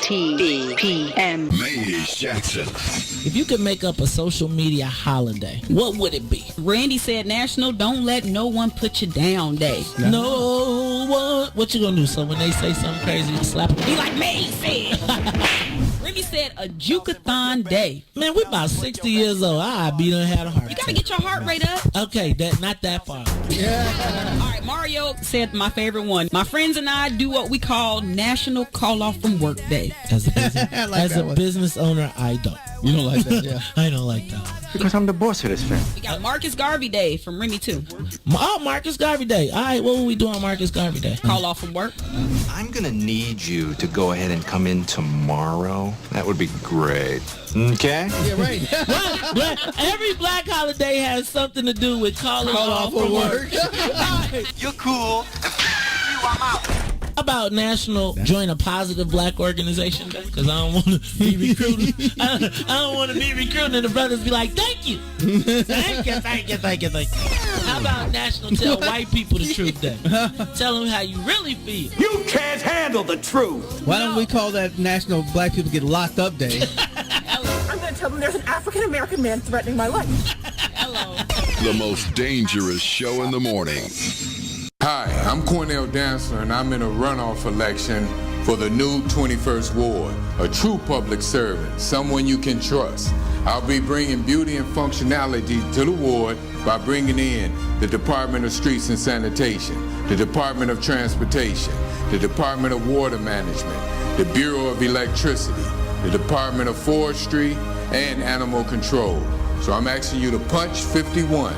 WIFTBPM. Ladies Jackson. If you could make up a social media holiday, what would it be? Randy said National Don't Let No One Put You Down Day. No one. What you gonna do? So when they say something crazy, you slap them? Be like me said. Remy said a Juke-a-thon day. Man, we about 60 years old. Be done had a heart You gotta get your heart rate up. Okay, not that far. Yeah. All right, Mario said my favorite one. My friends and I do what we call National Call Off from Work Day. As a business owner, I don't. You don't like that, yeah. I don't like that one. Because I'm the boss of this family. We got Marcus Garvey Day from Remy too. Oh, Marcus Garvey Day. All right, what will we do on Marcus Garvey Day? Call off from work. I'm going to need you to go ahead and come in tomorrow. That would be great. Okay? Yeah, right. Every black holiday has something to do with calling off from work. You're cool. I'm out. about National Join a Positive Black Organization Day? Because I don't want to be recruited. I don't want to be recruited and the brothers be like, thank you. Thank you. How about National Tell White People the Truth Day? Tell them how you really feel. You can't handle the truth. Why don't we call that National Black People Get Locked Up Day? I'm going to tell them there's an African-American man threatening my life. Hello. The most dangerous show in the morning. Hi, I'm Cornell Dancer, and I'm in a runoff election for the new 21st Ward, a true public servant, someone you can trust. I'll be bringing beauty and functionality to the ward by bringing in the Department of Streets and Sanitation, the Department of Transportation, the Department of Water Management, the Bureau of Electricity, the Department of Forestry, and Animal Control. So I'm asking you to punch 51,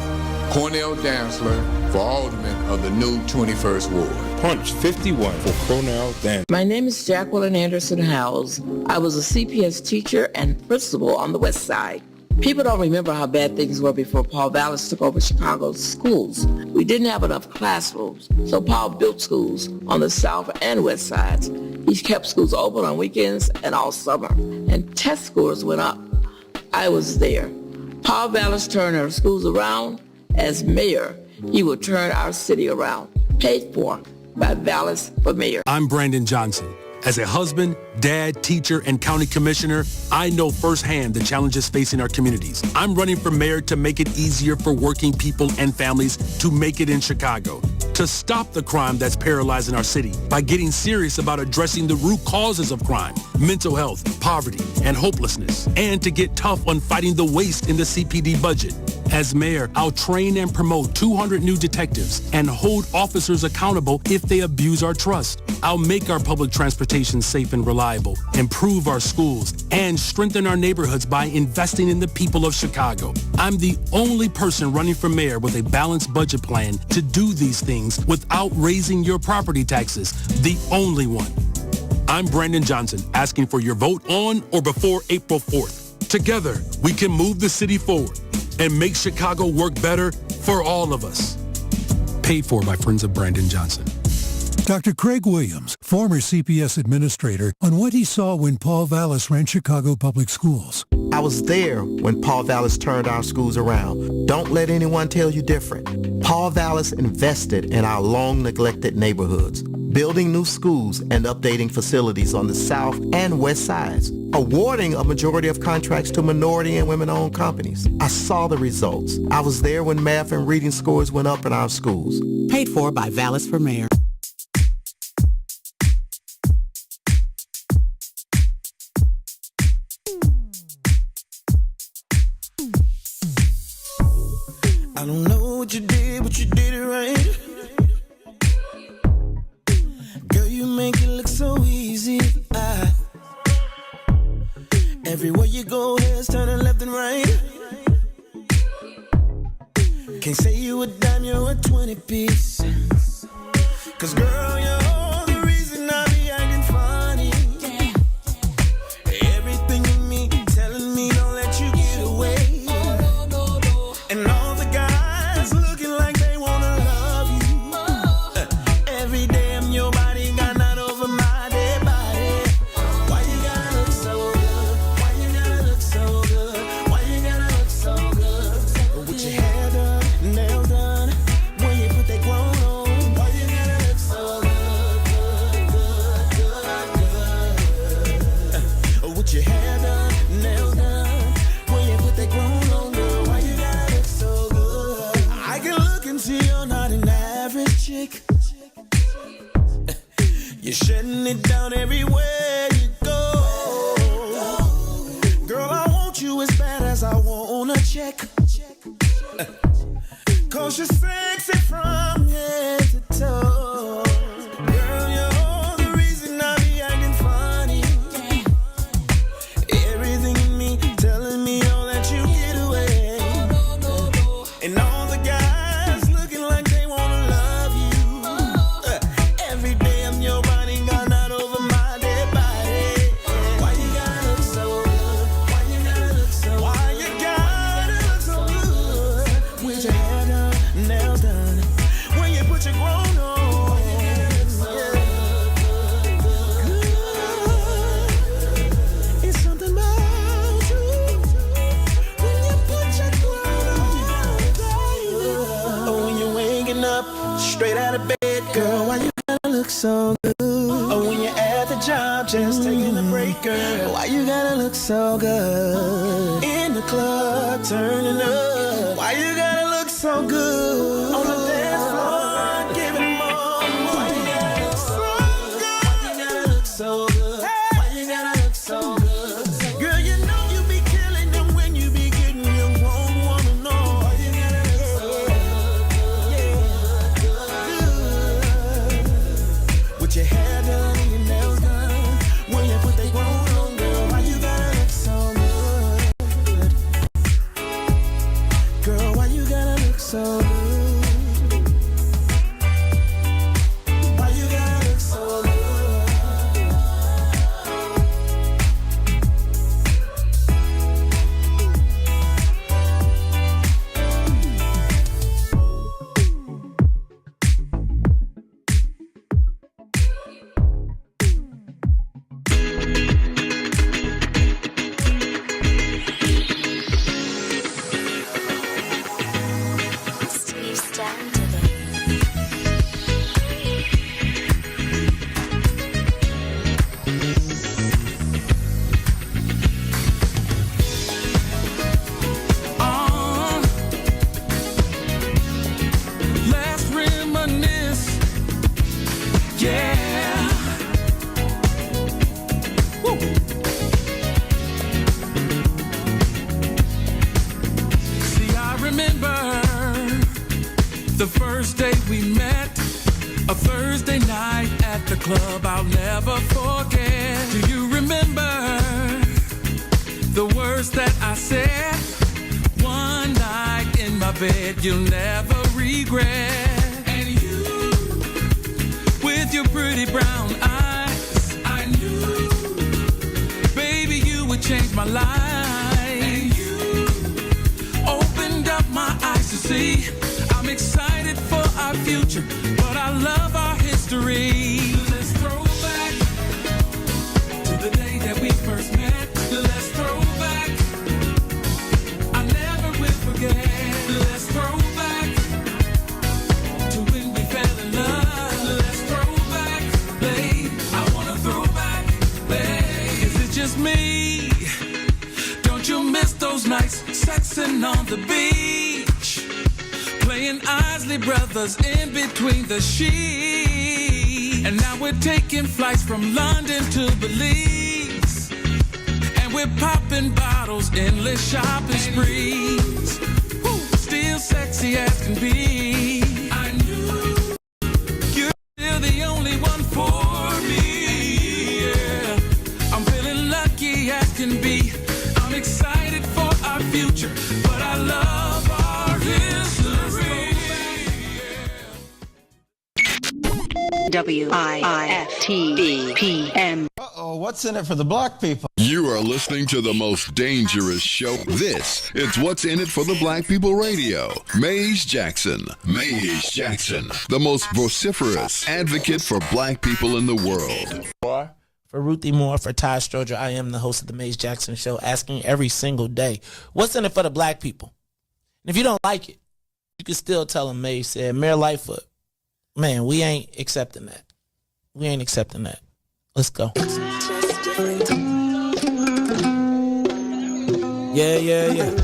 Cornell Dantzler, for Alderman of the new 21st Ward. Punch 51 for Cornell Dantzler. My name is Jacqueline Anderson Howells. I was a CPS teacher and principal on the West Side. People don't remember how bad things were before Paul Vallis took over Chicago's schools. We didn't have enough classrooms, so Paul built schools on the South and West Sides. He kept schools open on weekends and all summer, and test scores went up. I was there. Paul Vallis turned our schools around. As mayor, he will turn our city around. Paid for by Vallis for mayor. I'm Brandon Johnson. As a husband, dad, teacher, and county commissioner, I know firsthand the challenges facing our communities. I'm running for mayor to make it easier for working people and families to make it in Chicago, to stop the crime that's paralyzing our city by getting serious about addressing the root causes of crime, mental health, poverty, and hopelessness, and to get tough on fighting the waste in the CPD budget. As mayor, I'll train and promote 200 new detectives and hold officers accountable if they abuse our trust. I'll make our public transportation safe and reliable, improve our schools, and strengthen our neighborhoods by investing in the people of Chicago. I'm the only person running for mayor with a balanced budget plan to do these things without raising your property taxes. The only one. I'm Brandon Johnson, asking for your vote on or before April 4th. Together, we can move the city forward and make Chicago work better for all of us. Paid for by Friends of Brandon Johnson. Dr. Craig Williams, former CPS administrator, on what he saw when Paul Vallis ran Chicago Public Schools. I was there when Paul Vallis turned our schools around. Don't let anyone tell you different. Paul Vallis invested in our long-neglected neighborhoods, building new schools and updating facilities on the South and West Sides, awarding a majority of contracts to minority and women-owned companies. I saw the results. I was there when math and reading scores went up in our schools. Paid for by Vallis for Mayor. I don't know what you did, but you did it right. Girl, you make it look so easy. Everywhere you go, heads turning left and right. Can't say you a dime, you're a 20-piece. 'Cause girl, you're the reason I be acting funny. Everything in me telling me don't let you get away. And all the guys looking like they wanna love you. Every day I'm your body, got not over my dead body. Why you gotta look so good? Why you gotta look so good? Why you gotta look so good? With your hair done, nails done, when you put that clone on. Why you gotta look so good, good? With your hair done, nails done, when you put that clone on, girl. Why you gotta look so good? I can look and see you're not an average chick. You're shutting it down everywhere you go. Girl, I want you as bad as I want a check. 'Cause you're sexy from head to toe. Girl, you're the reason I be acting funny. Everything in me telling me don't let you get away. And all the guys looking like they wanna love you. Every day I'm your body, got not over my dead body. Why you gotta look so good? Why you gotta look so good? Why you gotta look so good? With your hair done, nails done, so good? Or when you're at the job just taking a break, girl, why you gotta look so good? In the club, turning up, why you gotta look so good? On the dance floor, giving more. Why you gotta look so good? Why you gotta look so good? Why you gotta look so good? Girl, you know you be killing them when you be getting your own woman on. Why you gotta look so good? With your hair done and your nails done, when you put that grown on, girl, why you gotta look so good? Girl, why you gotta look so good? Why you gotta look so good? Let's reminisce, yeah. Woo. See, I remember the first day we met, a Thursday night at the club I'll never forget. Do you remember the words that I said? One night in my bed you'll never regret. And you, with your pretty brown eyes, I knew, baby, you would change my life. And you opened up my eyes to see I'm excited for our future, but I love our history. Let's throw back to the day that we first met. Let's throw back, I never will forget. Let's throw back to when we fell in love. Let's throw back, babe, I wanna throw back, babe. Is it just me? Don't you miss those nights sexing on the beach? Playing Isley Brothers in between the sheets. And now we're taking flights from London to Belize. And we're popping bottles, endless shopping sprees. Woo, still sexy as can be. I knew you're still the only one for me, yeah. I'm feeling lucky as can be. I'm excited for our future, but I love our history. WIFTBPM. Uh-oh, what's in it for the black people? You are listening to the most dangerous show. This is What's in It for the Black People Radio. Mays Jackson. Mays Jackson, the most vociferous advocate for black people in the world. For Ruthie Moore, for Ty Stroger, I am the host of the Mays Jackson Show, asking every single day, what's in it for the black people? And if you don't like it, you can still tell them Mays said, Mayor Lightfoot, man, we ain't accepting that. We ain't accepting that. Let's go. Yeah.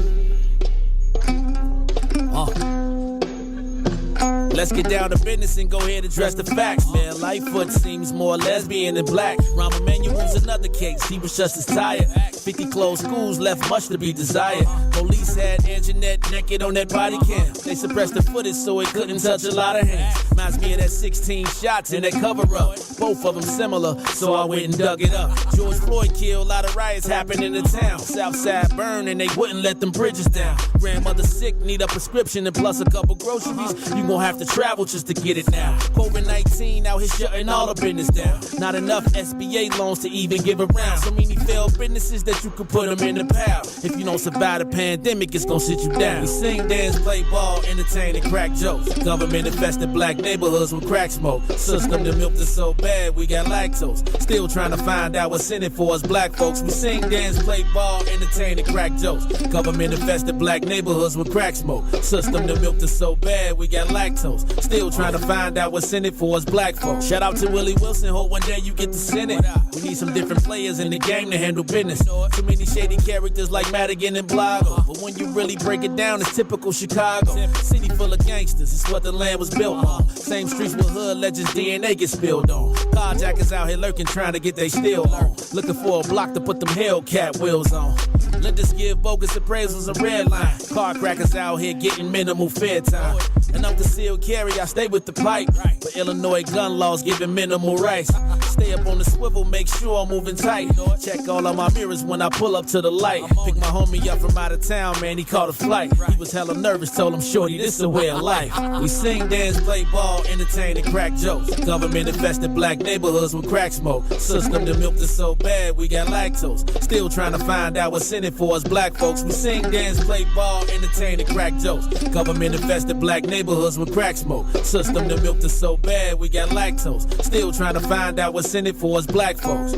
Let's get down to business and go ahead and address the facts, man. Lightfoot seems more lesbian than black. Rahm Emanuel's another case, he was just as tired. 50 closed schools left much to be desired. Police had Anjanette naked on that body cam. They suppressed the footage so it couldn't touch a lot of hands. Reminds me of that 16 shots in that cover-up. Both of them similar, so I went and dug it up. George Floyd killed, a lot of riots happened in the town. Southside burned and they wouldn't let them bridges down. Grandmother sick, need a prescription and plus a couple groceries. You gon' have to travel just to get it now. COVID-19 out here shutting all the business down. Not enough SBA loans to even give around. So many failed businesses that you could put them in the pile. If you don't survive the pandemic, it's gonna sit you down. We sing, dance, play ball, entertain, and crack jokes. Government infested black neighborhoods with crack smoke. System that milked us so bad we got lactose. Still trying to find out what's in it for us black folks. We sing, dance, play ball, entertain, and crack jokes. Government infested black neighborhoods with crack smoke. System that milked us so bad we got lactose. Still trying to find out what's in it for us black folks. Shout out to Willie Wilson, hope one day you get to send it. We need some different players in the game to handle business. Too many shady characters like Madigan and Blago. But when you really break it down, it's typical Chicago. City full of gangsters, it's what the land was built on. Same streets with hood legends, DNA get spilled on. Carjackers out here lurking, trying to get they steal on. Looking for a block to put them Hellcat wheels on. Let us give bogus appraisals a red line. Car crackers out here getting minimal fair time. And I'm concealed carry, I stay with the pipe. But Illinois gun laws giving minimal rights. Stay up on the swivel, make sure I'm moving tight. Check all of my mirrors when I pull up to the light. Pick my homie up from out of town, man, he caught a flight. He was hella nervous, told him, shorty, this a way of life. We sing, dance, play ball, entertain, and crack jokes. Government infested black neighborhoods with crack smoke. System that milked us so bad we got lactose. Still trying to find out what's in it for us black folks. We sing, dance, play ball, entertain, and crack jokes. Government infested black neighborhoods with crack smoke. System that milked us so bad we got lactose. Still trying to find out what's in it for us black folks.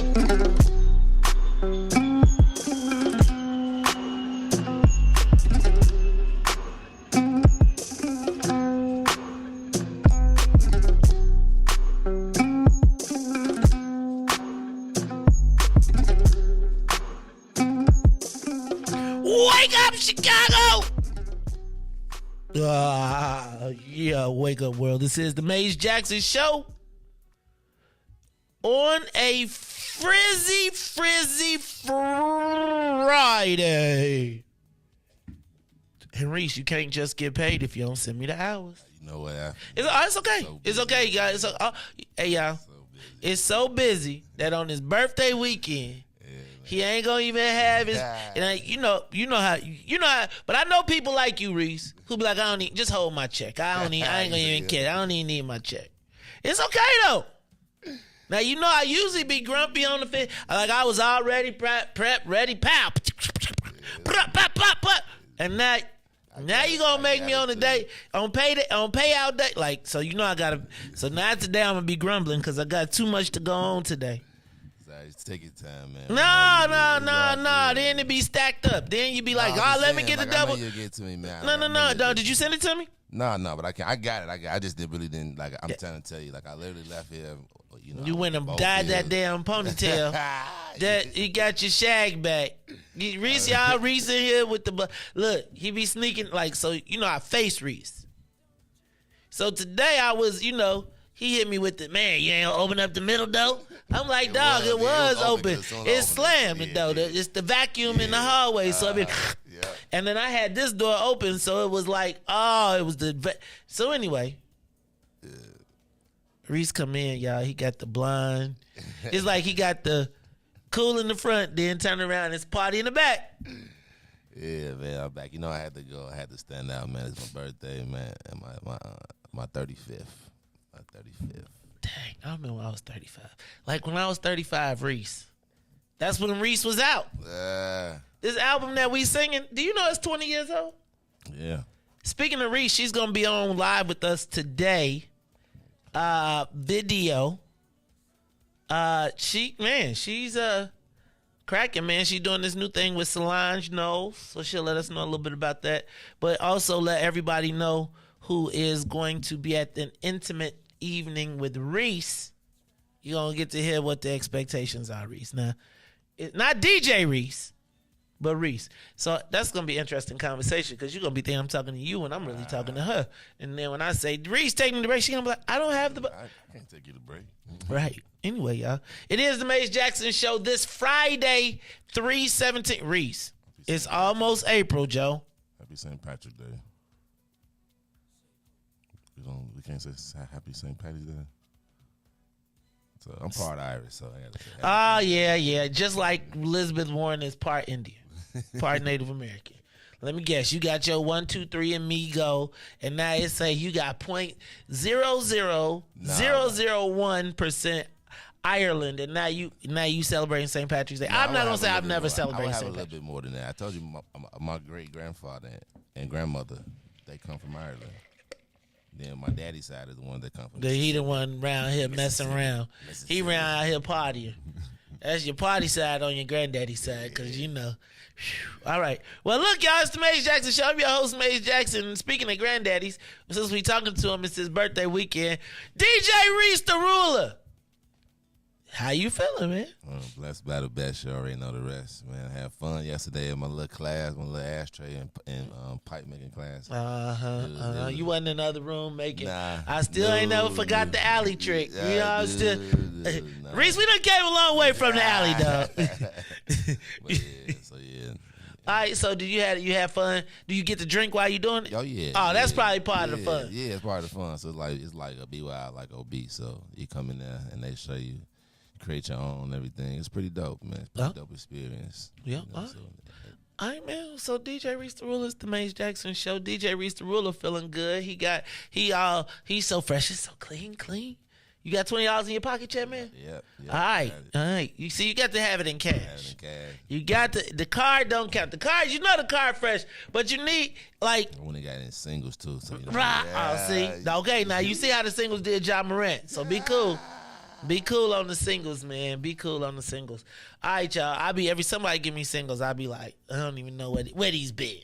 Wake up, Chicago! Yeah, wake up, world. This is the Mays Jackson Show on a frizzy Friday. And Reese, you can't just get paid if you don't send me the hours. You know what? It's okay. So it's okay, guys. Hey, y'all. It's so busy that on his birthday weekend, he ain't gonna even have his. And you know how. But I know people like you, Reese, who be like, I don't need. Just hold my check. I ain't gonna even care. I don't even need my check. It's okay though. Now you know I usually be grumpy on the fit. Like I was already prep, ready, pow, and now you gonna make me on the day on payout day. Like so, you know I gotta. So now today I'm gonna be grumbling because I got too much to go on today. Just take your time, man. No. Then it be stacked up. Then you be like, let me get the double. I know you'll get to me, man. No. Did you send it to me? No, but I got it. I just didn't like. I'm trying to tell you, like I literally left here. You went and dyed that damn ponytail. That you got your shag back. Reese, y'all Reese in here with the look. He be sneaking like so. You know I face Reese. So today I was, he hit me with the man. You ain't open up the middle door. I'm like, dog, it was open. It slammed it though. It's the vacuum in the hallway. So I mean, and then I had this door open, so it was like, it was the. So anyway, Reese come in, y'all. He got the blind. It's like he got the cool in the front, then turn around, it's party in the back. Yeah, man, I'm back. I had to go. I had to stand out, man. It's my birthday, man, and my 35th. My 35th. Dang, I remember when I was 35. Like when I was 35, Reese. That's when Reese was out. This album that we singing, do you know it's 20 years old? Yeah. Speaking of Reese, she's gonna be on live with us today. Video. She's cracking, man. She's doing this new thing with Solange Knowles, so she'll let us know a little bit about that. But also let everybody know who is going to be at an intimate evening with Reese. You're going to get to hear what the expectations are, Reese. Now, it's not DJ Reese, but Reese. So that's going to be an interesting conversation because you're going to be thinking I'm talking to you and I'm really talking to her. And then when I say, Reese, take me to break, she's going to be like, I don't have the... I can't take you to break. Right. Anyway, y'all. It is the Mays Jackson Show this Friday, 3/17. Reese, it's almost April, Joe. Happy St. Patrick's Day. We can't say Happy St. Patty's Day. So I'm part Irish, so I got to say happy. Yeah. Just like Elizabeth Warren is part Indian, part Native American. Let me guess. You got your 1, 2, 3 and me go, and now it say you got .00001% Ireland, and now you celebrating St. Patrick's Day. No, I'm not gonna say I've never celebrated St. St. Patrick's. A little bit more than that. I told you my great grandfather and grandmother, they come from Ireland. Then my daddy's side is the one that come from. He the one around here messing around. He around out here partying. That's your party side on your granddaddy's side, because you know. Whew. All right. Well, look, y'all, it's the Maze Jackson Show. I'm your host, Maze Jackson. Speaking of granddaddies, since we talking to him, it's his birthday weekend. DJ Reese the Ruler. How you feeling, man? Blessed by the best. You already know the rest, man. I had fun yesterday in my little class, my little ashtray and pipe making class. You wasn't in the other room making. Nah, I still ain't never forgot the alley trick. You know, I'm still. Reese, we done came a long way from the alley, dog. Yeah. All right, so you have fun? Do you get to drink while you doing it? Oh yeah. Oh, that's probably part of the fun. Yeah, it's part of the fun. So it's like a BY, like OB. So you come in there and they show you. Create your own everything. It's pretty dope, man. It's pretty dope experience. Yeah. You know, all right, man. So DJ Reese the Ruler is the Maze Jackson Show. DJ Reese the Ruler feeling good. He's so fresh. It's so clean. You got $20 in your pocket, chat, man? Yep. All right. You see, you got to have it in cash. You got the card don't count. The card, you know the card fresh, but you need like. When they got in singles too, so you know. Right. See. Okay, now you see how the singles did Ja Morant. So be cool. Be cool on the singles, man. Be cool on the singles. All right, y'all. Somebody give me singles, I'll be like, I don't even know where these been.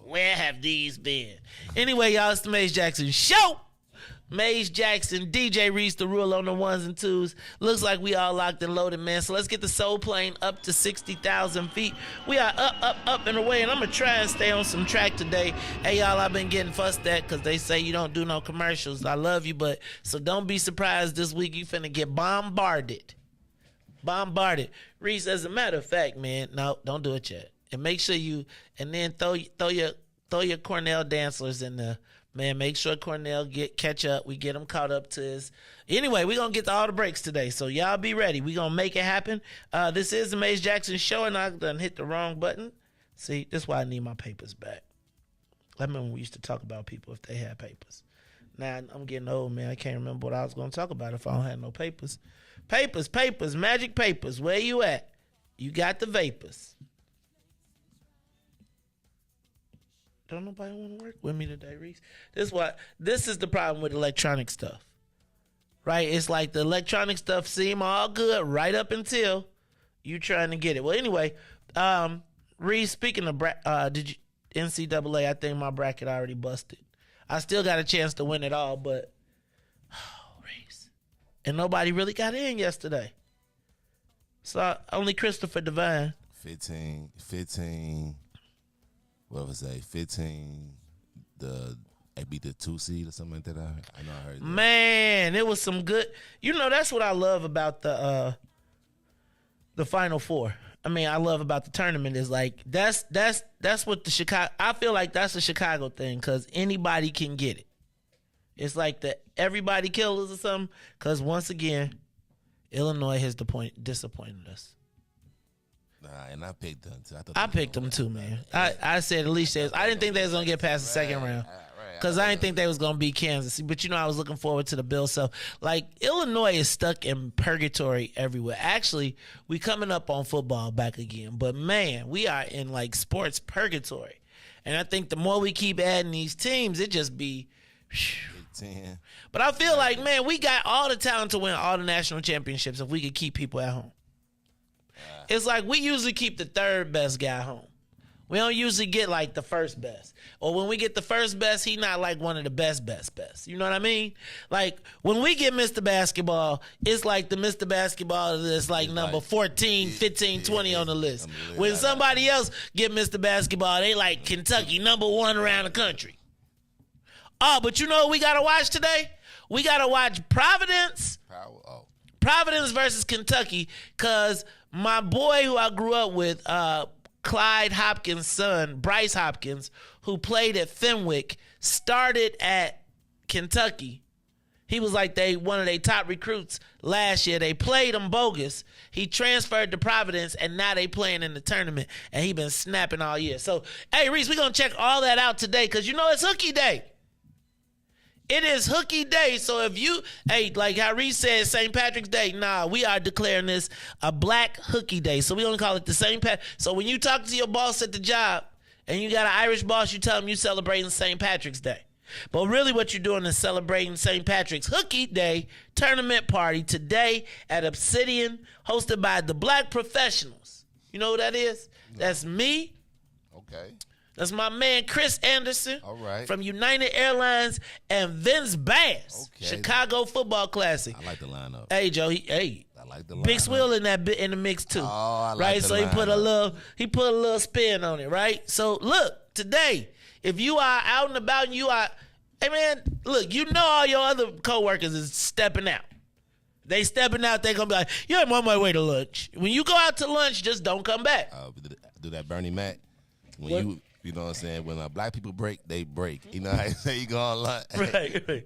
Where have these been? Anyway, y'all, it's the Maze Jackson Show. Maze Jackson, DJ Reese the Ruler on the ones and twos. Looks like we all locked and loaded, man. So let's get the soul plane up to 60,000 feet. We are up and away, and I'm going to try and stay on some track today. Hey, y'all, I've been getting fussed at because they say you don't do no commercials. I love you, but so don't be surprised this week you finna get bombarded. Reese, as a matter of fact, man, no, don't do it yet. And make sure and then throw your Cornell dancers in there. Man, make sure Cornell catch up. We get him caught up to his. Anyway, we're going to get to all the breaks today, so y'all be ready. We're going to make it happen. This is the Maze Jackson Show, and I done hit the wrong button. See, this is why I need my papers back. I remember we used to talk about people if they had papers. Now, I'm getting old, man. I can't remember what I was going to talk about if I don't have no papers. Papers, magic papers. Where you at? You got the vapors. Don't nobody want to work with me today, Reese. This is the problem with electronic stuff, right? It's like the electronic stuff seem all good right up until you trying to get it. Well, anyway, Reese, speaking of NCAA, I think my bracket already busted. I still got a chance to win it all, but Reese, and nobody really got in yesterday. So only Christopher Devine. 15. What was that? 15. They beat the 2 seed or something like that. I know I heard that. Man, it was some good. You know, that's what I love about the Final Four. I mean, I love about the tournament is like that's what the Chicago. I feel like that's a Chicago thing because anybody can get it. It's like the everybody killers or something. Because once again, Illinois has disappointed us. And I picked them too. I picked them too, man. I said at least I didn't think they was gonna get past the second round because I didn't think they was gonna beat Kansas. But you know, I was looking forward to the Bills. So like Illinois is stuck in purgatory everywhere. Actually, we coming up on football back again, but man, we are in like sports purgatory. And I think the more we keep adding these teams, it just be. But I feel like, man, we got all the talent to win all the national championships if we could keep people at home. It's like we usually keep the third best guy home. We don't usually get like the first best. Or when we get the first best, he not like one of the best. You know what I mean? Like when we get Mr. Basketball, it's like the Mr. Basketball that's like number 14, 15, 20 on the list. When somebody else get Mr. Basketball, they like Kentucky, number 1 around the country. Oh, but you know what we got to watch today? We got to watch Providence versus Kentucky because my boy who I grew up with, Clyde Hopkins' son, Bryce Hopkins, who played at Fenwick, started at Kentucky. He was like one of their top recruits last year. They played him bogus. He transferred to Providence, and now they playing in the tournament, and he been snapping all year. So, hey, Reese, we're going to check all that out today because you know it's hooky day. It is hooky day. So if you, like how Reese said, St. Patrick's Day, nah, we are declaring this a black hooky day. So we don't call it the St. Pat. So when you talk to your boss at the job and you got an Irish boss, you tell them you celebrating St. Patrick's Day. But really what you're doing is celebrating St. Patrick's Hooky Day tournament party today at Obsidian, hosted by the Black Professionals. You know who that is? That's me. Okay. That's my man Chris Anderson. All right. From United Airlines and Vince Bass. Okay. Chicago Football Classic. I like the lineup. Hey Joe, I like the lineup. Big Swill in the mix too. Oh, I like right? the So lineup. he put a little spin on it, right? So look, today, if you are out and about and you are, hey man, look, you know all your other coworkers is stepping out. They stepping out, they gonna be like, yeah, I'm on my way to lunch. When you go out to lunch, just don't come back. Do that Bernie Mac. When you know what I'm saying? When black people break, they break. You know how you say you go on lunch? Right.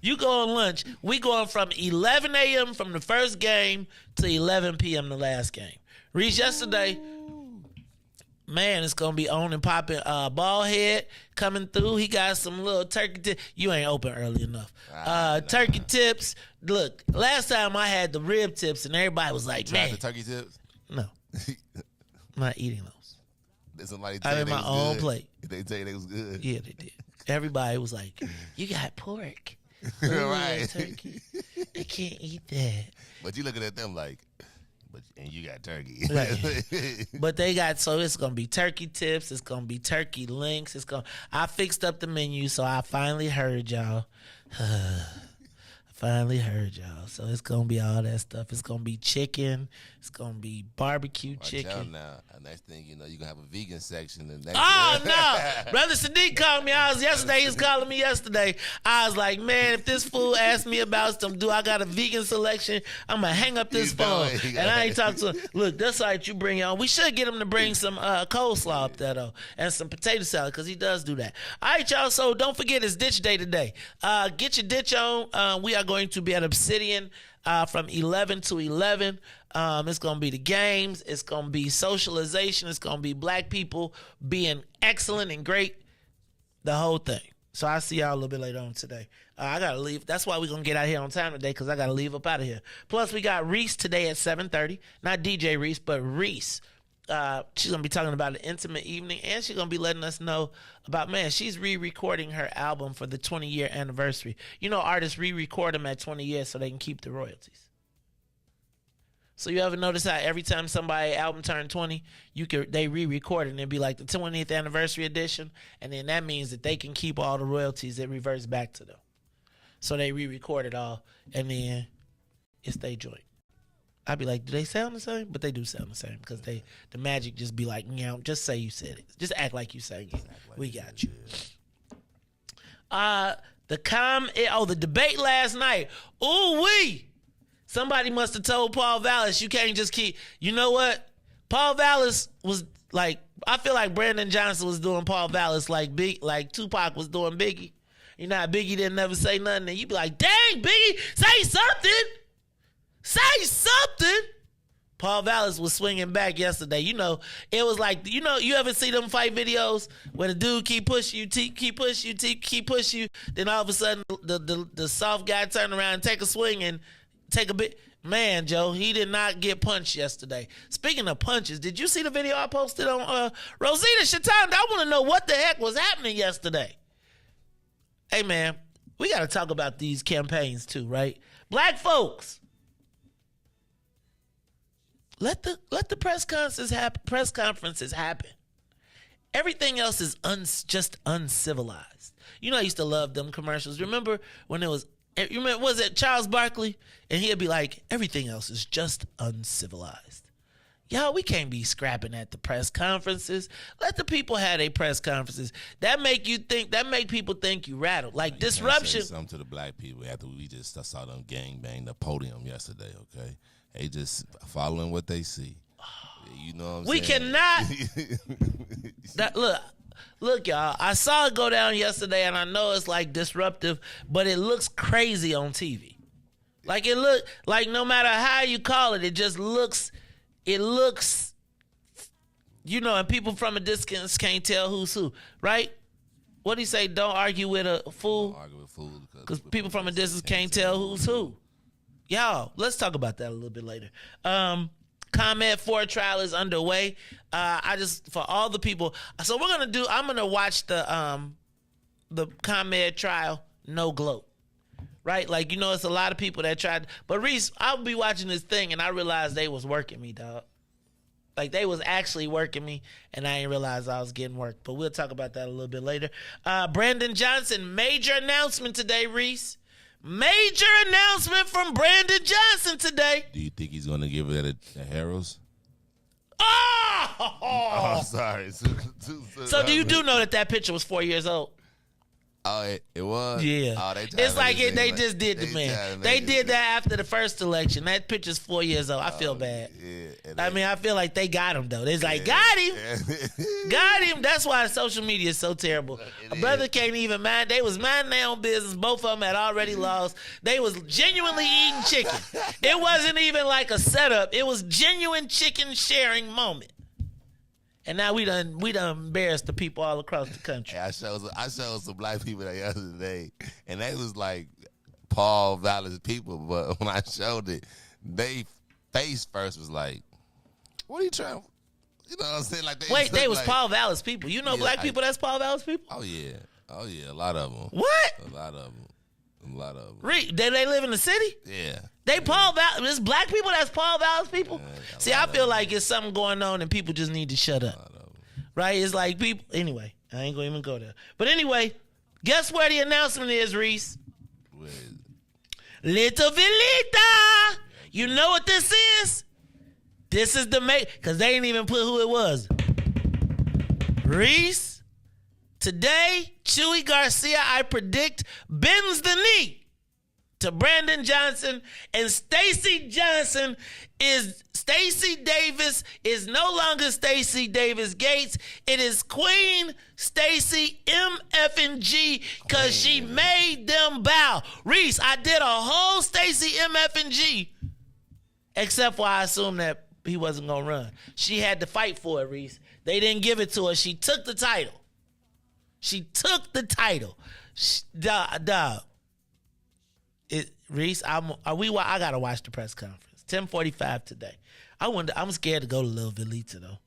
You go on lunch. We going from 11 a.m. from the first game to 11 p.m. the last game. Reese, yesterday, man, it's going to be on and popping. Bald head coming through. He got some little turkey tips. You ain't open early enough. Turkey tips. Look, last time I had the rib tips and everybody was like, man. Tried the turkey tips? No. I'm not eating those. Did somebody I had my own plate. They tell you they was good? Yeah, they did. Everybody was like, you got pork. Right. Turkey. I can't eat that. But you looking at them like, and you got turkey. Right. But they got, so it's going to be turkey tips. It's going to be turkey links. I fixed up the menu, so I finally heard y'all. So it's going to be all that stuff. It's going to be chicken. It's going to be barbecue chicken. Now, next thing you know, you're going to have a vegan section. The next no. Brother Sadiq called me. He was calling me yesterday. I was like, man, if this fool asked me about I got a vegan selection, I'm going to hang up this phone. And I ain't talking to him. Look, that's all right, you bring on. We should get him to bring some coleslaw up there, though, and some potato salad, because he does do that. All right, y'all, so don't forget it's ditch day today. Get your ditch on. We are going to be at Obsidian from 11 to 11. It's going to be the games. It's going to be socialization. It's going to be black people being excellent and great, the whole thing. So I'll see y'all a little bit later on today. I got to leave. That's why we're going to get out here on time today, because I got to leave up out of here. Plus, we got Reese today at 7:30. Not DJ Reese, but Reese. She's going to be talking about an intimate evening, and she's going to be letting us know about, man, she's re-recording her album for the 20-year anniversary. You know, artists re-record them at 20 years so they can keep the royalties. So you ever notice how every time somebody's album turned 20, they re-record it and it'd be like the 20th anniversary edition, and then that means that they can keep all the royalties. It reverts back to them. So they re-record it all, and then it's their joint. I'd be like, do they sound the same? But they do sound the same, because the magic just be like, just say you said it. Just act like you sang it. We got you. The debate last night. Ooh-wee. Somebody must have told Paul Vallis, you can't just keep, you know what? Paul Vallis was like, I feel like Brandon Johnson was doing Paul Vallis like Tupac was doing Biggie. You know how Biggie didn't never say nothing, and you be like, dang, Biggie, say something. Say something. Paul Vallis was swinging back yesterday. You know, it was like, you ever see them fight videos where the dude keep pushing you, keep push you, then all of a sudden the soft guy turn around and take a swing and take a bit. Man, Joe, he did not get punched yesterday. Speaking of punches, did you see the video I posted on Rosita Shatanda? I want to know what the heck was happening yesterday. Hey, man, we got to talk about these campaigns too, right? Black folks. Let the press conferences happen. Everything else is just uncivilized. You know, I used to love them commercials. Remember when was it Charles Barkley? And he'd be like, everything else is just uncivilized. Y'all, we can't be scrapping at the press conferences. Let the people have their press conferences. That make people think you rattled. Like disruption. Say something to the black people after we just saw them gangbang the podium yesterday, okay? They just following what they see. You know what I'm saying? We cannot. Look, y'all. I saw it go down yesterday, and I know it's like disruptive, but it looks crazy on TV. Like it look like no matter how you call it, it just looks. It looks. And people from a distance can't tell who's who, right? What do you say? Don't argue with a fool. Don't argue with fools because people from a distance can't tell who's who. Y'all, let's talk about that a little bit later. ComEd 4 trial is underway. For all the people, so I'm gonna watch the ComEd trial, no gloat. Right? Like, it's a lot of people that tried, but Reese, I'll be watching this thing and I realized they was working me, dog. Like, they was actually working me, and I didn't realize I was getting worked. But we'll talk about that a little bit later. Brandon Johnson, major announcement today, Reese. Major announcement from Brandon Johnson today. Do you think he's going to give it at the Harrows? Oh! Sorry. So do you know that picture was 4 years old? Oh, it was? Yeah. Oh, it's like they just did the man. They did that after the first election. That picture's 4 years old. I feel bad. Yeah, I feel like they got him, though. It's like, got him. Got him. That's why social media is so terrible. A brother can't even mind. They was minding their own business. Both of them had already lost. They was genuinely eating chicken. It wasn't even like a setup. It was genuine chicken sharing moment. And now we done embarrassed the people all across the country. I showed some black people the other day, and they was like Paul Vallis people. But when I showed it, they face first was like, "What are you trying?" You know what I'm saying? Like they was like, Paul Vallis people. Black people that's Paul Vallis people. Oh yeah, a lot of them. What? A lot of them. They live in the city? Yeah. They Paul Vallis. It's black people that's Paul Vallis people? Yeah, see, I feel like it's something going on and people just need to shut up. Right? It's like people... Anyway, I ain't going to even go there. But anyway, guess where the announcement is, Reese? Little Vilita! You know what this is? This is the... Because they ain't even put who it was. Reese... Today, Chewie Garcia, I predict, bends the knee to Brandon Johnson, and Stacey Davis is no longer Stacey Davis Gates. It is Queen Stacey MFNG because she made them bow. Reese, I did a whole Stacey MFNG, except for I assumed that he wasn't going to run. She had to fight for it, Reese. They didn't give it to her. She took the title. Reese, I gotta watch the press conference. 10:45 today. I'm scared to go to Little Vilita though.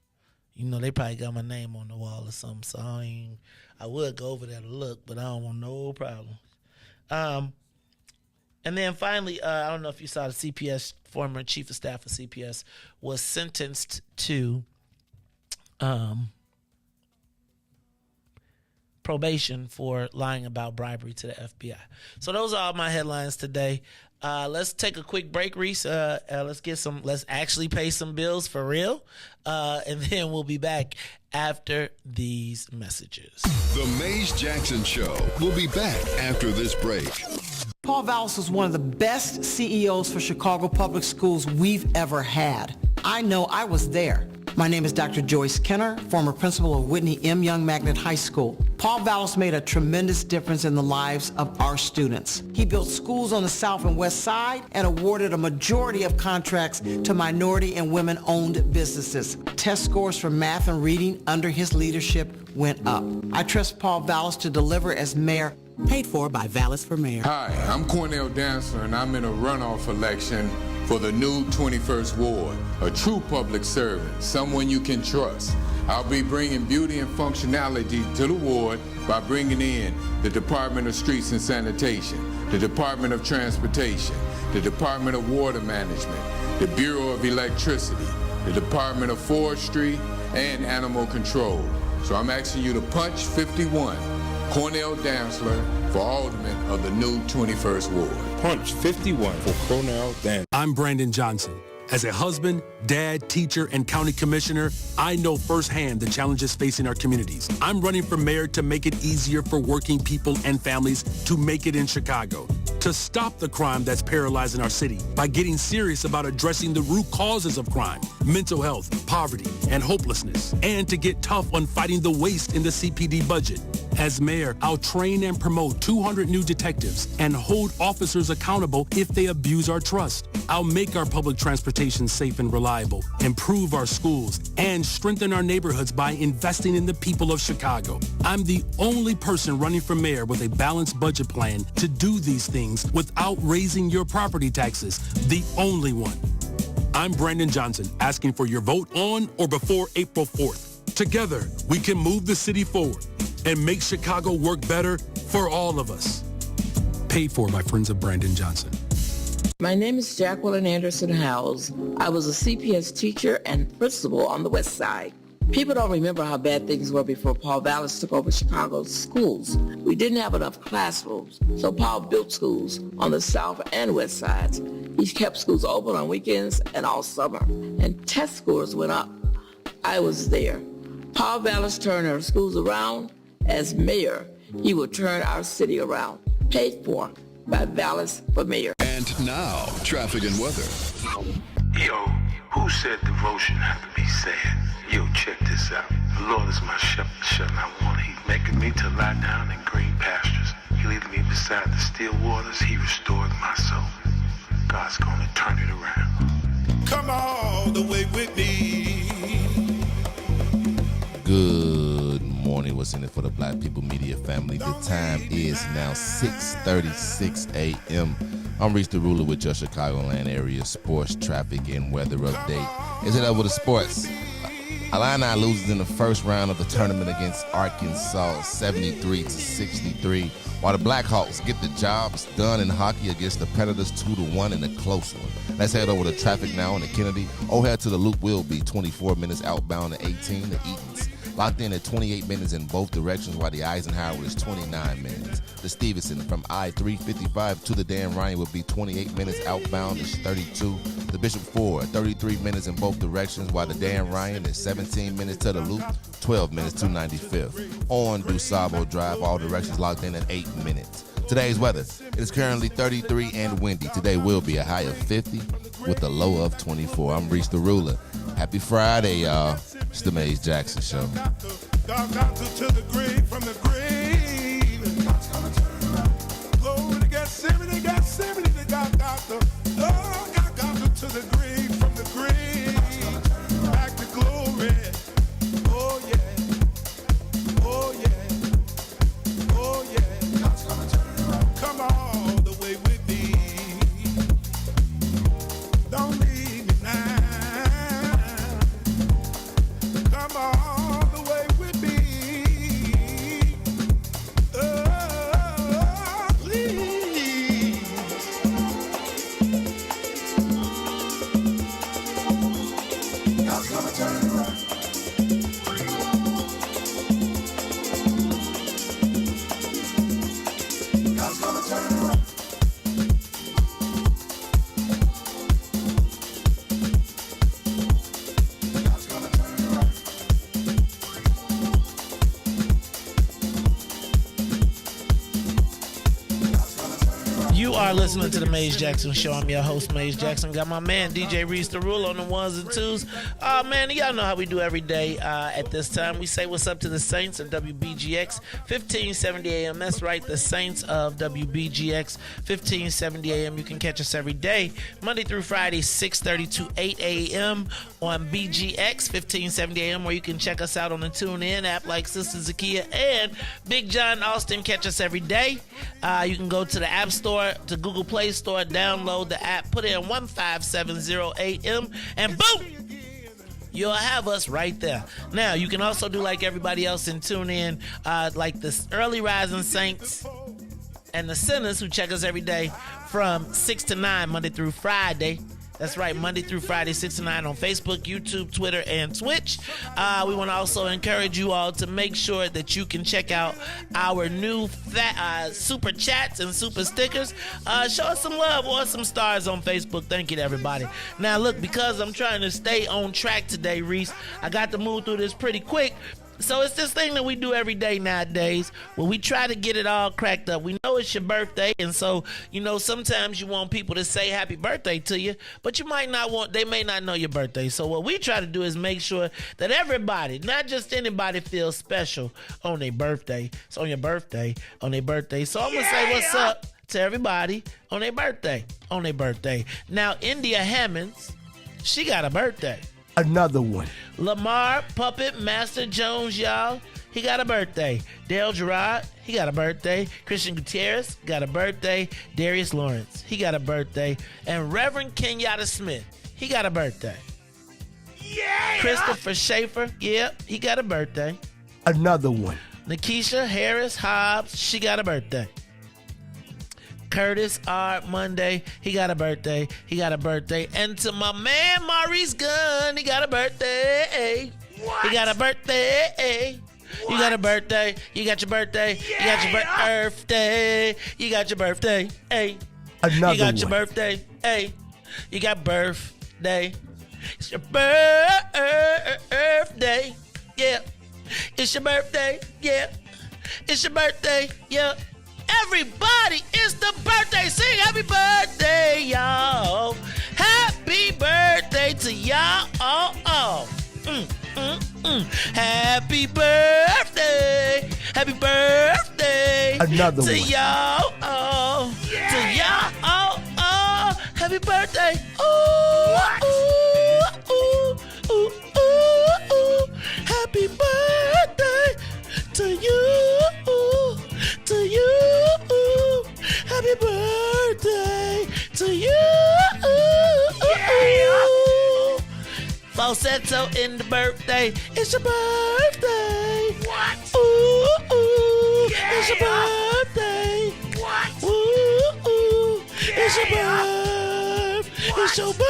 They probably got my name on the wall or something. So I would go over there to look, but I don't want no problems. And then finally, I don't know if you saw the CPS former chief of staff of CPS was sentenced to probation for lying about bribery to the FBI. So those are all my headlines today. Let's take a quick break, Reese. Let's actually pay some bills for real. And then we'll be back after these messages. The Mays Jackson Show will be back after this break. Paul Vallis was one of the best CEOs for Chicago Public Schools we've ever had. I know, I was there. My name is Dr. Joyce Kenner, former principal of Whitney M. Young Magnet High School. Paul Vallis made a tremendous difference in the lives of our students. He built schools on the South and West Side and awarded a majority of contracts to minority and women-owned businesses. Test scores for math and reading under his leadership went up. I trust Paul Vallis to deliver as mayor. Paid for by Vallis for Mayor. Hi, I'm Cornell Dancer, and I'm in a runoff election for the new 21st Ward, a true public servant, someone you can trust. I'll be bringing beauty and functionality to the ward by bringing in the Department of Streets and Sanitation, the Department of Transportation, the Department of Water Management, the Bureau of Electricity, the Department of Forestry, and Animal Control. So I'm asking you to punch 51. Cornell Dantzler for Alderman of the new 21st Ward. Punch 51 for Cornell Dantzler. I'm Brandon Johnson. As a husband, dad, teacher, and county commissioner, I know firsthand the challenges facing our communities. I'm running for mayor to make it easier for working people and families to make it in Chicago, to to stop the crime that's paralyzing our city by getting serious about addressing the root causes of crime, mental health, poverty, and hopelessness, and to get tough on fighting the waste in the CPD budget. As mayor, I'll train and promote 200 new detectives and hold officers accountable if they abuse our trust. I'll make our public transportation safe and reliable, improve our schools, and strengthen our neighborhoods by investing in the people of Chicago. I'm the only person running for mayor with a balanced budget plan to do these things without raising your property taxes. The only one. I'm Brandon Johnson, asking for your vote on or before April 4th. Together, we can move the city forward and make Chicago work better for all of us. Paid for by Friends of Brandon Johnson. My name is Jacqueline Anderson Howells. I was a CPS teacher and principal on the West Side. People don't remember how bad things were before Paul Vallis took over Chicago's schools. We didn't have enough classrooms, so Paul built schools on the South and West Sides. He kept schools open on weekends and all summer, and test scores went up. I was there. Paul Vallis turned our schools around. As mayor, he would turn our city around. Paid for by Vallis for mayor. And now, traffic and weather. Yo, who said devotion had to be sad? Yo, check this out. The Lord is my shepherd, I want. He's making me to lie down in green pastures. He leads me beside the still waters. He restored my soul. God's gonna turn it around. Come all the way with me. Good morning. What's in it for the Black People Media family? The time is now 6:36 a.m. I'm Reese the Ruler with your Chicagoland area sports, traffic, and weather update. Is it up with the sports? Illini loses in the first round of the tournament against Arkansas, 73-63, while the Blackhawks get the jobs done in hockey against the Predators 2-1 in a close one. Let's head over to traffic now on the Kennedy. O'Hare to the Loop will be 24 minutes outbound to 18. The Eatons locked in at 28 minutes in both directions, while the Eisenhower is 29 minutes. The Stevenson from I-355 to the Dan Ryan will be 28 minutes outbound is 32. The Bishop Ford, 33 minutes in both directions, while the Dan Ryan is 17 minutes to the Loop, 12 minutes to 95th. On DuSable Drive, all directions locked in at 8 minutes. Today's weather, it is currently 33 and windy. Today will be a high of 50 with a low of 24. I'm Reese the Ruler. Happy Friday, y'all. It's the Mays Jackson Show. God got to the grave from the grave. God's gonna turn around. Glory to Gethsemane, Gethsemane, the God got to. Oh, God got to the grave from the grave. Back to glory. Oh, yeah. Oh, yeah. Oh, yeah. God's gonna turn around. Come all the way with me. Don't leave me now. Come all the way with me. Oh, please. God's gonna turn it around. God's gonna turn it around. You are listening to the Mays Jackson Show. I'm your host, Mays Jackson. Got my man, DJ Reese the Ruler, on the ones and twos. Man, y'all know how we do every day at this time. We say what's up to the Saints of WBGX, 1570 AM. That's right, the Saints of WBGX, 1570 AM. You can catch us every day, Monday through Friday, 6:30 to 8 AM on BGX, 1570 AM, where you can check us out on the TuneIn app like Sister Zakia and Big John Austin. Catch us every day. You can go to the App Store, to Google Play Store, download the app, put in 1570 AM, and boom, you'll have us right there. Now, you can also do like everybody else and tune in, like the Early Rising Saints and the Sinners, who check us every day from 6 to 9, Monday through Friday. That's right, Monday through Friday, 6 to 9 on Facebook, YouTube, Twitter, and Twitch. We want to also encourage you all to make sure that you can check out our new super chats and super stickers. Show us some love or some stars on Facebook. Thank you to everybody. Now, look, because I'm trying to stay on track today, Reese, I got to move through this pretty quick. So it's this thing that we do every day nowadays where we try to get it all cracked up. We know it's your birthday, and so, sometimes you want people to say happy birthday to you, but they may not know your birthday. So what we try to do is make sure that everybody, not just anybody, feels special on their birthday. So on your birthday, on their birthday. So I'm going to say what's up to everybody on their birthday. Now, India Hammonds, she got a birthday. Another one. Lamar Puppet Master Jones, y'all, he got a birthday. Dale Gerard, he got a birthday. Christian Gutierrez got a birthday. Darius Lawrence, he got a birthday. And Reverend Kenyatta Smith, he got a birthday. Yeah! Christopher Schaefer, he got a birthday. Another one. Nikisha Harris Hobbs, she got a birthday. Curtis R. Monday, he got a birthday. And to my man Maurice Gunn, he got a birthday. What? He got a birthday. What? You got a birthday. You got your birthday. Yeah. You got your birthday. You got your birthday. Hey. Another You got one. your birthday. Hey. You got birthday. It's your birthday. Yeah. It's your birthday. Yeah. It's your birthday. Yeah. Everybody, it's the birthday. Sing happy birthday, y'all. Happy birthday to y'all. Happy birthday. Happy birthday. Another to one. y'all. Yeah. To y'all. Happy birthday. Happy birthday to you. To you. Happy birthday to you. Yeah. Falsetto in the birthday. It's your birthday. What? Ooh. Yeah. It's your birthday. What? Ooh. Yeah. It's your birthday. What? It's your birthday.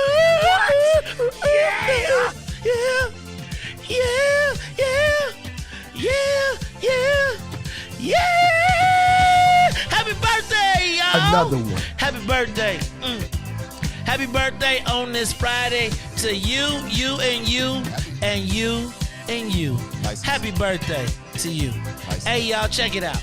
Yeah. Happy birthday, y'all. Another one. Happy birthday. Happy birthday on this Friday to you, and you, and you, and you. Nice. Happy birthday to you. Nice. Hey, y'all, check it out.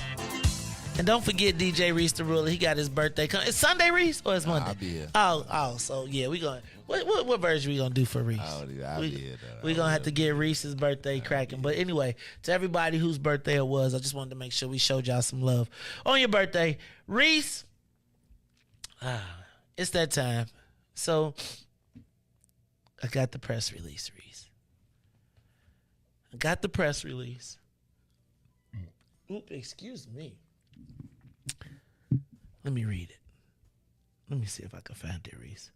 And don't forget DJ Reese the Ruler. He got his birthday. It's Sunday, Reese, or it's Monday? I'll be here. Oh, so yeah, we going. What version we gonna do for Reese? I'll be here. We gonna have to get Reese's birthday cracking. But anyway, to everybody whose birthday it was, I just wanted to make sure we showed y'all some love on your birthday, Reese. It's that time. So I got the press release, Reese. I got the press release. Oop, excuse me. Let me read it. Let me see if I can find it, Reese.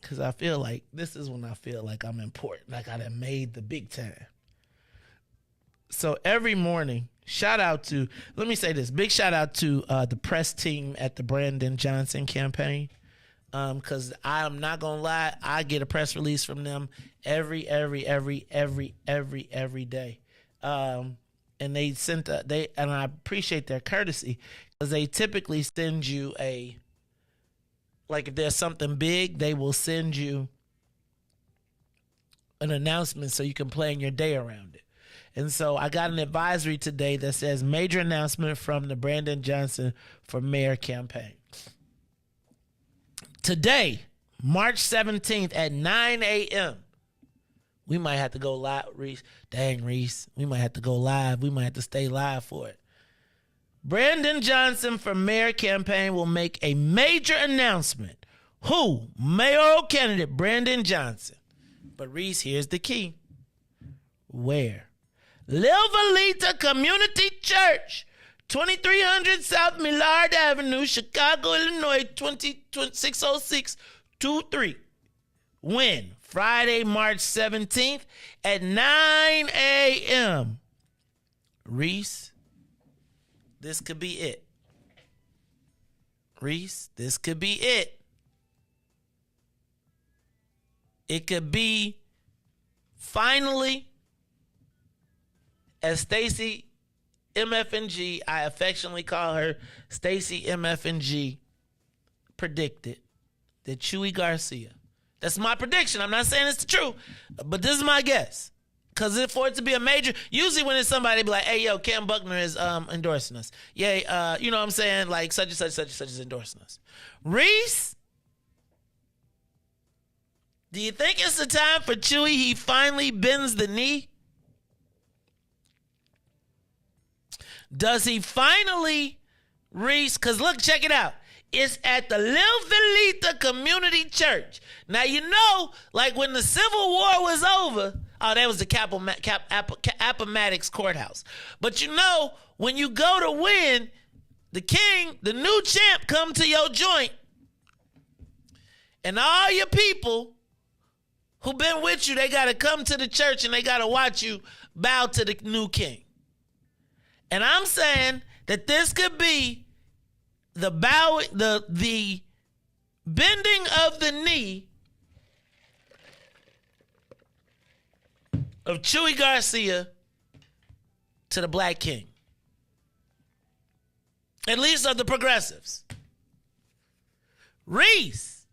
Because I feel like this is when I feel like I'm important. Like I done made the big time. So every morning, let me say this. Big shout out to the press team at the Brandon Johnson campaign. Because I'm not going to lie, I get a press release from them every day. And they sent and I appreciate their courtesy because they typically send you if there's something big, they will send you an announcement so you can plan your day around it. And so I got an advisory today that says major announcement from the Brandon Johnson for Mayor campaign. Today, March 17th at 9 a.m., we might have to go live, Reese. Dang, Reese. We might have to go live. We might have to stay live for it. Brandon Johnson for Mayor campaign will make a major announcement. Who? Mayoral candidate Brandon Johnson. But Reese, here's the key. Where? Livelita Community Church, 2300 South Millard Avenue, Chicago, Illinois, 60623. When? Friday, March 17th at 9 a.m. Reese, this could be it. Reese, this could be it. It could be finally, as Stacy MFNG, I affectionately call her Stacy MFNG, predicted that Chewie Garcia, that's my prediction. I'm not saying it's true, but this is my guess. Because for it to be a major, usually when it's somebody be like, hey, yo, Cam Buckner is endorsing us. Yeah, you know what I'm saying? Like such and such is endorsing us. Reese, do you think it's the time for Chewie? He finally bends the knee? Does he finally, Reese? Because look, check it out. It's at the Little Velita Community Church. Now, you know, like when the Civil War was over, that was the Appomattox Courthouse. But you know, when you go to win, the king, the new champ, come to your joint, and all your people who been with you, they got to come to the church and they got to watch you bow to the new king. And I'm saying that this could be the bending of the knee of Chewie Garcia to the Black King. At least of the progressives. Reese,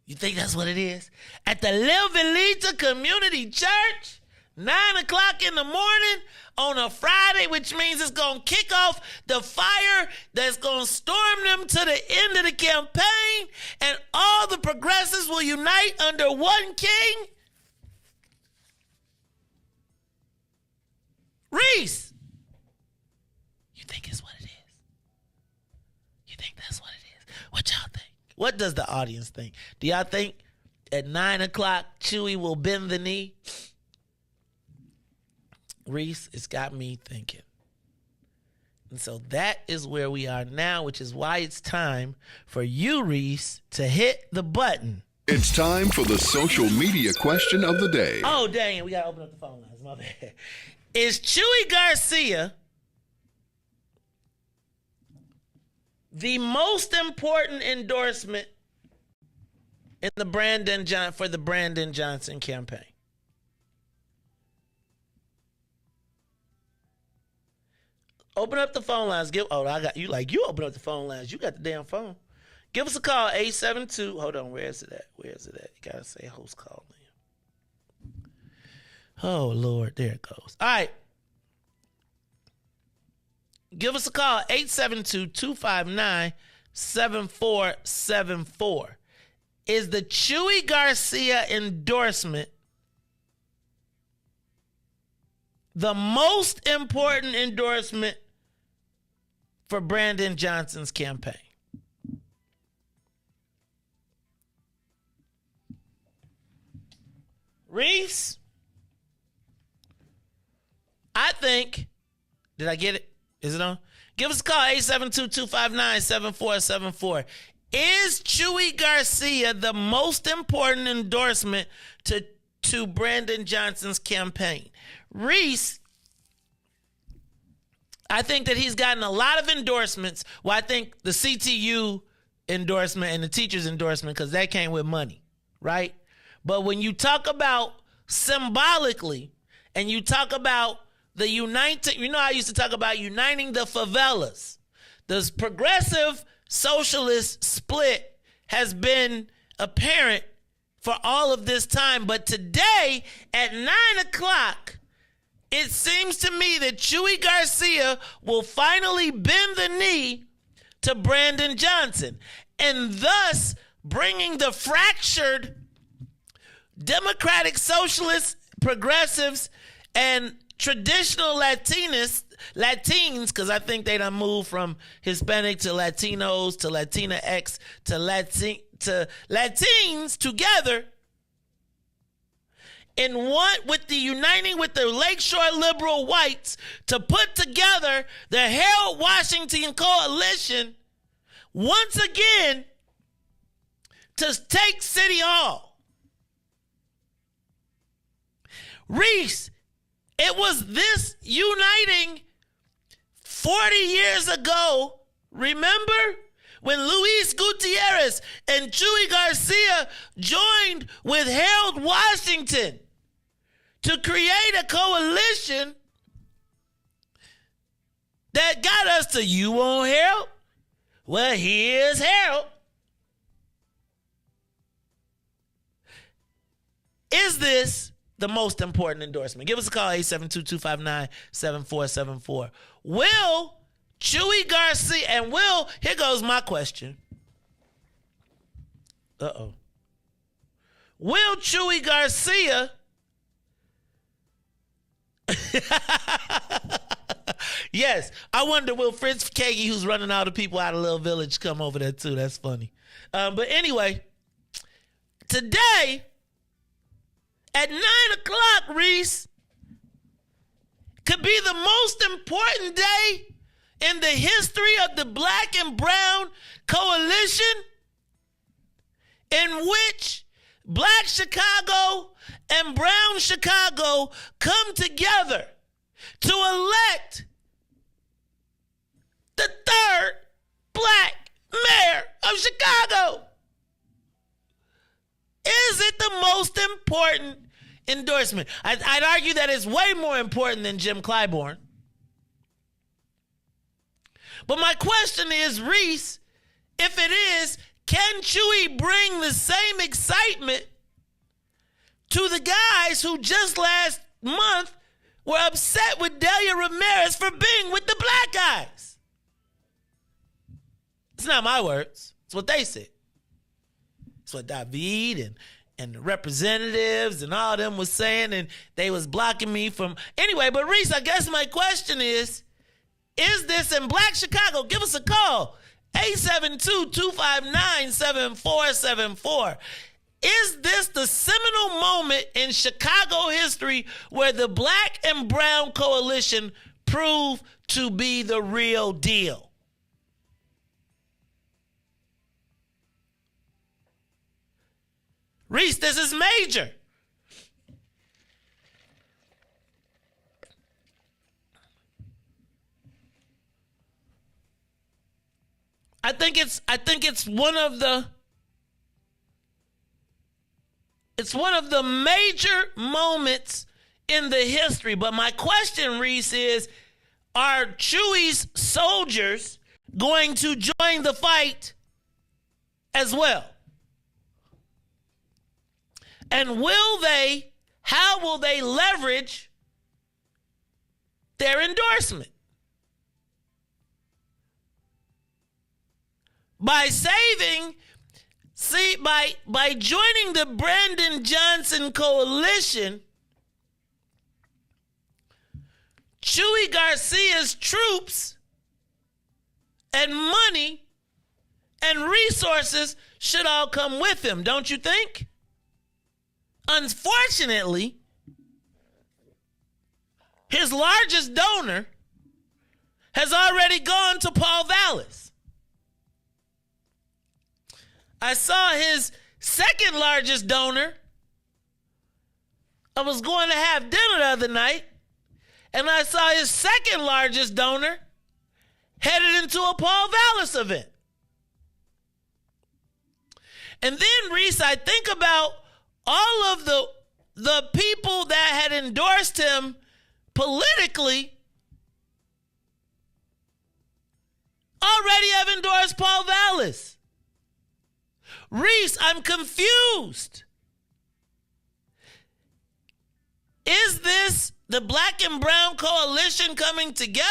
you think that's what it is? At the Little Velita Community Church, 9 o'clock in the morning on a Friday, which means it's going to kick off the fire that's going to storm them to the end of the campaign, and all the progressives will unite under one king? Reese, you think it's what it is? You think that's what it is? What y'all think? What does the audience think? Do y'all think at 9 o'clock Chewie will bend the knee? Reese, it's got me thinking. And so that is where we are now, which is why it's time for you, Reese, to hit the button. It's time for the social media question of the day. Oh, dang it. We got to open up the phone lines. My bad. Is Chewie Garcia the most important endorsement in the for the Brandon Johnson campaign? Open up the phone lines. I got you. Like, you open up the phone lines. You got the damn phone. Give us a call, 872. Hold on, where is it at? You gotta say host call in. Oh, Lord, there it goes. All right. Give us a call, 872-259-7474. Is the Chewie Garcia endorsement the most important endorsement for Brandon Johnson's campaign? Reese, I think, did I get it? Is it on? Give us a call, 872-259-7474. Is Chewie Garcia the most important endorsement to Brandon Johnson's campaign? Reese, I think that he's gotten a lot of endorsements. Well, I think the CTU endorsement and the teacher's endorsement, because that came with money, right? But when you talk about symbolically, and you talk about the uniting, you know, I used to talk about uniting the favelas. The progressive socialist split has been apparent for all of this time. But today at 9 o'clock, it seems to me that Chewie Garcia will finally bend the knee to Brandon Johnson, and thus bringing the fractured Democratic Socialists, progressives, and traditional Latins, because I think they done moved from Hispanic to Latinos to Latina X to Latins together in one, with the uniting with the Lakeshore liberal whites to put together the Harold Washington coalition once again to take City Hall. Reese, it was this uniting 40 years ago, remember? When Luis Gutierrez and Chewie Garcia joined with Harold Washington to create a coalition that got us to, you want Harold? Well, here's Harold. Is this the most important endorsement? Give us a call, 872-259-7474. Will Chewie Garcia, and Will, here goes my question. Will Chewie Garcia yes, I wonder, will Fritz Kagi, who's running all the people out of Little Village, come over there too? That's funny. But anyway, today at 9 o'clock, Reese, could be the most important day in the history of the Black and Brown Coalition, in which Black Chicago and Brown Chicago come together to elect the third Black mayor of Chicago. Is it the most important endorsement? I'd argue that it's way more important than Jim Clyburn. But my question is, Reese, if it is, can Chewie bring the same excitement to the guys who just last month were upset with Delia Ramirez for being with the black guys? It's not my words. It's what they said. It's what David and the representatives and all of them was saying, and they was blocking me from... Anyway, but Reese, I guess my question is this in Black Chicago? Give us a call. 872-259-7474. Is this the seminal moment in Chicago history where the Black and Brown Coalition proved to be the real deal? Reese, this is major. I think it's one of the major moments in the history. But my question, Reese, is, are Chewie's soldiers going to join the fight as well? And how will they leverage their endorsement? By joining the Brandon Johnson coalition, Chewie Garcia's troops and money and resources should all come with him, don't you think? Unfortunately, his largest donor has already gone to Paul Vallis. I saw his second largest donor. I was going to have dinner the other night, and I saw his second largest donor headed into a Paul Vallis event. And then, Reese, I think about all of the people that had endorsed him politically already have endorsed Paul Vallis. Reese, I'm confused. Is this the Black and Brown Coalition coming together?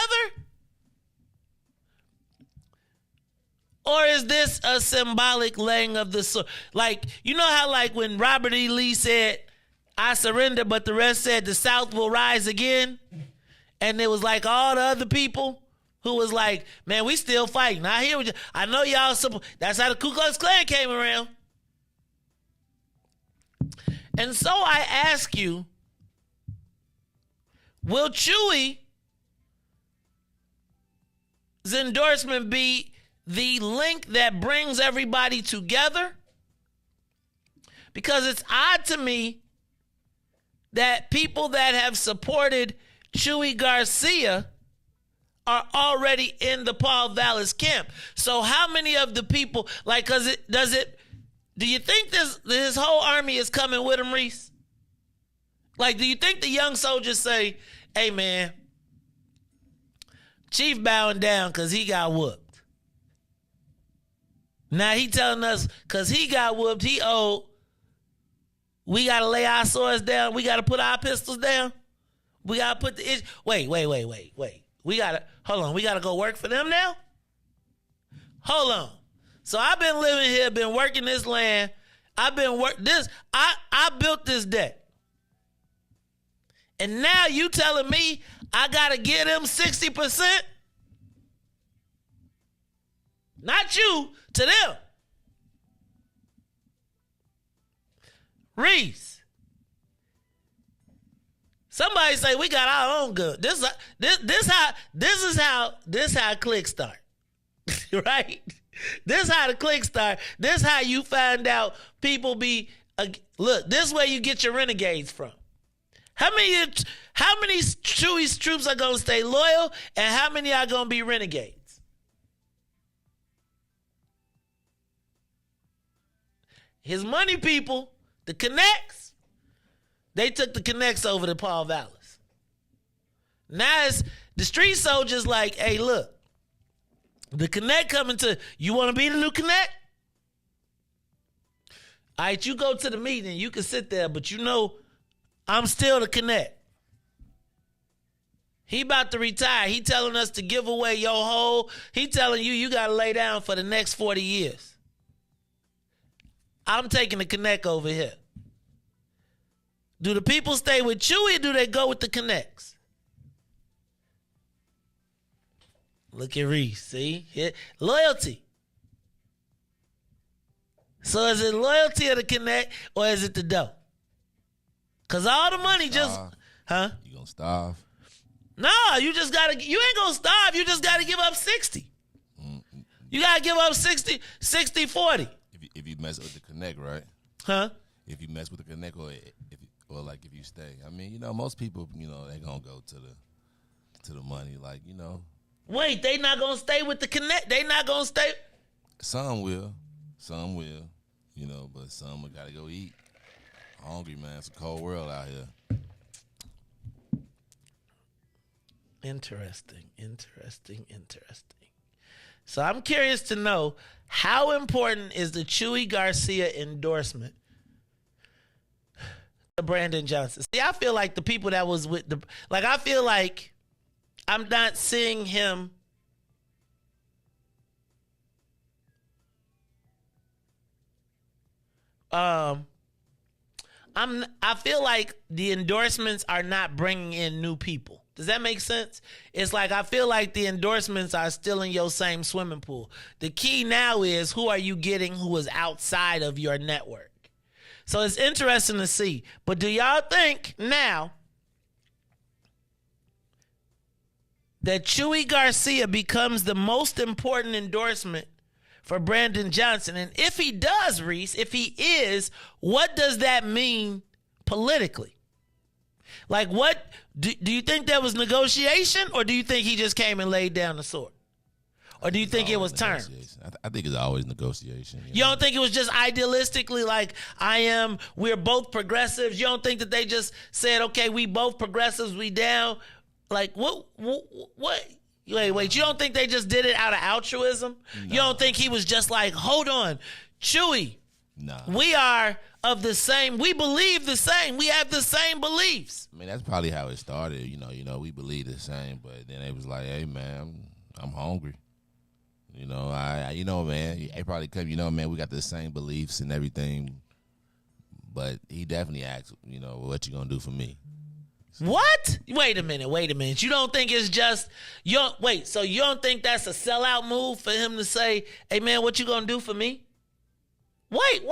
Or is this a symbolic laying of the sword? Like, you know how like when Robert E. Lee said, I surrender, but the rest said the South will rise again? And it was like all the other people who was like, man, we still fighting. I know y'all, that's how the Ku Klux Klan came around. And so I ask you, will Chewie's endorsement be the link that brings everybody together? Because it's odd to me that people that have supported Chewie Garcia are already in the Paul Vallis camp. So how many of the people, like, do you think this whole army is coming with him, Reese? Like, do you think the young soldiers say, hey man, Chief bowing down because he got whooped? Now he telling us because he got whooped, he owed We got to lay our swords down. We got to put our pistols down. We got to put the... Wait. We got to... Hold on. We got to go work for them now? Hold on. So I've been living here, been working this land. I've been I built this deck. And now you telling me I got to give them 60%? Not you, to them. Reese. Somebody say we got our own gun. This is how clicks start. Right? This how the clicks start. This how you find out people be look, this is where you get your renegades from. How many Chewie's troops are gonna stay loyal and how many are gonna be renegades? His money people, the connects, they took the connects over to Paul Vallis. Now it's the street soldiers like, hey, look, the connect coming to, you want to be the new connect? All right, you go to the meeting, you can sit there, but you know I'm still the connect. He about to retire. He telling us to give away your whole, he telling you got to lay down for the next 40 years. I'm taking the connect over here. Do the people stay with Chewie or do they go with the connects? Look at Reese, see? Loyalty. So is it loyalty of the connect or is it the dough? Because all the money just... Huh? You gonna starve? No, you ain't gonna starve. You just got to give up 60. You got to give up 60, 40. If you mess with the connect, right? Huh? If you mess with the connect or if you stay. I mean, most people, they gonna go to the money, Wait, they not gonna stay with the connect. They not gonna stay. Some will, but some gotta go eat. Hungry, man. It's a cold world out here. Interesting. So I'm curious to know, how important is the Chewie Garcia endorsement to Brandon Johnson? See, I feel like the people that was with I feel like I'm not seeing him I feel like the endorsements are not bringing in new people. Does that make sense? It's like I feel like the endorsements are still in your same swimming pool. The key now is, who are you getting who is outside of your network? So it's interesting to see. But do y'all think now that Chewie Garcia becomes the most important endorsement for Brandon Johnson? And if he does, Reese, if he is, what does that mean politically? Like, what do you think there was negotiation, or do you think he just came and laid down the sword? Or do you think it was terms? I think it's always negotiation. You don't think it was just idealistically like, we're both progressives? You don't think that they just said, okay, we both progressives, we down? Like, what? Wait, you don't think they just did it out of altruism? No. You don't think he was just like, hold on, Chewie, no, we are of the same, we believe the same, we have the same beliefs. I mean, that's probably how it started. We believe the same, but then it was like, hey, man, I'm hungry. Man, he probably come, man, we got the same beliefs and everything, but he definitely asked, what you gonna do for me? What? Wait a minute. You don't think it's just, so you don't think that's a sellout move for him to say, hey, man, what you gonna do for me? Wait.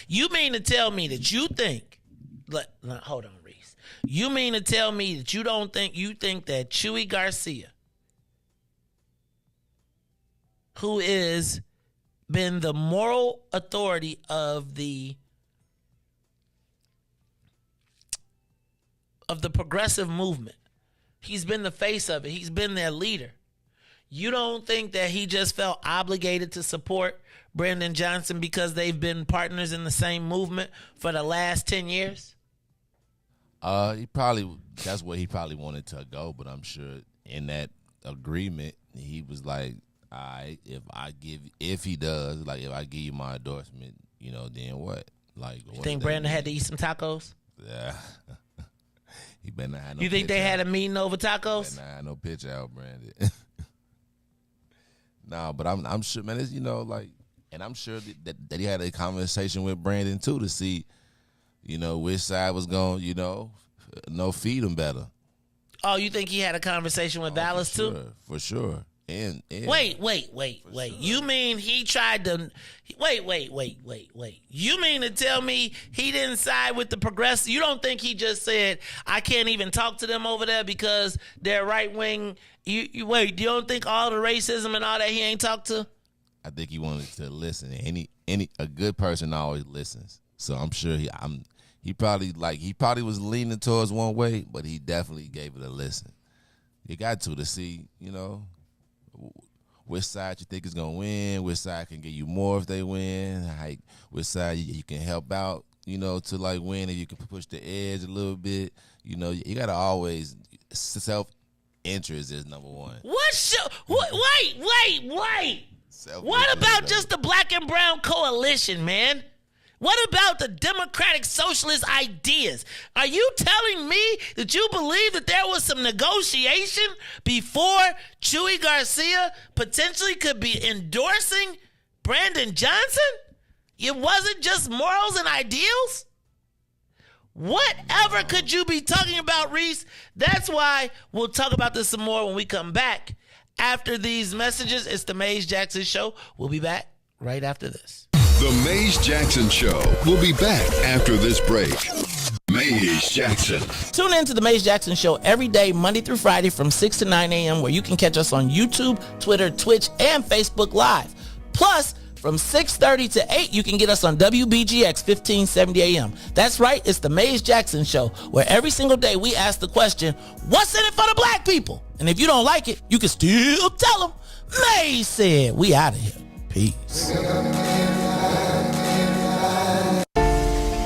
You mean to tell me that you think, hold on, Reese. You mean to tell me that you think that Chewie Garcia, who is been the moral authority of the progressive movement, he's been the face of it, he's been their leader, you don't think that he just felt obligated to support Brandon Johnson because they've been partners in the same movement for the last 10 years? That's where he probably wanted to go, but I'm sure in that agreement, he was like, all right, if I give you my endorsement, then what? Like, you think Brandon had to eat some tacos? Yeah. He better not have no. You think they had a meeting over tacos? Better not have no picture out, Brandon. Nah, but I'm sure, man. It's, like, and I'm sure that he had a conversation with Brandon too to see, which side was going, feed him better. Oh, you think he had a conversation with Dallas too? For sure. And wait. Sure. You mean he tried to? Wait. You mean to tell me he didn't side with the progressive? You don't think he just said, I can't even talk to them over there because they're right wing? You don't think all the racism and all that he ain't talked to? I think he wanted to listen. A good person always listens. So I'm sure he probably was leaning towards one way, but he definitely gave it a listen. You got to see, which side you think is going to win, which side can get you more if they win, which side you can help out, to like win, and you can push the edge a little bit. You got to always, self-interest is number one. Wait. What about just the black and brown coalition, man? What about the democratic socialist ideas? Are you telling me that you believe that there was some negotiation before Chewie Garcia potentially could be endorsing Brandon Johnson? It wasn't just morals and ideals? Whatever could you be talking about, Reese? That's why we'll talk about this some more when we come back. After these messages, it's the Mays Jackson Show. We'll be back right after this. The Mays Jackson Show. We'll be back after this break. Mays Jackson. Tune in to the Mays Jackson Show every day, Monday through Friday from 6 to 9 a.m. where you can catch us on YouTube, Twitter, Twitch, and Facebook Live. Plus, from 6:30 to 8, you can get us on WBGX 1570 a.m. That's right, it's the Mays Jackson Show, where every single day we ask the question, what's in it for the black people? And if you don't like it, you can still tell them, Mays said. We out of here. Peace.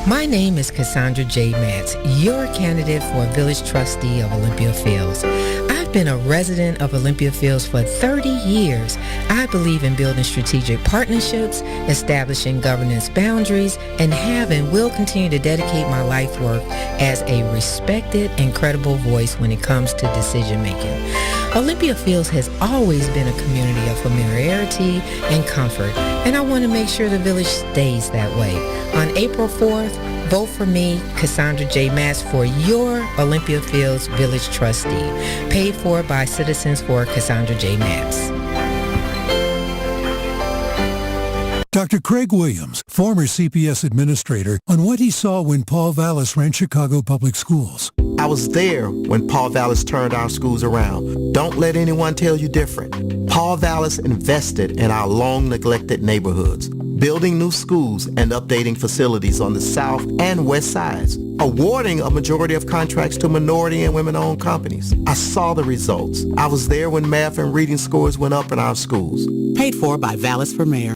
My name is Cassandra J. Matz, your candidate for Village Trustee of Olympia Fields. I've been a resident of Olympia Fields for 30 years. I believe in building strategic partnerships, establishing governance boundaries, and have and will continue to dedicate my life work as a respected and credible voice when it comes to decision making. Olympia Fields has always been a community of familiarity and comfort, and I want to make sure the village stays that way. On April 4th, vote for me, Cassandra J. Matz, for your Olympia Fields Village Trustee. Paid for by Citizens for Cassandra J. Matz. Dr. Craig Williams, former CPS administrator, on what he saw when Paul Vallis ran Chicago Public Schools. I was there when Paul Vallis turned our schools around. Don't let anyone tell you different. Paul Vallis invested in our long-neglected neighborhoods, building new schools and updating facilities on the south and west sides, awarding a majority of contracts to minority and women-owned companies. I saw the results. I was there when math and reading scores went up in our schools. Paid for by Vallis for Mayor.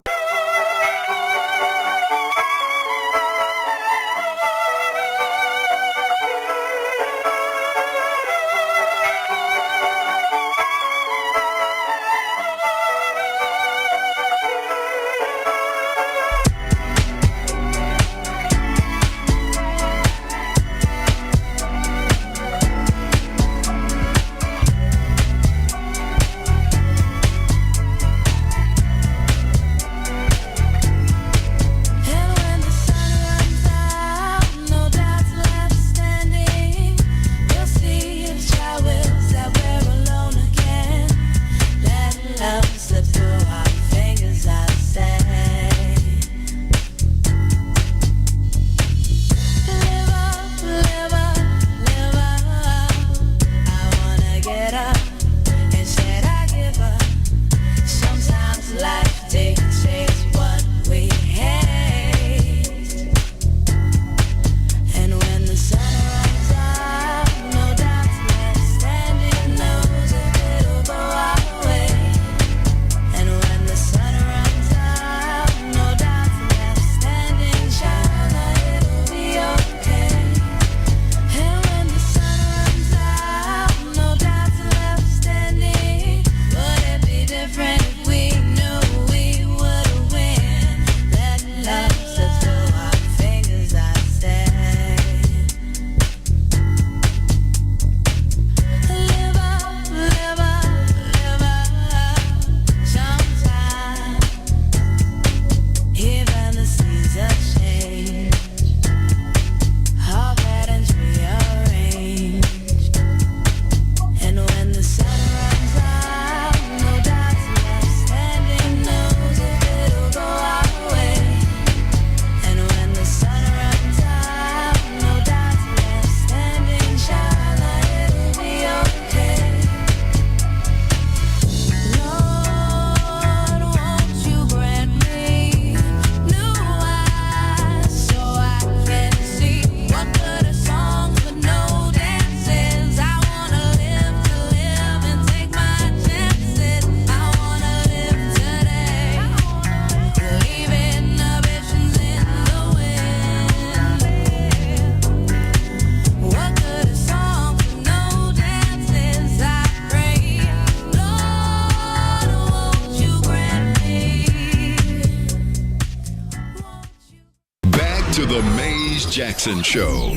Jackson Show.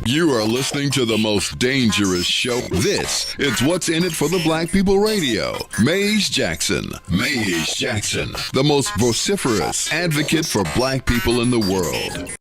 You are listening to the most dangerous show. This is What's in It for the Black People Radio. Mays Jackson. Mays Jackson, the most vociferous advocate for black people in the world.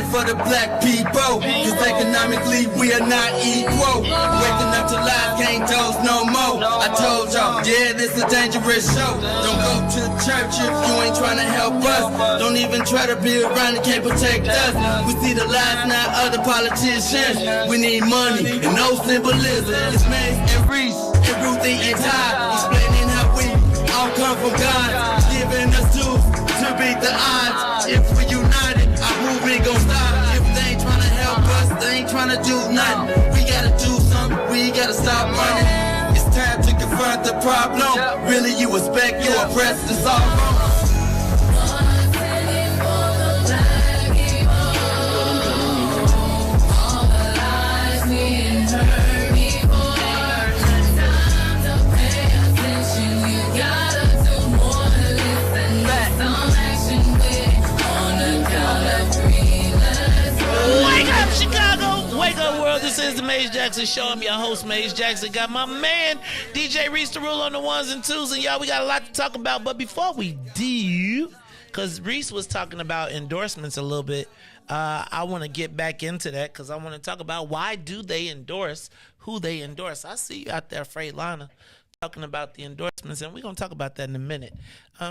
For the black people, cause economically we are not equal. Waking up to lies, can't doze no more. I told y'all, yeah, this a dangerous show. Don't go to church if you ain't trying to help us. Don't even try to be around and can't protect us. We see the lies, not other politicians. We need money and no symbolism. It's Mays and Reese and Ruthie and Ty, explaining how we all come from God, giving us tools to beat the odds. If we united, our movement gon' stop. If they ain't tryna help us, they ain't tryna do nothing. We gotta do something, we gotta stop running. It's time to confront the problem. Really, you expect you oppressed, it's all wrong. Wake up, world. This is the Mays Jackson Show. I'm your host, Mays Jackson. Got my man, DJ Reese the Rule on the ones and twos. And y'all, we got a lot to talk about. But before we do, because Reese was talking about endorsements a little bit, I want to get back into that because I want to talk about why do they endorse who they endorse. I see you out there, Freightliner, talking about the endorsements, and we're going to talk about that in a minute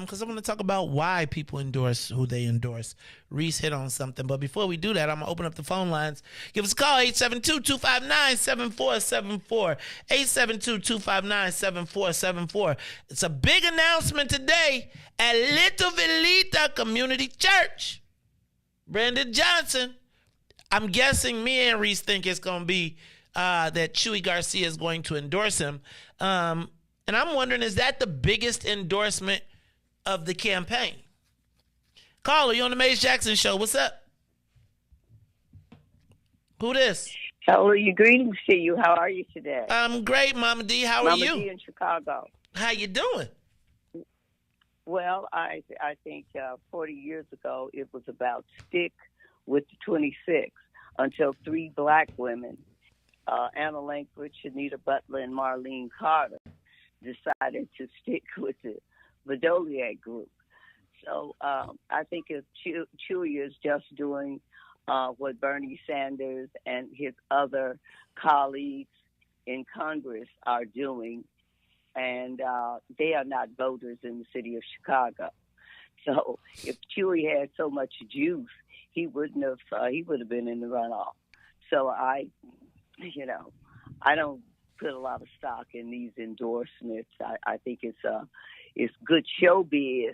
because I want to talk about why people endorse who they endorse. Reese hit on something, but before we do that, I'm going to open up the phone lines. Give us a call, 872-259-7474, 872-259-7474. It's a big announcement today at Little Velita Community Church. Brandon Johnson, I'm guessing me and Reese think it's going to be that Chewie Garcia is going to endorse him. And I'm wondering, is that the biggest endorsement of the campaign? Caller, you on the Mays Jackson Show. What's up? Who this? How are you? Greetings to you. How are you today? I'm great, Mama D. How are you? Mama D in Chicago. How you doing? Well, I think 40 years ago it was about stick with the 26 until three black women, Anna Langford, Shanita Butler, and Marlene Carter, decided to stick with the Badoliak group. So I think if Chewie is just doing what Bernie Sanders and his other colleagues in Congress are doing, and they are not voters in the city of Chicago. So if Chewie had so much juice, he would have been in the runoff. So I don't put a lot of stock in these endorsements. I think it's good showbiz,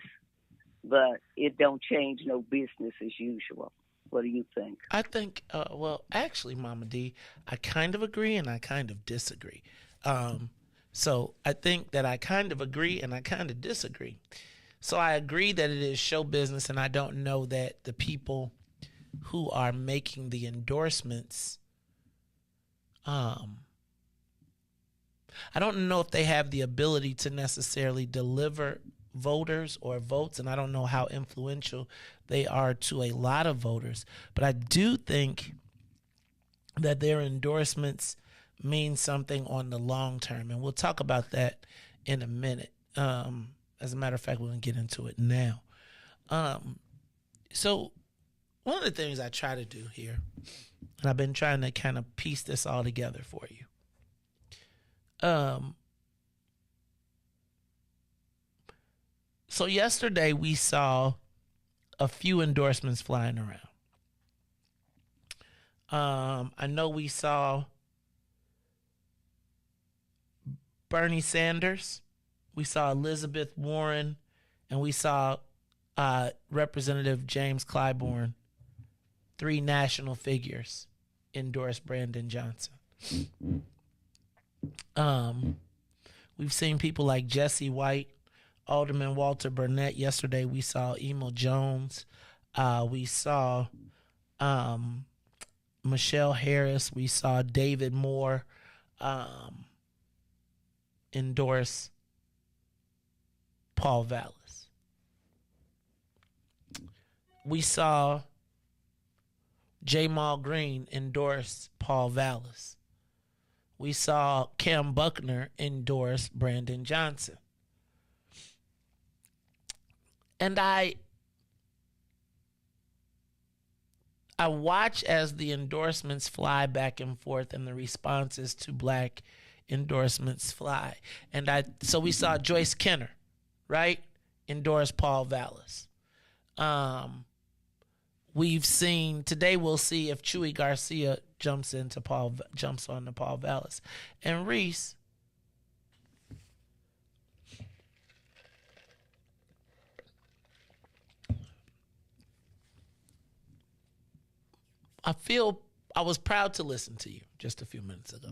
but it don't change no business as usual. What do you think? I think, well, actually, Mama D, I kind of agree and I kind of disagree. So I think that I kind of agree and I kind of disagree. So I agree that it is show business, and I don't know that the people who are making the endorsements, I don't know if they have the ability to necessarily deliver voters or votes, and I don't know how influential they are to a lot of voters. But I do think that their endorsements mean something on the long term, and we'll talk about that in a minute. As a matter of fact, we're going to get into it now. So one of the things I try to do here, and I've been trying to kind of piece this all together for you. So yesterday we saw a few endorsements flying around. I know we saw Bernie Sanders, we saw Elizabeth Warren, and we saw Representative James Clyburn, three national figures, endorse Brandon Johnson. We've seen people like Jesse White Alderman Walter Burnett. Yesterday we saw Emil Jones. We saw Michelle Harris. We saw David Moore endorse Paul Vallis. We saw Jamal Green endorse Paul Vallis. We saw Cam Buckner endorse Brandon Johnson. And I watch as the endorsements fly back and forth and the responses to black endorsements fly. So we saw Joyce Kenner, right, endorse Paul Vallis. We've seen today. We'll see if Chewie Garcia jumps on to Paul Vallis, and Reese. I was proud to listen to you just a few minutes ago,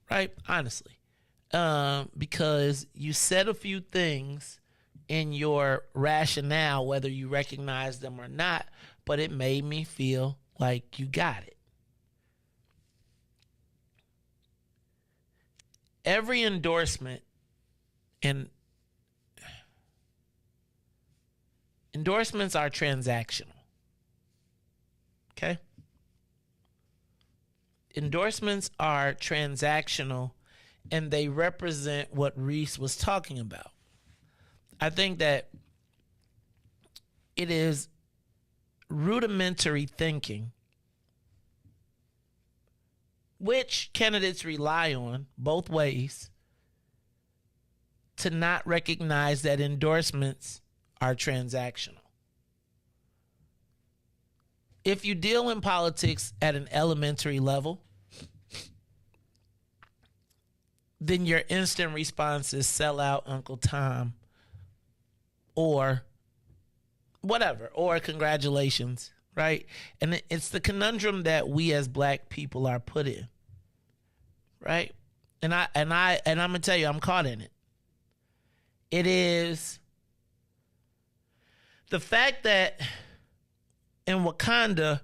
right? Honestly, because you said a few things in your rationale, whether you recognize them or not, but it made me feel like you got it. Every endorsement, and endorsements are transactional. Okay? Endorsements are transactional, and they represent what Reese was talking about. I think that it is rudimentary thinking, which candidates rely on both ways, to not recognize that endorsements are transactional. If you deal in politics at an elementary level, then your instant response is sell out Uncle Tom, or whatever, or congratulations, right? And it's the conundrum that we as black people are put in, right? And I'm gonna tell you, I'm caught in it. It is the fact that in Wakanda,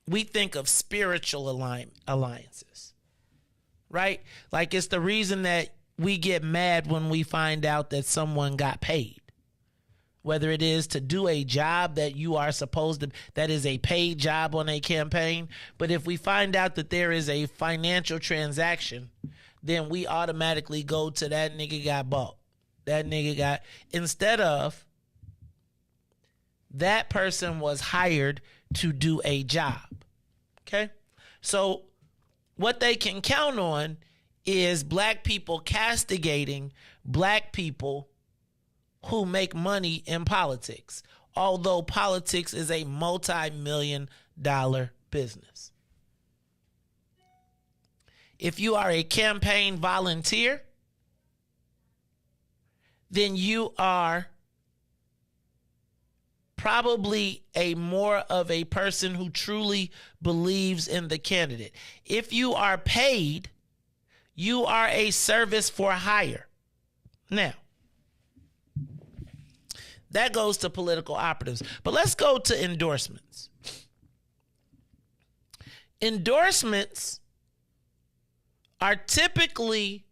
we think of spiritual alliances, right? Like it's the reason that we get mad when we find out that someone got paid. Whether it is to do a job that you are supposed to, that is a paid job on a campaign. But if we find out that there is a financial transaction, then we automatically go to that nigga got bought. That nigga got, instead of that person was hired to do a job. Okay? So what they can count on is black people castigating black people who make money in politics, although politics is a multi-million-dollar business. If you are a campaign volunteer, then you are probably a more of a person who truly believes in the candidate. If you are paid, you are a service for hire. Now, that goes to political operatives. But let's go to endorsements. Endorsements are typically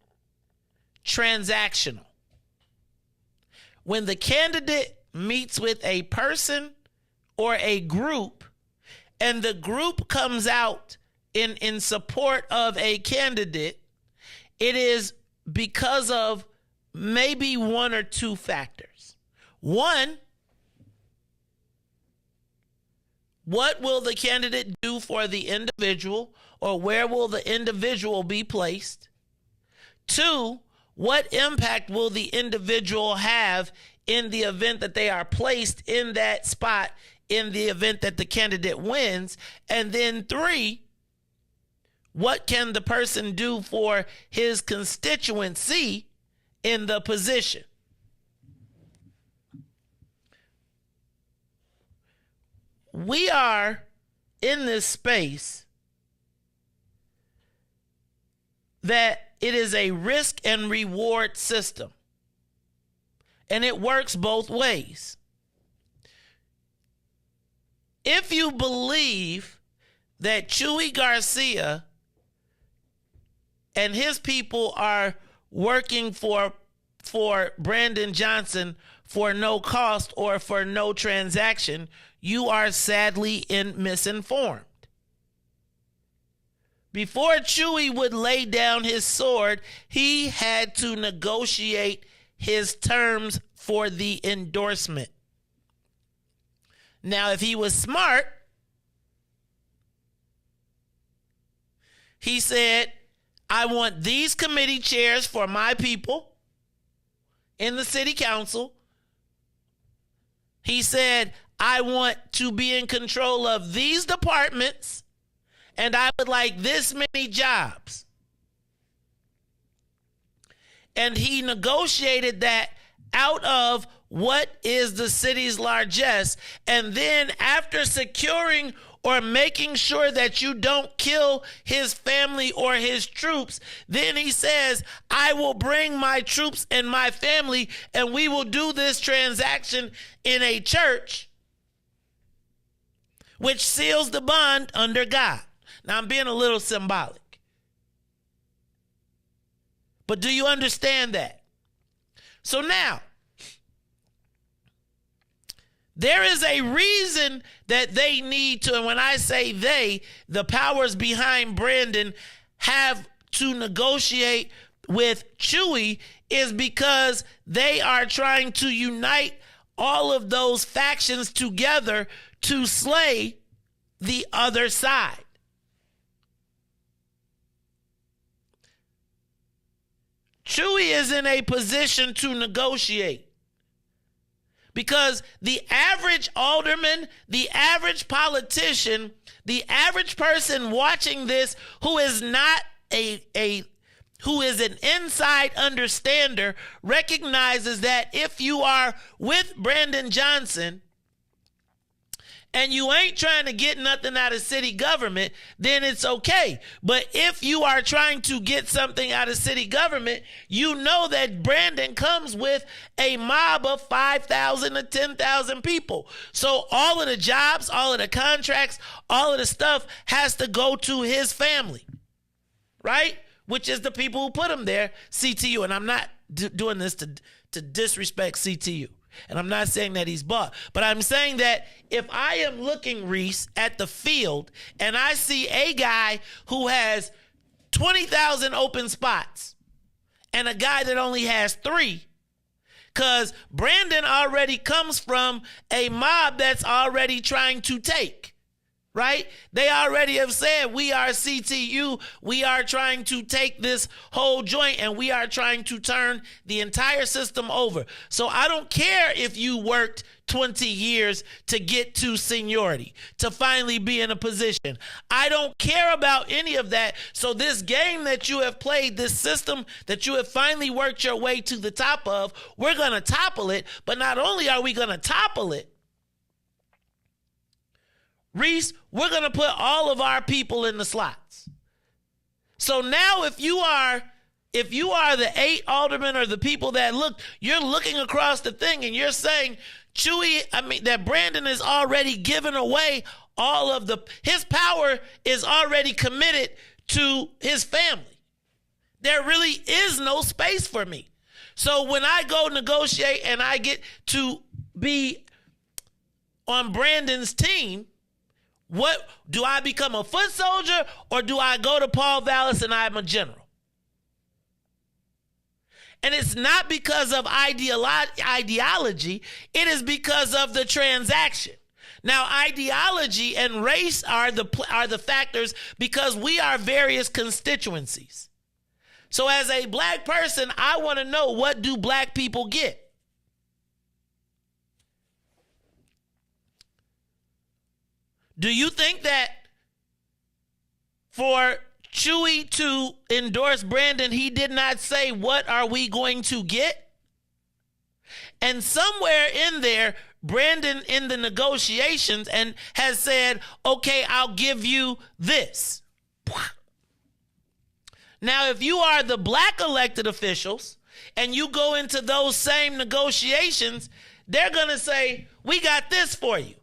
transactional. When the candidate meets with a person or a group, and the group comes out in support of a candidate, it is because of maybe one or two factors. One, what will the candidate do for the individual, or where will the individual be placed? Two, what impact will the individual have in the event that they are placed in that spot, in the event that the candidate wins? And then three, what can the person do for his constituency in the position? We are in this space that it is a risk and reward system. And it works both ways. If you believe that Chewie Garcia and his people are working for Brandon Johnson for no cost or for no transaction, you are sadly misinformed. Before Chewie would lay down his sword, he had to negotiate his terms for the endorsement. Now, if he was smart, he said, I want these committee chairs for my people in the city council. He said, I want to be in control of these departments, and I would like this many jobs. And he negotiated that out of what is the city's largesse. And then after securing or making sure that you don't kill his family or his troops, then he says, I will bring my troops and my family, and we will do this transaction in a church, which seals the bond under God. Now, I'm being a little symbolic. But do you understand that? So now, there is a reason that they need to, and when I say they, the powers behind Brandon have to negotiate with Chewie, is because they are trying to unite all of those factions together to slay the other side. Chewie is in a position to negotiate. Because the average alderman, the average politician, the average person watching this who is not who is an inside understander recognizes that if you are with Brandon Johnson and you ain't trying to get nothing out of city government, then it's okay. But if you are trying to get something out of city government, you know that Brandon comes with a mob of 5,000 to 10,000 people. So all of the jobs, all of the contracts, all of the stuff has to go to his family, right? Which is the people who put him there, CTU. And I'm not doing this to disrespect CTU. And I'm not saying that he's bought, but I'm saying that if I am looking, Reese, at the field and I see a guy who has 20,000 open spots and a guy that only has 3, because Brandon already comes from a mob that's already trying to take, right? They already have said, we are CTU, we are trying to take this whole joint and we are trying to turn the entire system over. So I don't care if you worked 20 years to get to seniority, to finally be in a position. I don't care about any of that. So this game that you have played, this system that you have finally worked your way to the top of, we're going to topple it. But not only are we going to topple it, Reese, we're going to put all of our people in the slots. So now if you are the 8 aldermen or the people that look, you're looking across the thing and you're saying, that Brandon is already given away all of his power is already committed to his family. There really is no space for me. So when I go negotiate and I get to be on Brandon's team, what do I become, a foot soldier, or do I go to Paul Vallis and I'm a general? And it's not because of ideology, it is because of the transaction. Now, ideology and race are the factors because we are various constituencies. So as a black person, I want to know, what do black people get? Do you think that for Chewie to endorse Brandon, he did not say, what are we going to get? And somewhere in there, Brandon in the negotiations and has said, okay, I'll give you this. Now, if you are the black elected officials and you go into those same negotiations, they're going to say, we got this for you.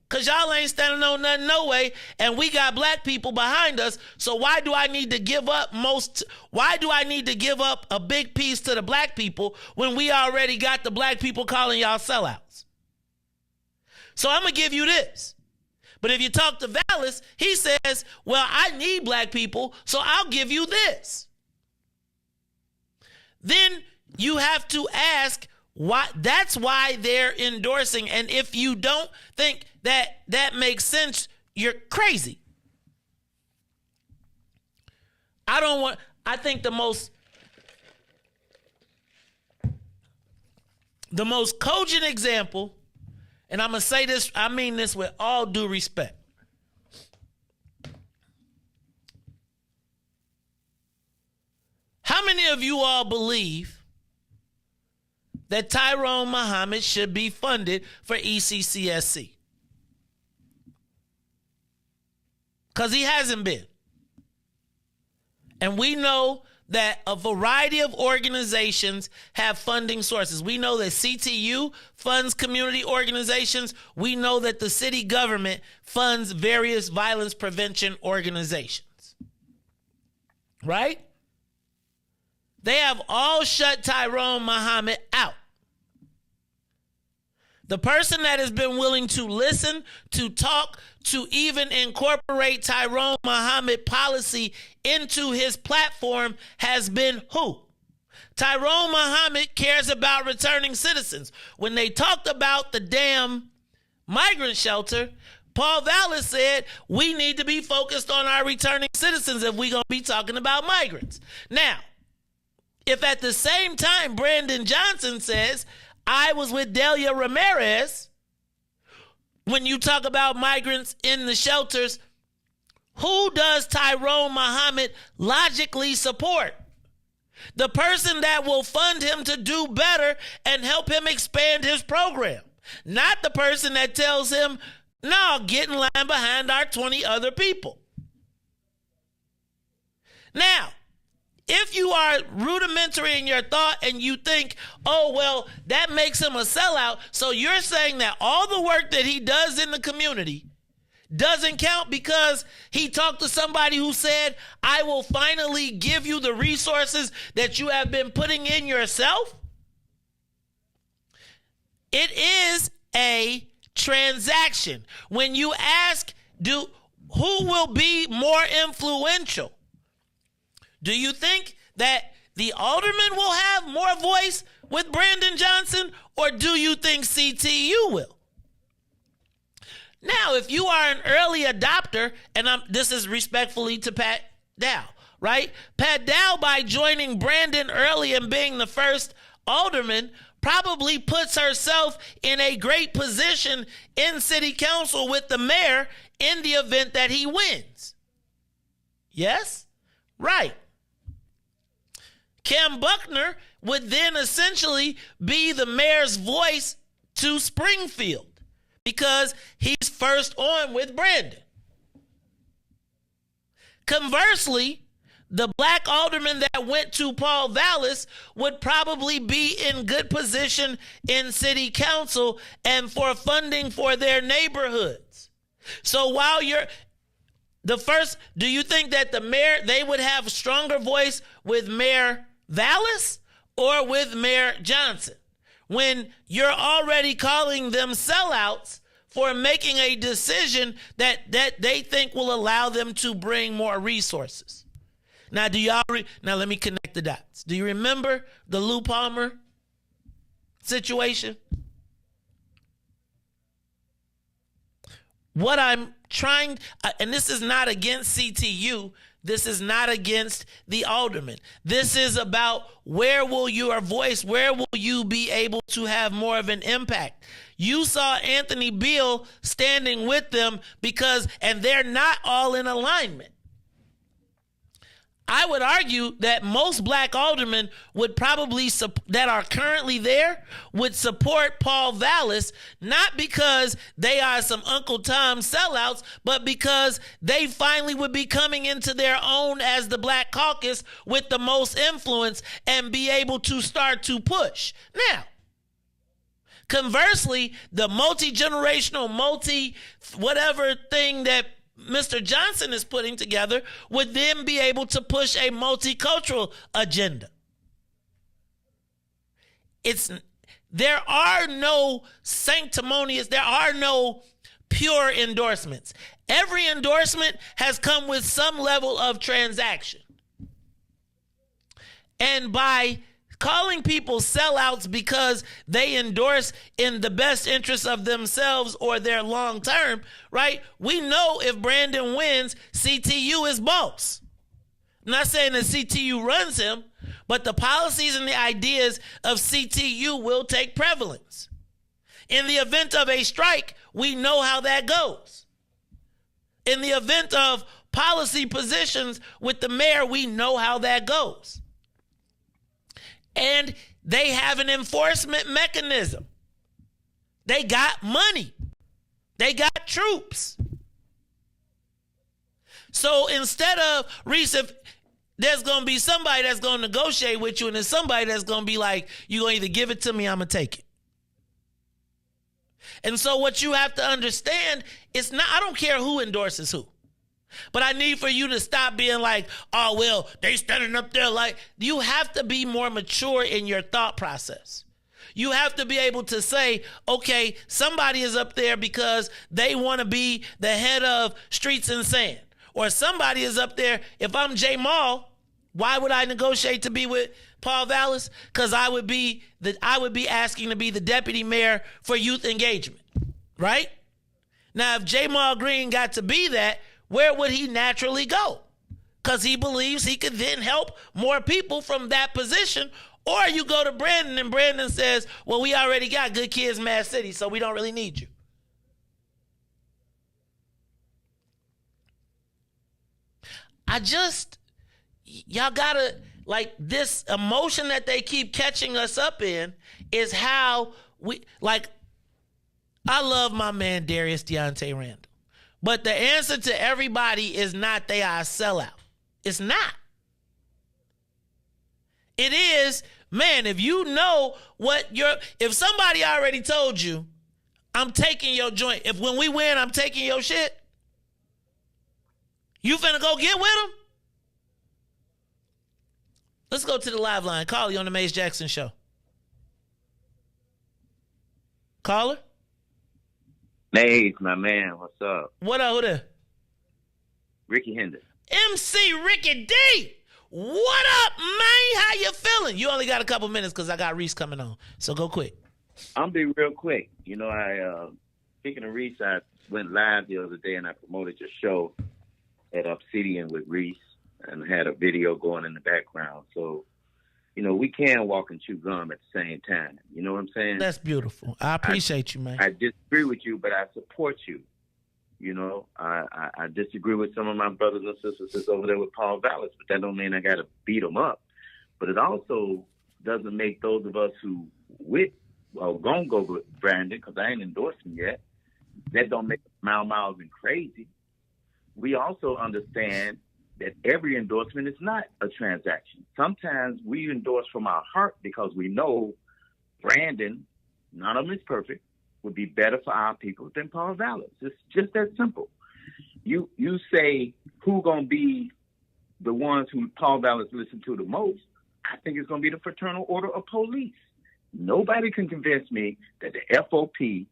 Because y'all ain't standing on nothing no way, and we got black people behind us, so why do I need to give up a big piece to the black people when we already got the black people calling y'all sellouts? So I'm going to give you this. But if you talk to Vallis, he says, well, I need black people, so I'll give you this. Then you have to ask why. That's why they're endorsing. And if you don't think that makes sense, you're crazy. I think the most cogent example, and I'm going to say this, I mean this with all due respect. How many of you all believe that Tyrone Muhammad should be funded for ECCSC? Because he hasn't been. And we know that a variety of organizations have funding sources. We know that CTU funds community organizations. We know that the city government funds various violence prevention organizations. Right? They have all shut Tyrone Muhammad out. The person that has been willing to listen, to talk, to even incorporate Tyrone Muhammad policy into his platform has been who? Tyrone Muhammad cares about returning citizens. When they talked about the damn migrant shelter, Paul Vallis said we need to be focused on our returning citizens if we're going to be talking about migrants. Now, if at the same time Brandon Johnson says, I was with Delia Ramirez, when you talk about migrants in the shelters, who does Tyrone Muhammad logically support? The person that will fund him to do better and help him expand his program. Not the person that tells him, no, get in line behind our 20 other people. Now, if you are rudimentary in your thought and you think, oh, well, that makes him a sellout, so you're saying that all the work that he does in the community doesn't count because he talked to somebody who said, I will finally give you the resources that you have been putting in yourself? It is a transaction. When you ask, who will be more influential? Do you think that the alderman will have more voice with Brandon Johnson, or do you think CTU will? Now, if you are an early adopter, and this is respectfully to Pat Dow, right? Pat Dow, by joining Brandon early and being the first alderman, probably puts herself in a great position in city council with the mayor in the event that he wins. Yes? Right. Cam Buckner would then essentially be the mayor's voice to Springfield because he's first on with Brandon. Conversely, the black alderman that went to Paul Vallis would probably be in good position in city council and for funding for their neighborhoods. So while do you think that the mayor, they would have a stronger voice with Mayor Vallis or with Mayor Johnson when you're already calling them sellouts for making a decision that they think will allow them to bring more resources? Now, now let me connect the dots. Do you remember the Lou Palmer situation? What I'm trying, and this is not against CTU, this is not against the alderman. This is about where will you be able to have more of an impact? You saw Anthony Beale standing with them and they're not all in alignment. I would argue that most black aldermen would probably that are currently there would support Paul Vallis, not because they are some Uncle Tom sellouts, but because they finally would be coming into their own as the Black Caucus with the most influence and be able to start to push. Now, conversely, the multi-generational, whatever thing that Mr. Johnson is putting together would then be able to push a multicultural agenda. There are no sanctimonious, there are no pure endorsements. Every endorsement has come with some level of transaction. And by calling people sellouts because they endorse in the best interest of themselves or their long term, right? We know if Brandon wins, CTU is boss. I'm not saying that CTU runs him, but the policies and the ideas of CTU will take prevalence. In the event of a strike, we know how that goes. In the event of policy positions with the mayor, we know how that goes. And they have an enforcement mechanism. They got money. They got troops. So instead of, Reese, if there's going to be somebody that's going to negotiate with you and there's somebody that's going to be like, you're going to either give it to me, I'm going to take it. And so what you have to understand is not, I don't care who endorses who. But I need for you to stop being like, oh, well, they standing up there like, you have to be more mature in your thought process. You have to be able to say, okay, somebody is up there because they want to be the head of Streets and Sand. Or somebody is up there, if I'm J. Mall, why would I negotiate to be with Paul Vallis? Because I would be asking to be the deputy mayor for youth engagement, right? Now, if J. Mall Green got to be that, where would he naturally go? Because he believes he could then help more people from that position. Or you go to Brandon and Brandon says, well, we already got Good Kids Mad City, so we don't really need you. Y'all gotta, like, this emotion that they keep catching us up in is how I love my man Darius Deontay Randall. But the answer to everybody is not they are a sellout. It's not. It is, man, if you know if somebody already told you, I'm taking your joint, if when we win, I'm taking your shit, you finna go get with them? Let's go to the live line. Call you on the Mace Jackson Show. Caller? Mace, my man, what's up? What up, who there? Ricky Hendricks. MC Ricky D! What up, man? How you feeling? You only got a couple minutes because I got Reese coming on. So go quick. I'll be real quick. You know, speaking of Reese, I went live the other day and I promoted your show at Obsidian with Reese and had a video going in the background. So, you know, we can walk and chew gum at the same time. You know what I'm saying? That's beautiful. I appreciate you, man. I disagree with you, but I support you. You know, I disagree with some of my brothers and sisters that's over there with Paul Vallis, but that don't mean I got to beat them up. But it also doesn't make those of us who gonna go with Brandon, because I ain't endorsed him yet, that don't make us miles and crazy. We also understand that every endorsement is not a transaction. Sometimes we endorse from our heart because we know Brandon, none of them is perfect, would be better for our people than Paul Vallis. It's just that simple. You say who gonna be the ones who Paul Vallis listen to the most? I think it's gonna be the Fraternal Order of Police. Nobody can convince me that the FOP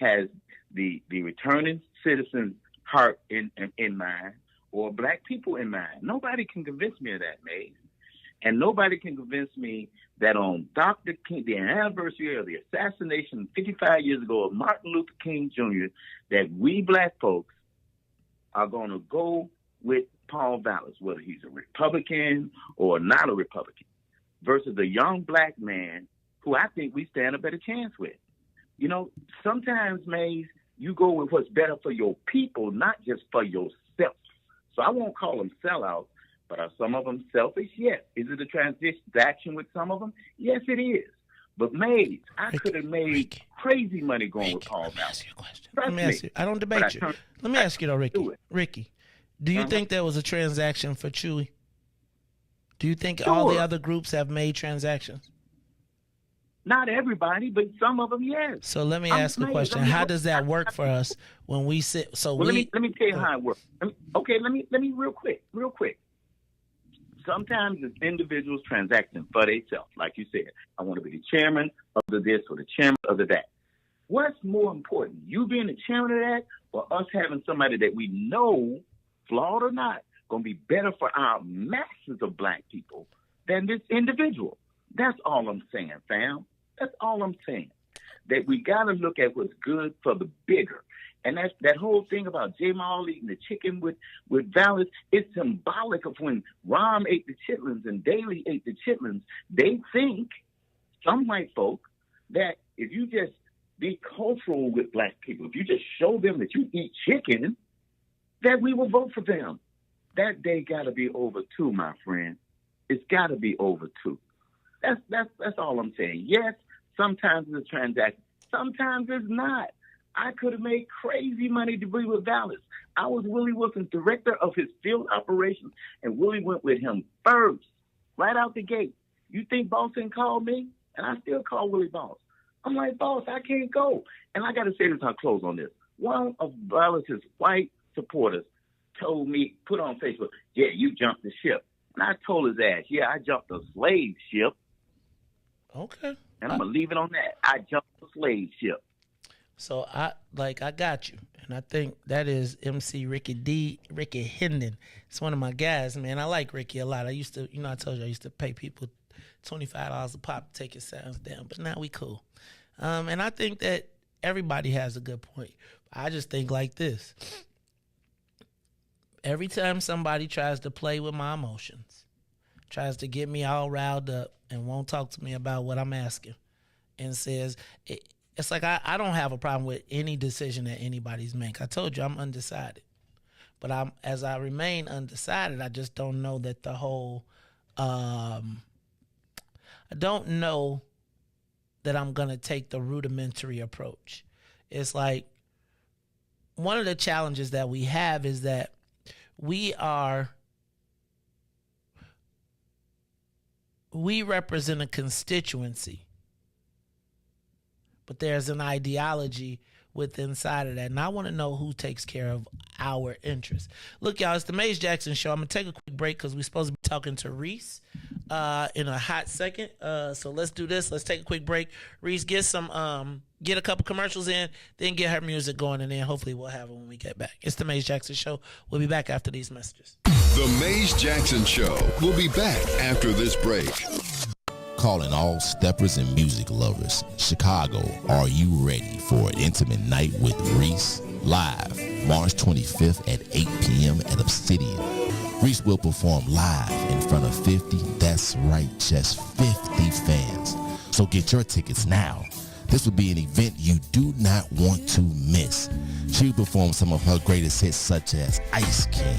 has the returning citizens' heart in mind, or black people in mind. Nobody can convince me of that, Maze. And nobody can convince me that on Dr. King, the anniversary of the assassination 55 years ago of Martin Luther King Jr., that we black folks are going to go with Paul Vallis, whether he's a Republican or not a Republican, versus a young black man who I think we stand a better chance with. You know, sometimes, Maze, you go with what's better for your people, not just for yourself. So I won't call them sellouts, But are some of them selfish? Yes. Is it a transaction with some of them? Yes, it is. But Mays, I could have made crazy money going with Paul Vallis. Let me ask you. I don't debate you. Let me ask you though, Ricky. Ricky, do you think there was a transaction for Chewie? Do you think all the other groups have made transactions? Not everybody, but some of them, yes. So let me ask a question. How does that work for us when we sit? So let me tell you how it works. Let me real quick. Sometimes it's individuals transacting for themselves, like you said. I want to be the chairman of the this or the chairman of the that. What's more important, you being the chairman of that, or us having somebody that we know, flawed or not, going to be better for our masses of black people than this individual? That's all I'm saying, fam. That's all I'm saying. That we got to look at what's good for the bigger. And that's that whole thing about Jamal eating the chicken with Vallis. It's symbolic of when Rahm ate the chitlins and Daley ate the chitlins. They think, some white folk, that if you just be cultural with black people, if you just show them that you eat chicken, that we will vote for them. That day got to be over too, my friend. It's got to be over too. That's all I'm saying. Yes, sometimes it's a transaction. Sometimes it's not. I could have made crazy money to be with Vallis. I was Willie Wilson's director of his field operations, and Willie went with him first, right out the gate. You think Boss didn't call me? And I still call Willie Boss. I'm like, Boss, I can't go. And I got to say this, I'll close on this. One of Vallis's white supporters told me, put on Facebook, yeah, you jumped the ship. And I told his ass, yeah, I jumped a slave ship. Okay. And I'm going to leave it on that. I jumped a slave ship. So I got you, and I think that is MC Ricky Hendon. It's one of my guys, man. I like Ricky a lot. I used to, I told you I used to pay people $25 a pop to take his sounds down, but now we cool. And I think that everybody has a good point. I just think like this: every time somebody tries to play with my emotions, tries to get me all riled up, and won't talk to me about what I'm asking, and says it's like I don't have a problem with any decision that anybody's make. I told you I'm undecided. But as I remain undecided, I just don't know that the whole I don't know that I'm going to take the rudimentary approach. It's like one of the challenges that we have is that we represent a constituency. But there's an ideology inside of that. And I want to know who takes care of our interests. Look, y'all, it's the Mays Jackson Show. I'm going to take a quick break because we're supposed to be talking to Reese in a hot second. So let's do this. Let's take a quick break. Reese, get a couple commercials in, then get her music going, and then hopefully we'll have it when we get back. It's the Mays Jackson Show. We'll be back after these messages. The Mays Jackson Show. We'll be back after this break. Calling all steppers and music lovers. Chicago, are you ready for an intimate night with Reese? Live, March 25th at 8 p.m. at Obsidian. Reese will perform live in front of 50, that's right, just 50 fans. So get your tickets now. This will be an event you do not want to miss. She will perform some of her greatest hits such as Ice King,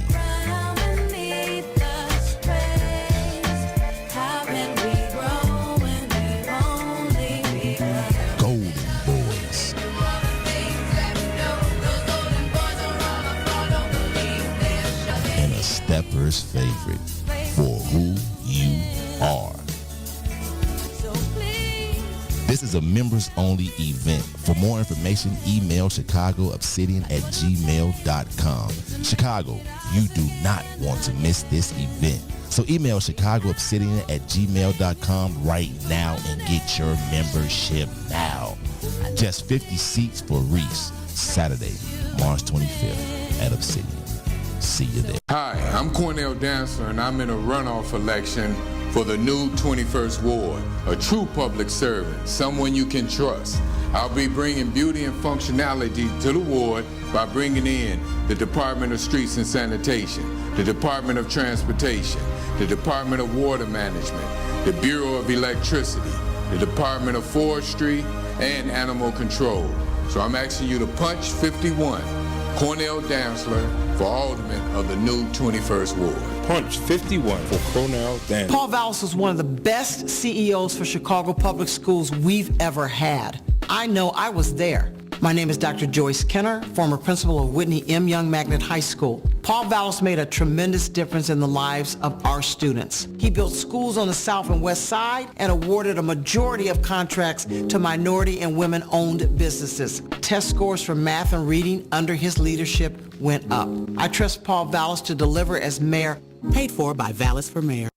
Stepper's favorite, For Who You Are. This is a members-only event. For more information, email chicagoobsidian@gmail.com. Chicago, you do not want to miss this event. So email chicagoobsidian@gmail.com right now and get your membership now. Just 50 seats for Reese, Saturday, March 25th at Obsidian. See you there. Hi, I'm Cornell Dancer, and I'm in a runoff election for the new 21st Ward, a true public servant, someone you can trust. I'll be bringing beauty and functionality to the ward by bringing in the Department of Streets and Sanitation, the Department of Transportation, the Department of Water Management, the Bureau of Electricity, the Department of Forestry, and Animal Control. So I'm asking you to punch 51. Cornell Dantzler for Alderman of the new 21st Ward. Punch 51 for Cornell Dan. Paul Vallis was one of the best CEOs for Chicago Public Schools we've ever had. I know, I was there. My name is Dr. Joyce Kenner, former principal of Whitney M. Young Magnet High School. Paul Vallis made a tremendous difference in the lives of our students. He built schools on the South and West Side and awarded a majority of contracts to minority and women-owned businesses. Test scores for math and reading under his leadership went up. I trust Paul Vallis to deliver as mayor. Paid for by Vallis for Mayor.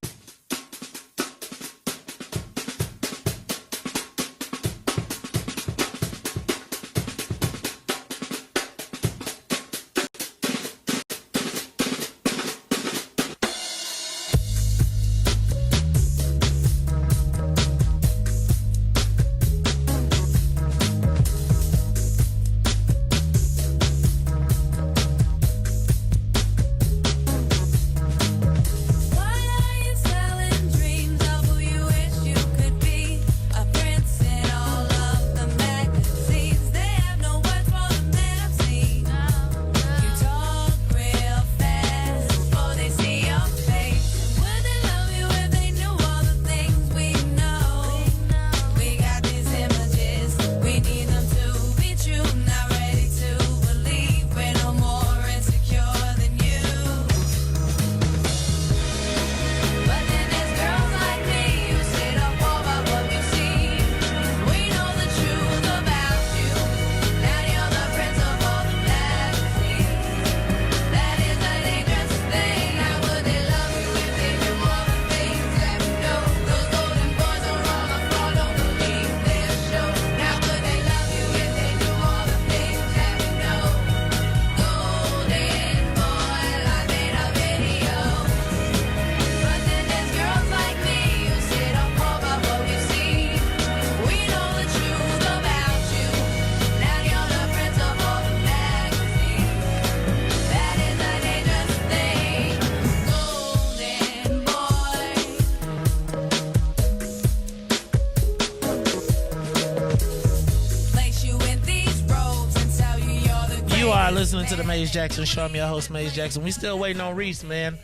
Listening to the Maze Jackson Show. I'm your host, Maze Jackson. We still waiting on Reese, man.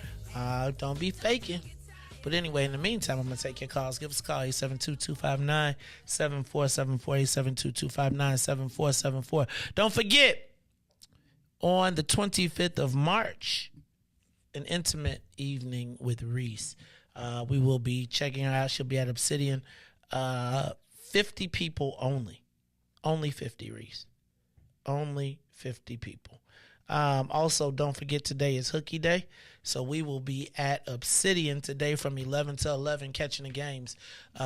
Don't be faking. But anyway, in the meantime, I'm going to take your calls. Give us a call, 872-259-7474, 872-259-7474. Don't forget, on the 25th of March, an intimate evening with Reese. We will be checking her out. She'll be at Obsidian. 50 people only. Only 50, Reese. Only 50 people. Also, don't forget today is Hooky Day. So we will be at Obsidian today from 11 to 11 catching the games.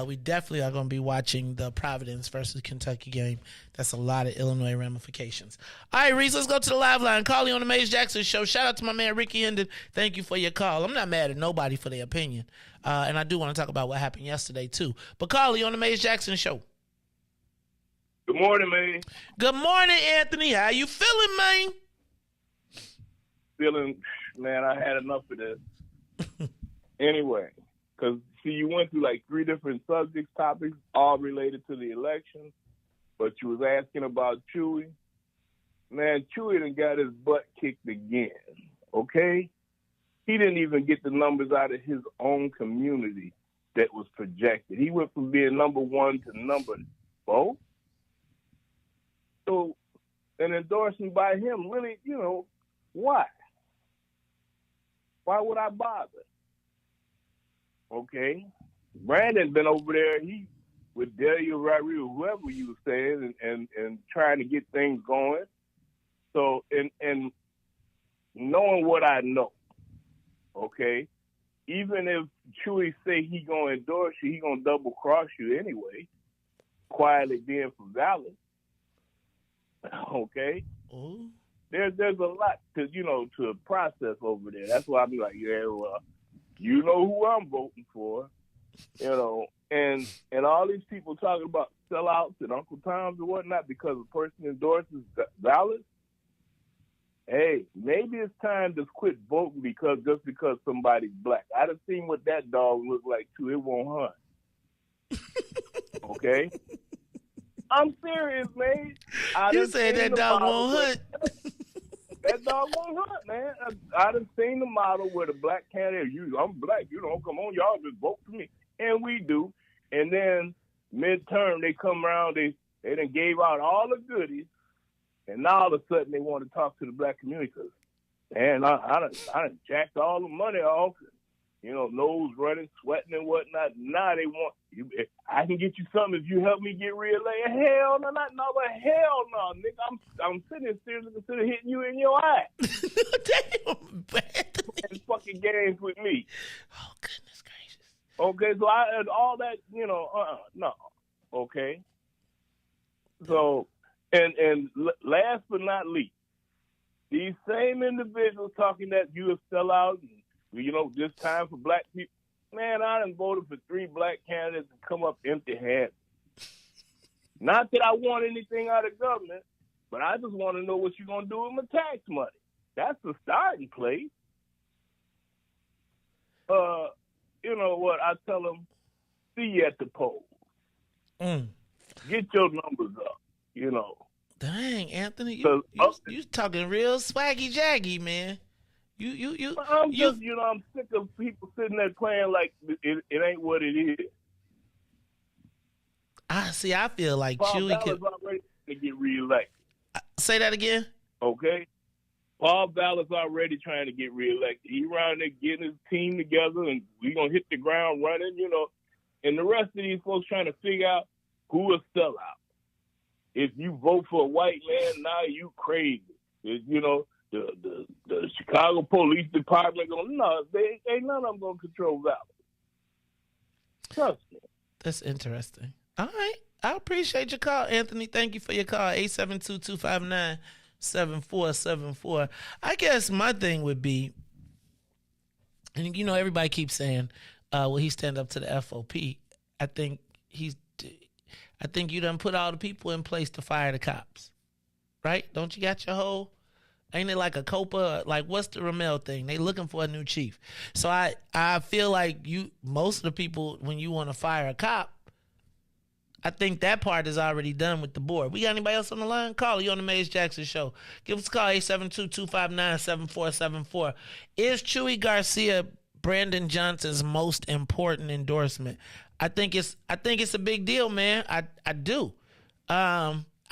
We definitely are going to be watching the Providence versus Kentucky game. That's a lot of Illinois ramifications. All right, Reese, let's go to the live line. Call you on the Maze Jackson Show. Shout out to my man Ricky Hendon. Thank you for your call. I'm not mad at nobody for their opinion. And I do want to talk about what happened yesterday, too. But call you on the Maze Jackson Show. Good morning, man. Good morning, Anthony. How you feeling, man? Feeling, man, I had enough of this. Anyway, because, see, you went through like 3 different subjects, topics, all related to the election, but you was asking about Chewie. Man, Chewie done got his butt kicked again, okay? He didn't even get the numbers out of his own community that was projected. He went from being number 1 to number 4. So an endorsement by him, really, why? Why would I bother? Okay. Brandon been over there, he with Delia Rodriguez, whoever you were saying, and trying to get things going. So, and knowing what I know, okay, even if Chewie say he gonna endorse you, he gonna double cross you anyway, quietly being for Vallis. Okay. Ooh. There's a lot to to process over there. That's why I be like, yeah, well, you know who I'm voting for, and all these people talking about sellouts and Uncle Toms and whatnot because a person endorses Vallis. Hey, maybe it's time to quit voting because somebody's black. I done seen what that dog look like too. It won't hunt. Okay. I'm serious, man. You said that dog won't hunt. That dog won't hunt, man. I done seen the model where the black candidate, I'm black, come on, y'all just vote for me. And we do. And then midterm, they come around, they done gave out all the goodies, and now all of a sudden they want to talk to the black community. And I done jacked all the money off, nose running, sweating and whatnot. Now they want, I can get you something if you help me get reelected. Hell no, hell no, nigga. I'm sitting here seriously consider hitting you in your eye. Damn, and fucking games with me. Oh, goodness gracious. Okay, so all that, no. Okay. So, and last but not least, these same individuals talking that you a sellout and, this time for black people. Man, I done voted for 3 black candidates and come up empty-handed. Not that I want anything out of government, but I just want to know what you're going to do with my tax money. That's the starting place. You know what? I tell them, see you at the polls. Get your numbers up, Dang, Anthony, you talking real swaggy jaggy, man. I'm sick of people sitting there playing like it ain't what it is. I feel like Paul Chewie could already to get reelected. Say that again. Okay, Paul Vallis already trying to get reelected. He around there getting his team together, and we gonna hit the ground running, And the rest of these folks trying to figure out who a sellout. If you vote for a white man, now you crazy. The Chicago Police Department ain't none of them gonna control Valley. Trust me. That's interesting. All right. I appreciate your call, Anthony. Thank you for your call. 872-259-7474. I guess my thing would be, and everybody keeps saying, will he stand up to the FOP? I think you done put all the people in place to fire the cops. Right? Don't you got your whole... Ain't it like a COPA? Like, what's the Ramel thing? They looking for a new chief. So I feel like most of the people, when you want to fire a cop, I think that part is already done with the board. We got anybody else on the line? Call you on the Mays Jackson Show. Give us a call, 872-259-7474. Is Chewie Garcia Brandon Johnson's most important endorsement? I think it's a big deal, man. I do.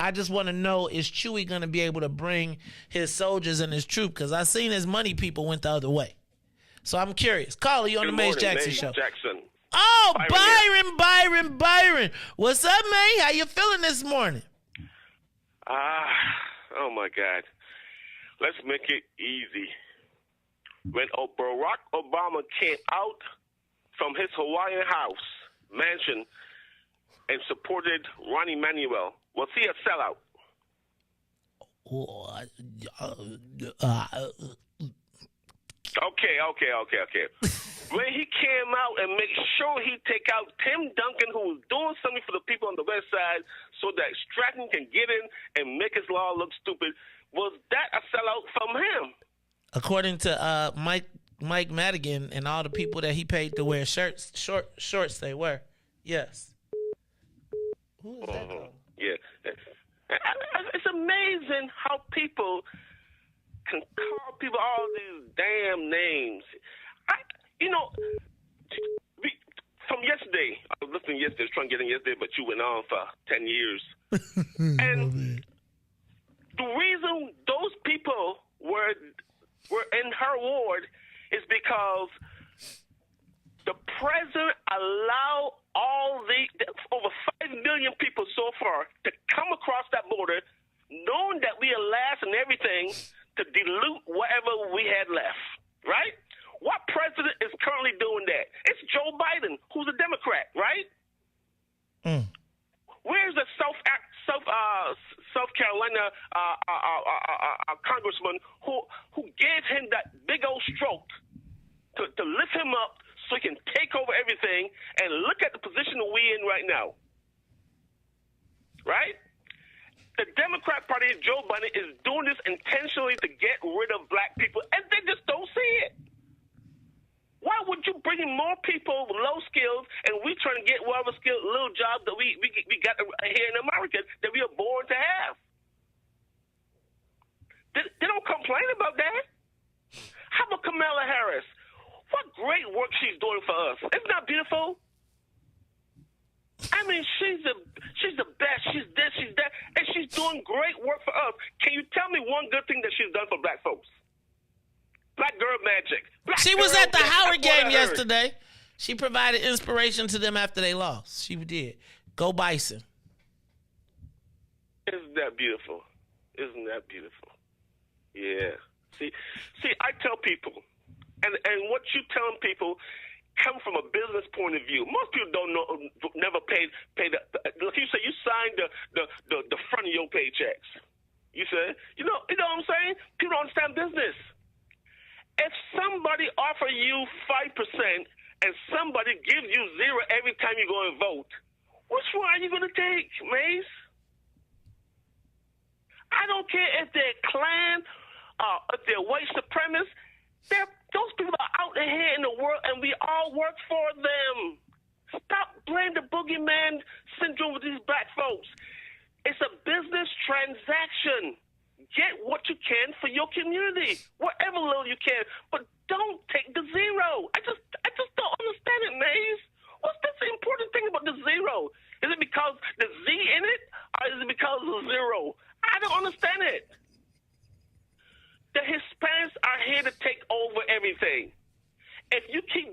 I just want to know, is Chewie going to be able to bring his soldiers and his troops? Because I seen his money people went the other way. So I'm curious. Call you on the Mays Jackson Show. Jackson. Oh, Byron. What's up, man? How you feeling this morning? Oh, my God. Let's make it easy. When Barack Obama came out from his Hawaiian mansion and supported Ronnie Manuel, was he a sellout? Okay. When he came out and made sure he take out Tim Duncan, who was doing something for the people on the West Side, so that Stratton can get in and make his law look stupid, was that a sellout from him? According to Mike Madigan and all the people that he paid to wear shorts they wear. Yes. Who is that? Yeah. It's amazing how people can call people all these damn names. From yesterday, I was listening yesterday, trying to get in yesterday, but you went on for 10 years. And the reason those people were in her ward is because the president allowed over 5 million people so far to come across that border, knowing that we are last and everything, to dilute whatever we had left, right? What president is currently doing that? It's Joe Biden, who's a Democrat, right? Where's the South Carolina congressman who gave him that big old stroke to lift him up so he can take over everything, and look at the position that we're in right now, right? The Democrat Party, Joe Biden, is doing this intentionally to get rid of black people, and they just don't see it. Why would you bring in more people with low skills, and we trying to get whatever skill, little job that we got here in America that we are born to have? They don't complain about that. How about Kamala Harris? What great work she's doing for us. Isn't that beautiful? I mean, she's the best. She's this, she's that, and she's doing great work for us. Can you tell me one good thing that she's done for black folks? Black girl magic. She was at the Howard game yesterday. She provided inspiration to them after they lost. She did. Go Bison. Isn't that beautiful? Isn't that beautiful? Yeah. See, I tell people, and what you telling people come from a business point of view. Most people don't know, never pay the. Like you say, you signed the front of your paychecks. You say, you know what I'm saying? People don't understand business. If somebody offer you 5% and somebody gives you 0 every time you go and vote, which one are you going to take, Mace? I don't care if they're Klan, if they're white supremacists. Those people are out here in the world, and we all work for them. Stop blaming the boogeyman syndrome with these black folks. It's a business transaction. Get what you can for your community, whatever little you can, but don't take the 0. I just don't understand it, Maze. What's the important thing about the 0? Is it because the Z in it, or is it because of the 0? I don't understand it. The Hispanics are here to take over everything. If you keep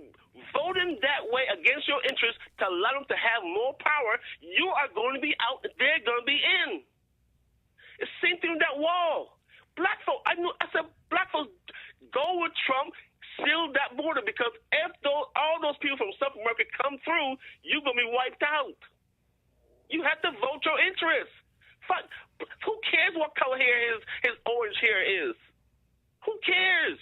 voting that way against your interests to allow them to have more power, you are going to be out. They're going to be in. It's the same thing with that wall. Black folks, I said, black folks, go with Trump, seal that border, because if all those people from South America come through, you're going to be wiped out. You have to vote your interests. Who cares what color his orange hair is? Who cares?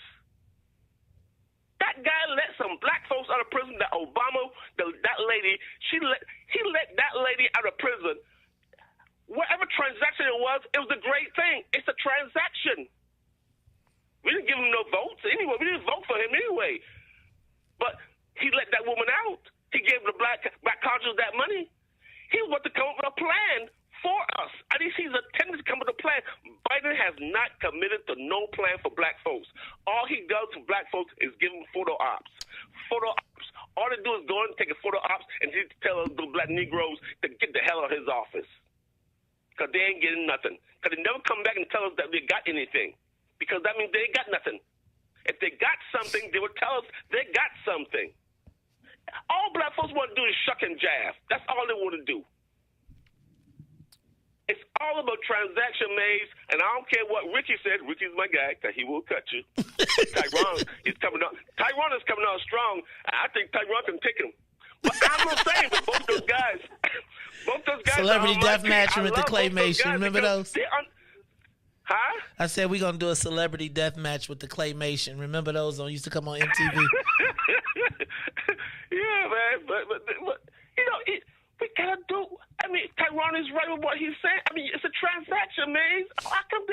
That guy let some black folks out of prison. That Obama, that lady, he let that lady out of prison. Whatever transaction it was a great thing. It's a transaction. We didn't give him no votes anyway. We didn't vote for him anyway. But he let that woman out. He gave the black colleges that money. He was about to come up with a plan for us. At least he's attempting to come up with a plan. Biden has not committed to no plan for black folks. All he does for black folks is give them photo ops. Photo ops. All they do is go and take a photo ops and he tell the black Negroes to get the hell out of his office. Because they ain't getting nothing. Because they never come back and tell us that they got anything. Because that means they ain't got nothing. If they got something, they would tell us they got something. All black folks want to do is shuck and jive. That's all they want to do. It's all about transaction, Maze, and I don't care what Ricky said. Ricky's my guy, because he will cut you. Tyrone is coming out. Tyrone is coming out strong. I think Tyrone can take him. But I'm not saying with both those guys. Celebrity death match with the claymation. Remember those? Huh? I said we're going to do a celebrity death match with the claymation. Remember those? Used to come on MTV. Yeah, man. But you know, we gotta do. I mean, Tyrone is right with what he's saying. I mean, it's a transaction, Maze. How come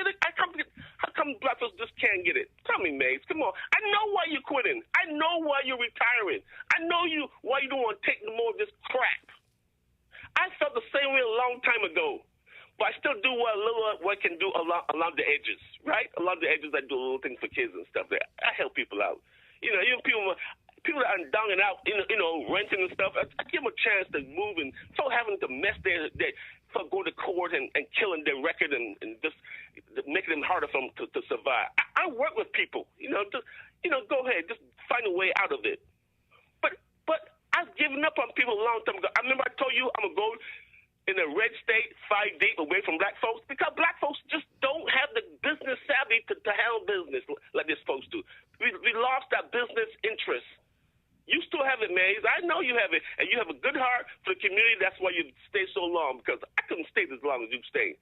black folks just can't get it? Tell me, Maze. Come on. I know why you're quitting. I know why you're retiring. I know why you don't want to take more of this crap. I felt the same way a long time ago, but I still do what I can do along the edges, right? Along the edges, I do little things for kids and stuff. I help people out. You know, even people that are down and out, you know, renting and stuff, I give them a chance to move and so having to mess their go to court and killing their record and just making them harder for them to survive. I work with people, go ahead, just find a way out of it. But I've given up on people a long time ago. I remember I told you I'm going to go in a red state, 5 deep away from black folks, because black folks just don't have the business savvy to handle business like these folks do. We lost that business interest. You still have it, Maze. I know you have it, and you have a good heart for the community. That's why you stay so long, because I couldn't stay as long as you stayed.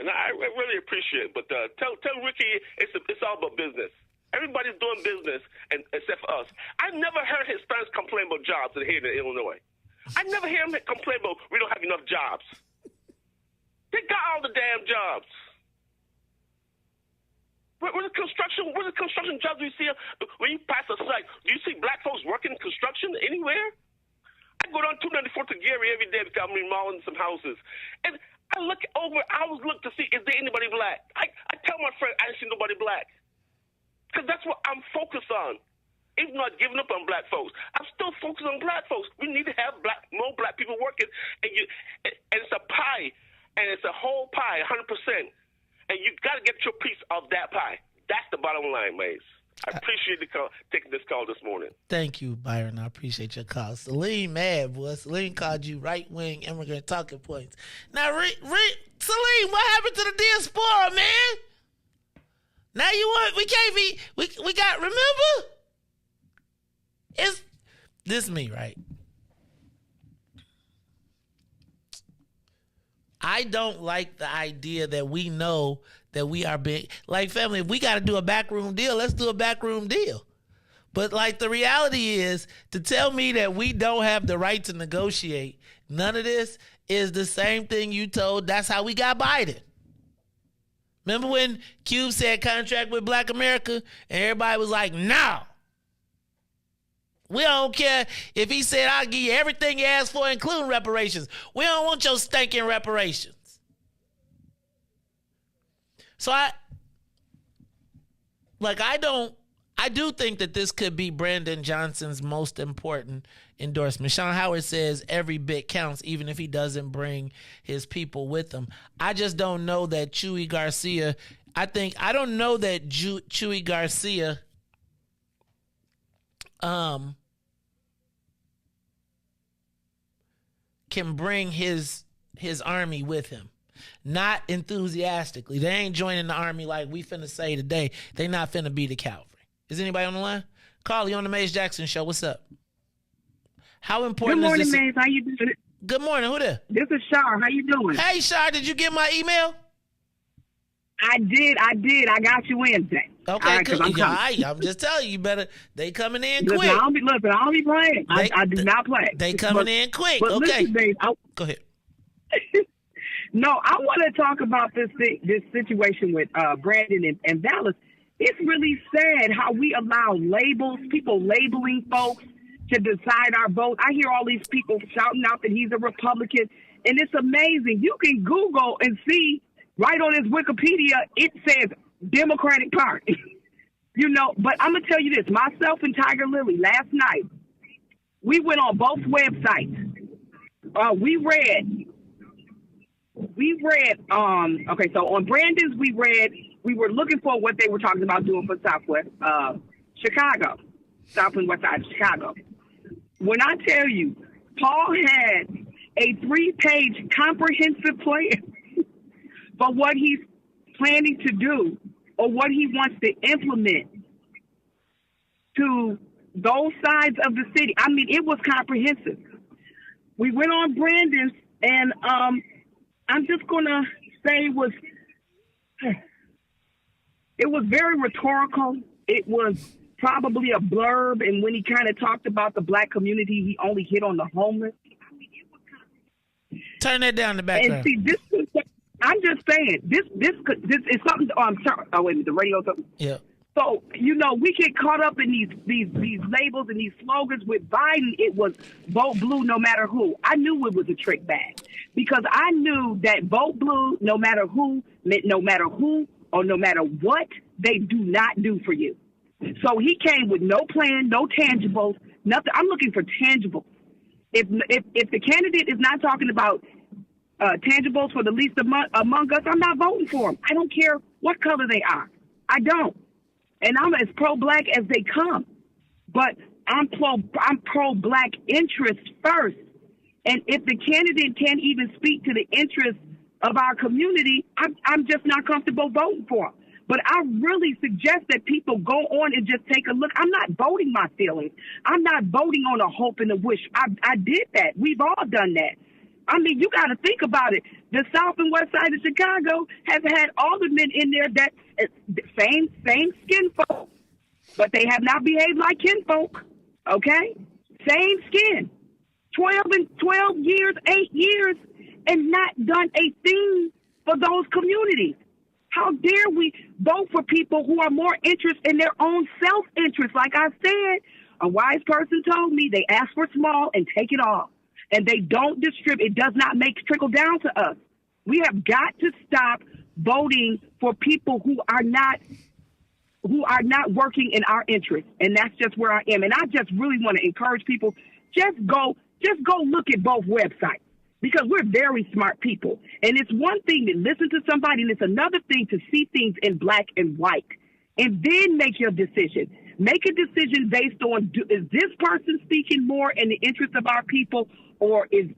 And I really appreciate it. But tell Ricky it's all about business. Everybody's doing business, except for us. I never heard Hispanics complain about jobs here in Illinois. I never hear them complain about we don't have enough jobs. They got all the damn jobs. Where's the construction jobs you see when you pass a site? Do you see black folks working in construction anywhere? I go down 294 to Gary every day because I'm remodeling some houses. And I always look to see, is there anybody black? I tell my friend, I didn't see nobody black. Because that's what I'm focused on. Even not giving up on black folks, I'm still focused on black folks. We need to have more black people working, and it's a pie, and it's a whole pie, 100%. And you got to get your piece of that pie. That's the bottom line, Maze. I appreciate taking this call this morning. Thank you, Byron. I appreciate your call. Celine mad, boy. Celine called you right-wing immigrant talking points. Now, Celine, what happened to the diaspora, man? Now you want, we can't be, we got, remember? This is me, right? I don't like the idea that we know that we are big. Like, family, if we got to do a backroom deal, let's do a backroom deal. But, like, the reality is, to tell me that we don't have the right to negotiate, none of this is the same thing you told. That's how we got Biden. Remember when Cube said contract with Black America? And everybody was like, no. We don't care if he said, I'll give you everything you asked for, including reparations. We don't want your stinking reparations. So I do think that this could be Brandon Johnson's most important endorsement. Sean Howard says every bit counts, even if he doesn't bring his people with him. I just don't know that Chewie Garcia, I don't know that Chewie Garcia can bring his army with him. Not enthusiastically. They ain't joining the army like we finna say today. They not finna be the cavalry. Is anybody on the line? Carly on the Maze Jackson Show. What's up? How important Good morning, is this? Maze. How you doing? Good morning. Who there? This is Shar. How you doing? Hey, Shar. Did you get my email? I did. I got you Wednesday. Okay, right, good. I'm just telling you, better. They coming in quick. I don't be playing. I do not play. They coming in quick. But okay. Listen, Dave, go ahead. No, I want to talk about this situation with Brandon and Dallas. It's really sad how we allow people labeling folks to decide our vote. I hear all these people shouting out that he's a Republican, and it's amazing. You can Google and see right on his Wikipedia, it says Democratic Party. But I'm going to tell you this. Myself and Tiger Lily, last night, we went on both websites. We read, so on Brandon's, we were looking for what they were talking about doing for Southwest Chicago, South and West Side of Chicago. When I tell you, Paul had a 3-page comprehensive plan for what he's planning to do or what he wants to implement to those sides of the city. I mean, it was comprehensive. We went on Brandon's, and I'm just going to say it was very rhetorical. It was probably a blurb, and when he kind of talked about the Black community, he only hit on the homeless. Turn that down in the background. And see, I'm just saying, this is something. Oh, I'm sorry. Oh, wait a minute, the radio's up. Yeah. So, we get caught up in these labels and these slogans. With Biden, it was vote blue no matter who. I knew it was a trick bag because I knew that vote blue no matter who meant no matter who or no matter what they do not do for you. So he came with no plan, no tangibles, nothing. I'm looking for tangibles. If the candidate is not talking about tangibles for the least among us, I'm not voting for them. I don't care what color they are. I don't. And I'm as pro-Black as they come. But I'm pro-Black interest first. And if the candidate can't even speak to the interests of our community, I'm just not comfortable voting for him. But I really suggest that people go on and just take a look. I'm not voting my feelings. I'm not voting on a hope and a wish. I did that. We've all done that. I mean, you got to think about it. The South and West Side of Chicago has had aldermen in there that same skin folk, but they have not behaved like kinfolk. Okay, same skin. 12 years, 8 years, and not done a thing for those communities. How dare we vote for people who are more interested in their own self-interest? Like I said, a wise person told me they ask for small and take it all. And they don't distribute. It does not make trickle down to us. We have got to stop voting for people who are not working in our interest. And that's just where I am. And I just really want to encourage people, just go look at both websites, because we're very smart people. And it's one thing to listen to somebody, and it's another thing to see things in black and white, and then make your decision. Make a decision based on, is this person speaking more in the interest of our people, or is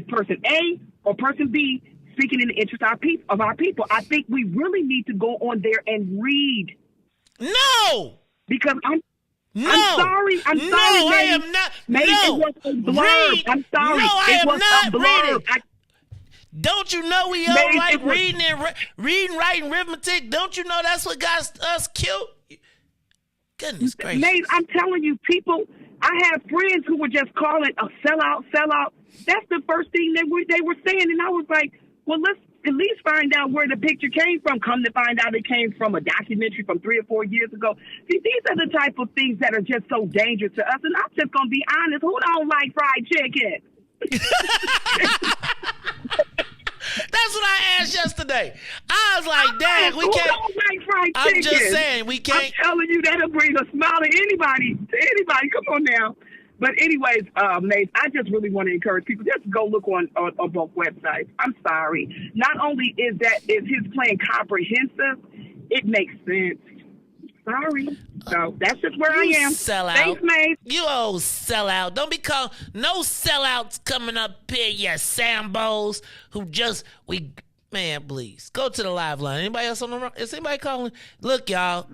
person A or person B speaking in the interest of our people? I think we really need to go on there and read. No! Because I'm No. I'm sorry. I'm sorry. I am not. Maybe no. it was a blurb. Read. I'm sorry. No, I it am was not a blurb. reading. Don't you know we all Maybe like it was- reading, writing, arithmetic? Don't you know that's what got us killed? Goodness gracious. Nate, I'm telling you, people, I have friends who were just calling a sellout. That's the first thing they were saying. And I was like, well, let's at least find out where the picture came from. Come to find out it came from a documentary from 3 or 4 years ago. See, these are the type of things that are just so dangerous to us. And I'm just going to be honest, who don't like fried chicken? That's what I asked yesterday. I was like, dang, we can't. Don't like fried I'm chicken? just saying, we can't. I'm telling you, that'll bring a smile to anybody. Come on now. But anyways, Nate, I just really want to encourage people, just go look on both websites. I'm sorry. Not only is his plan comprehensive, it makes sense. Sorry. So that's just where I am. Sellout. Thanks, mate. You old sellout. Don't be called no sellouts coming up here, you Sambos who just man, please. Go to the live line. Anybody else on the is anybody calling? Look, y'all.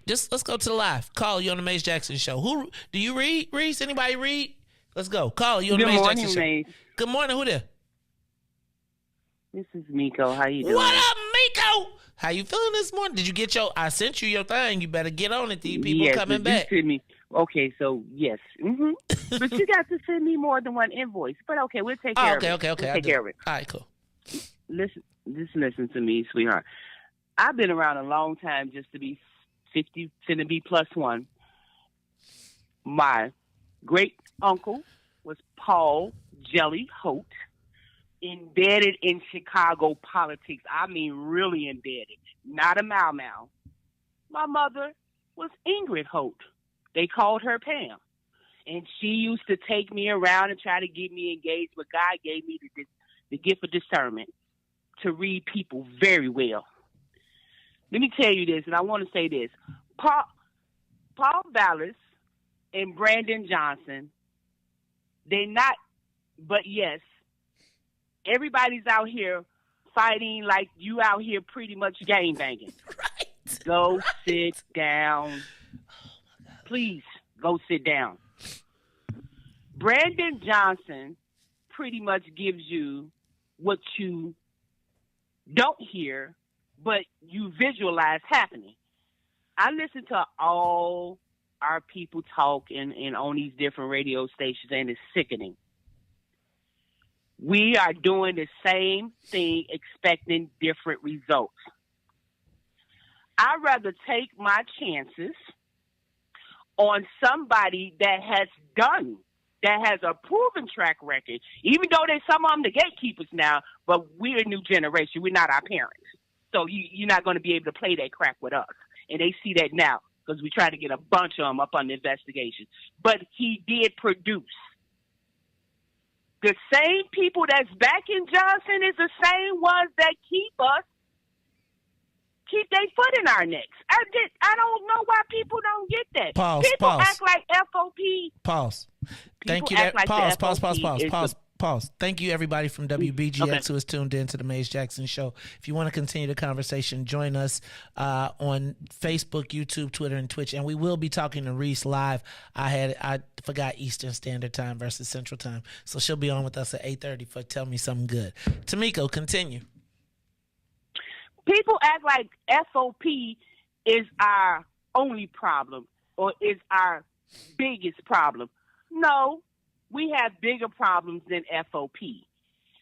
Let's go to the live. Call you on the Mace Jackson show. Who do you read, Reese? Anybody read? Let's go. Call you on the Mace Jackson show. Mace. Good morning. Who there? This is Miko. How you doing? What up, Miko? How you feeling this morning? Did you get I sent you your thing. You better get on it. These people coming back. Send me. Okay, so yes. Mm-hmm. But you got to send me more than one invoice. But okay, we'll take care of it. Okay. We'll take care of it. All right, cool. Listen to me, sweetheart. I've been around a long time just to be 50, finna be +1. My great uncle was Paul Jelly Holt, embedded in Chicago politics. I mean, really embedded, not a mau. My mother was Ingrid Holt. They called her Pam. And she used to take me around and try to get me engaged, but God gave me the gift of discernment to read people very well. Let me tell you this, and I want to say this. Paul Vallis and Brandon Johnson, they're not, but yes, everybody's out here fighting like you out here pretty much gang banging. Right. Go sit down. Please, go sit down. Brandon Johnson pretty much gives you what you don't hear, but you visualize happening. I listen to all our people talk and on these different radio stations, and it's sickening. We are doing the same thing, expecting different results. I'd rather take my chances on somebody that has a proven track record, even though there's some of them the gatekeepers now, but we're a new generation. We're not our parents. So you're not going to be able to play that crap with us. And they see that now because we try to get a bunch of them up on the investigation. But he did produce. The same people that's backing Johnson is the same ones that keep their foot in our necks. I don't know why people don't get that. People act like FOP. Pause. Thank you. Like Pause. Thank you, everybody from WBGX who is tuned in to the Mace Jackson Show. If you want to continue the conversation, join us on Facebook, YouTube, Twitter, and Twitch. And we will be talking to Reese live. I forgot Eastern Standard Time versus Central Time. So she'll be on with us at 8:30 for Tell Me Something Good. Tamiko, continue. People act like FOP is our only problem or is our biggest problem. No, we have bigger problems than FOP.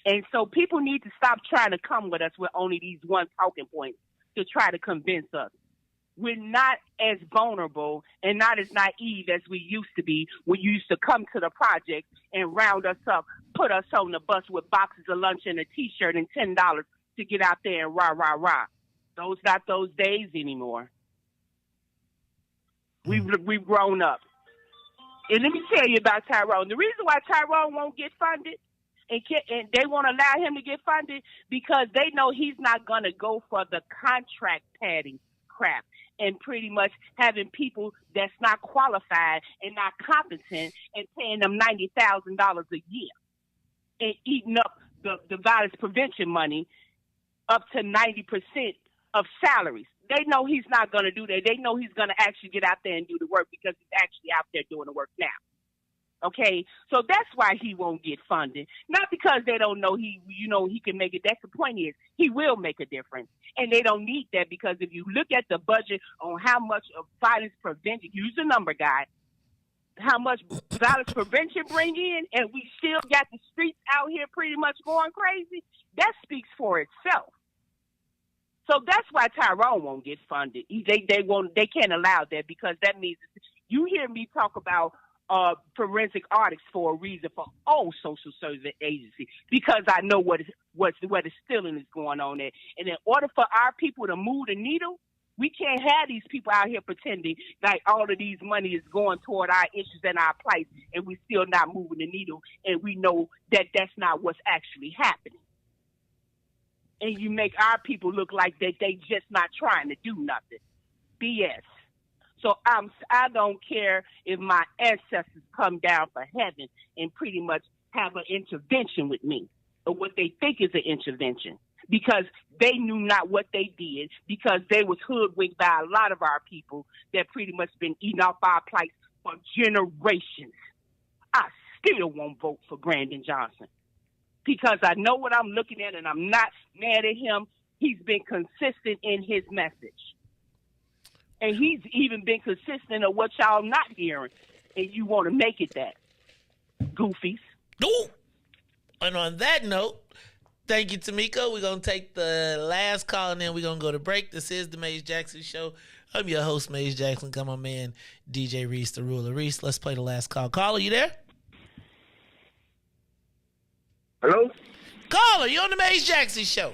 And so people need to stop trying to come with us with only these one talking points to try to convince us. we're not as vulnerable and not as naive as we used to be when you used to come to the project and round us up, put us on the bus with boxes of lunch and a T-shirt and $10 to get out there and rah, rah, rah. Those not those days anymore. We've grown up. And let me tell you about Tyrone. The reason why Tyrone won't get funded and they won't allow him to get funded because they know he's not going to go for the contract padding crap and pretty much having people that's not qualified and not competent and paying them $90,000 a year and eating up the violence prevention money up to 90% of salaries. They know he's not going to do that. They know he's going to actually get out there and do the work because he's actually out there doing the work now. Okay, so that's why he won't get funded. Not because they don't know he can make it. That's the point is he will make a difference, and they don't need that because if you look at the budget on how much of violence prevention, use the number guy, how much violence prevention bring in, and we still got the streets out here pretty much going crazy. That speaks for itself. So that's why Tyrone won't get funded. They can't allow that because that means you hear me talk about forensic audits for a reason for all social service agencies because I know where the stealing is going on there. And in order for our people to move the needle, we can't have these people out here pretending like all of these money is going toward our issues and our plight, and we still not moving the needle, and we know that that's not what's actually happening. And you make our people look like that they just not trying to do nothing. BS. So I don't care if my ancestors come down from heaven and pretty much have an intervention with me or what they think is an intervention because they knew not what they did because they was hoodwinked by a lot of our people that pretty much been eating off our plights for generations. I still won't vote for Brandon Johnson because I know what I'm looking at and I'm not mad at him. He's been consistent in his message. And he's even been consistent of what y'all not hearing. And you want to make it that. Goofies. Ooh. And on that note, thank you, Tamika. We're going to take the last call and then we're going to go to break. This is the Maze Jackson Show. I'm your host, Maze Jackson. Got my man, DJ Reese, the ruler. Reese, let's play the last call. Caller, you there? Hello? Caller, you on the Maze Jackson Show.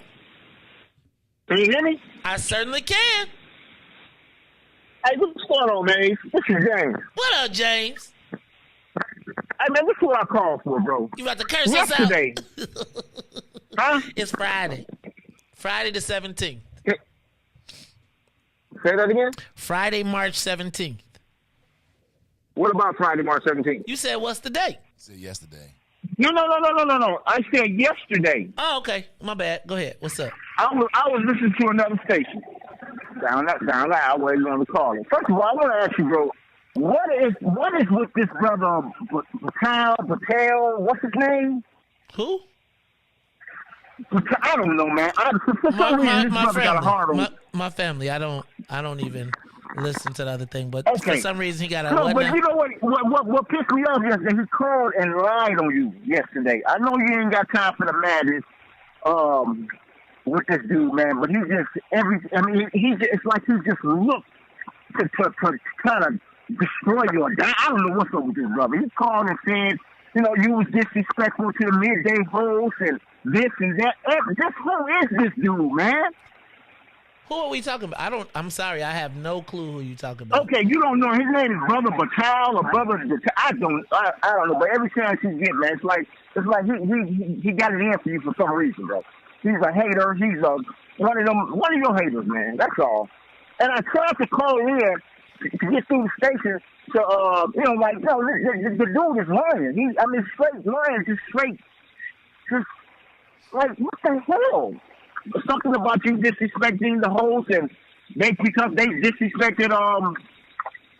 Can you hear me? I certainly can. Hey, what's going on, man? This is James. What up, James? Hey, man, this is what I called for, bro. You about to curse yesterday. Us out? Huh? It's Friday. Friday the 17th. Say that again? Friday, March 17th. What about Friday, March 17th? You said what's the date? I said yesterday. No. I said yesterday. Oh, okay. My bad. Go ahead. What's up? I was listening to another station. Down loud, where you want to call it. First of all, I want to ask you, bro, what is with this brother Patel? What's his name? Who? I don't know, man. For some reason, this brother got a hard on. My family. I don't even listen to the other thing, but okay. For some reason he got a. No, but you know what pissed me off yesterday? He called and lied on you yesterday. I know you ain't got time for the madness. With this dude, man, but it's like he just looked to kind of destroy you. I don't know what's up with this brother. He called and said, you was disrespectful to the midday host and this and that. Who is this dude, man? Who are we talking about? I'm sorry, I have no clue who you talking about. Okay, you don't know. His name is Brother Batal or Brother. I don't know. But every chance he get, man, it's like he got it in for you for some reason, bro. He's a hater. He's one of your haters, man. That's all. And I tried to call in to get through the station to, the dude is lying. Straight lying, just like, what the hell? Something about you disrespecting the host, and because they disrespected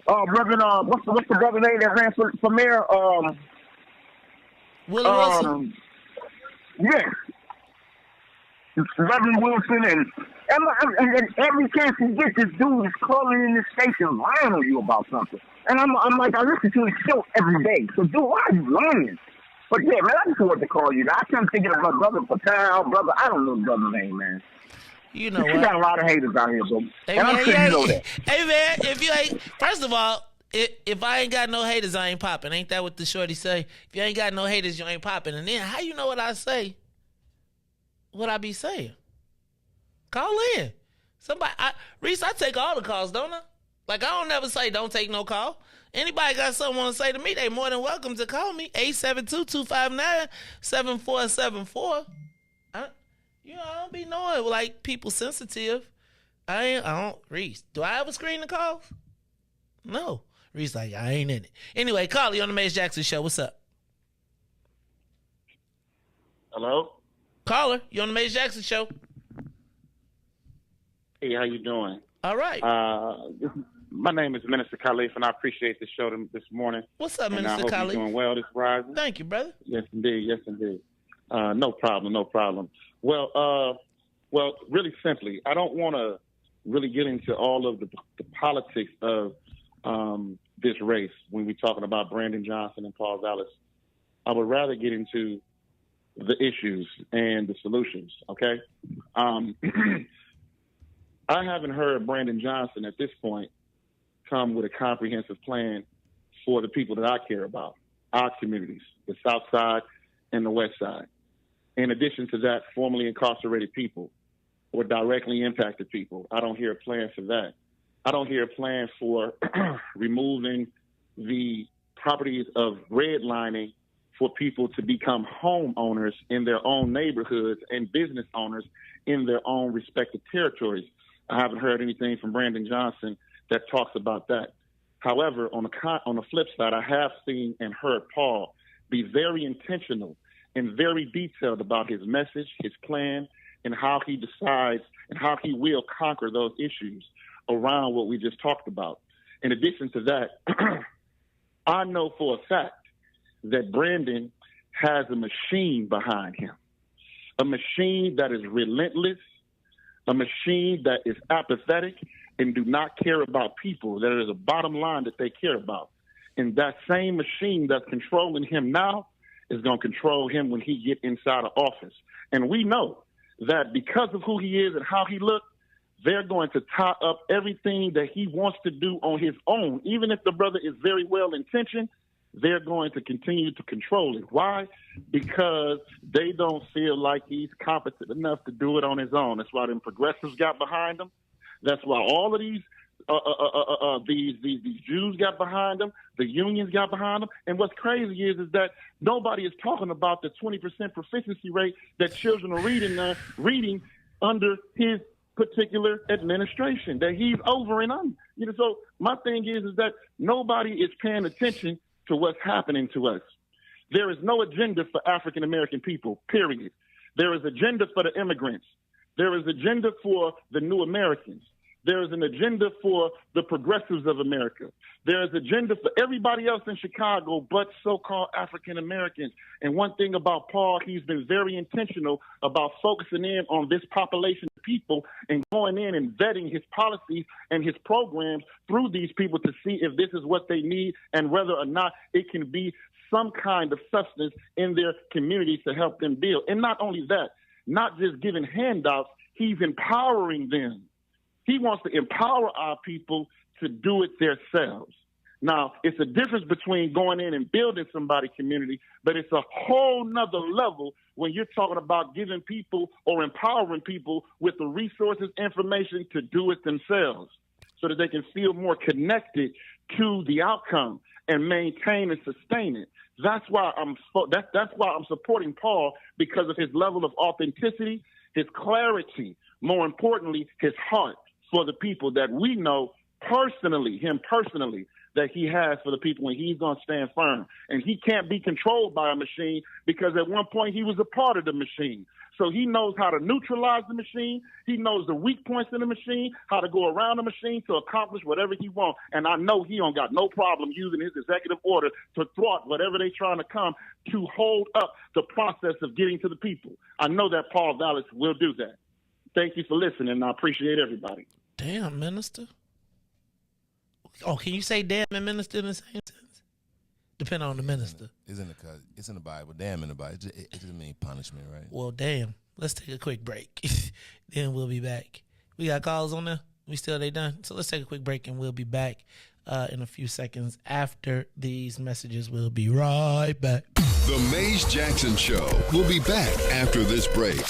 Reverend what's the brother name that ran for mayor? Willie Wilson. Yes. Reverend Wilson and every chance he gets, this dude is calling in this station lying on you about something. And I'm like, I listen to his show every day. So, dude, why are you lying? But yeah, man, I just wanted to call you. I can't think of my brother Patel, brother. I don't know the brother's name, man. You know You what? got a lot of haters out here, bro. Hey, And I'm man, sure you know that. Hey, man, if you ain't, first of all, if I ain't got no haters, I ain't popping. Ain't that what the shorty say? If you ain't got no haters, you ain't popping. And then how you know what I say? What I be saying? Call in. Reese, I take all the calls, don't I? Like, I don't never say don't take no call. Anybody got something want to say to me, they more than welcome to call me. 872-259-7474. I don't be knowing, like, people sensitive. I don't, Reese, do I ever screen the calls? No. Reese like, I ain't in it. Anyway, Carly on the Mace Jackson Show. What's up? Hello? Caller, you on the Mace Jackson Show. Hey, how you doing? All right. My name is Minister Khalif, and I appreciate the show this morning. What's up, and Minister I hope Khalif? you're doing well this rising. Thank you, brother. Yes, indeed. Yes, indeed. No problem. Well, really simply, I don't want to really get into all of the politics of this race when we're talking about Brandon Johnson and Paul Vallis. I would rather get into the issues and the solutions, okay? I haven't heard Brandon Johnson at this point come with a comprehensive plan for the people that I care about, our communities, the South Side and the West Side. In addition to that, formerly incarcerated people or directly impacted people. I don't hear a plan for that. I don't hear a plan for removing the properties of redlining for people to become homeowners in their own neighborhoods and business owners in their own respective territories. I haven't heard anything from Brandon Johnson that talks about that. However, on the flip side, I have seen and heard Paul be very intentional and very detailed about his message, his plan, and how he decides and how he will conquer those issues around what we just talked about. In addition to that, I know for a fact that Brandon has a machine behind him, a machine that is relentless, a machine that is apathetic and do not care about people. There is a bottom line that they care about. And that same machine that's controlling him now is going to control him when he get inside of office. And we know that because of who he is and how he looks, they're going to tie up everything that he wants to do on his own. Even if the brother is very well intentioned, they're going to continue to control it. Why? Because they don't feel like he's competent enough to do it on his own. That's why them progressives got behind him. That's why all of these Jews got behind him. The unions got behind him. And what's crazy is that nobody is talking about the 20% proficiency rate that children are reading under his particular administration that he's over and under. So my thing is that nobody is paying attention to what's happening to us. There is no agenda for African American people, period. There is agenda for the immigrants. There is agenda for the new Americans. There is an agenda for the progressives of America. There is agenda for everybody else in Chicago but so-called African Americans. And one thing about Paul, he's been very intentional about focusing in on this population of people and going in and vetting his policies and his programs through these people to see if this is what they need and whether or not it can be some kind of substance in their communities to help them deal. And not only that, not just giving handouts, he's empowering them. He wants to empower our people to do it themselves. Now, it's a difference between going in and building somebody's community, but it's a whole nother level when you're talking about giving people or empowering people with the resources, information to do it themselves so that they can feel more connected to the outcome and maintain and sustain it. That's why I'm supporting Paul, because of his level of authenticity, his clarity, more importantly, his heart for the people that we know personally, that he has for the people, and he's going to stand firm. And he can't be controlled by a machine because at one point he was a part of the machine. So he knows how to neutralize the machine. He knows the weak points in the machine, how to go around the machine to accomplish whatever he wants. And I know he don't got no problem using his executive order to thwart whatever they trying to come to hold up the process of getting to the people. I know that Paul Vallis will do that. Thank you for listening, and I appreciate everybody. Damn, minister. Oh, can you say damn and minister in the same sentence? Depending on the minister. It's in the Bible. Damn in the Bible. It just means punishment, right? Well, damn. let's take a quick break. Then we'll be back. We got calls on there. They done? So let's take a quick break and we'll be back in a few seconds after these messages. We'll be right back. The Mays Jackson Show will be back after this break.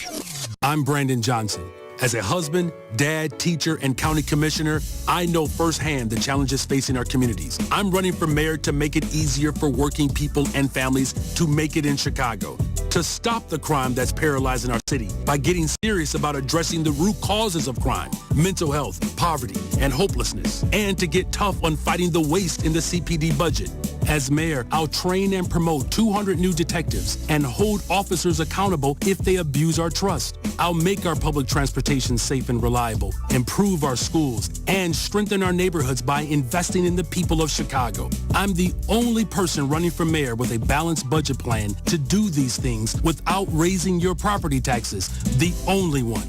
I'm Brandon Johnson. As a husband, dad, teacher, and county commissioner, I know firsthand the challenges facing our communities. I'm running for mayor to make it easier for working people and families to make it in Chicago, to stop the crime that's paralyzing our city by getting serious about addressing the root causes of crime, mental health, poverty, and hopelessness, and to get tough on fighting the waste in the CPD budget. As mayor, I'll train and promote 200 new detectives and hold officers accountable if they abuse our trust. I'll make our public transportation safe and reliable, improve our schools, and strengthen our neighborhoods by investing in the people of Chicago. I'm the only person running for mayor with a balanced budget plan to do these things without raising your property taxes. The only one.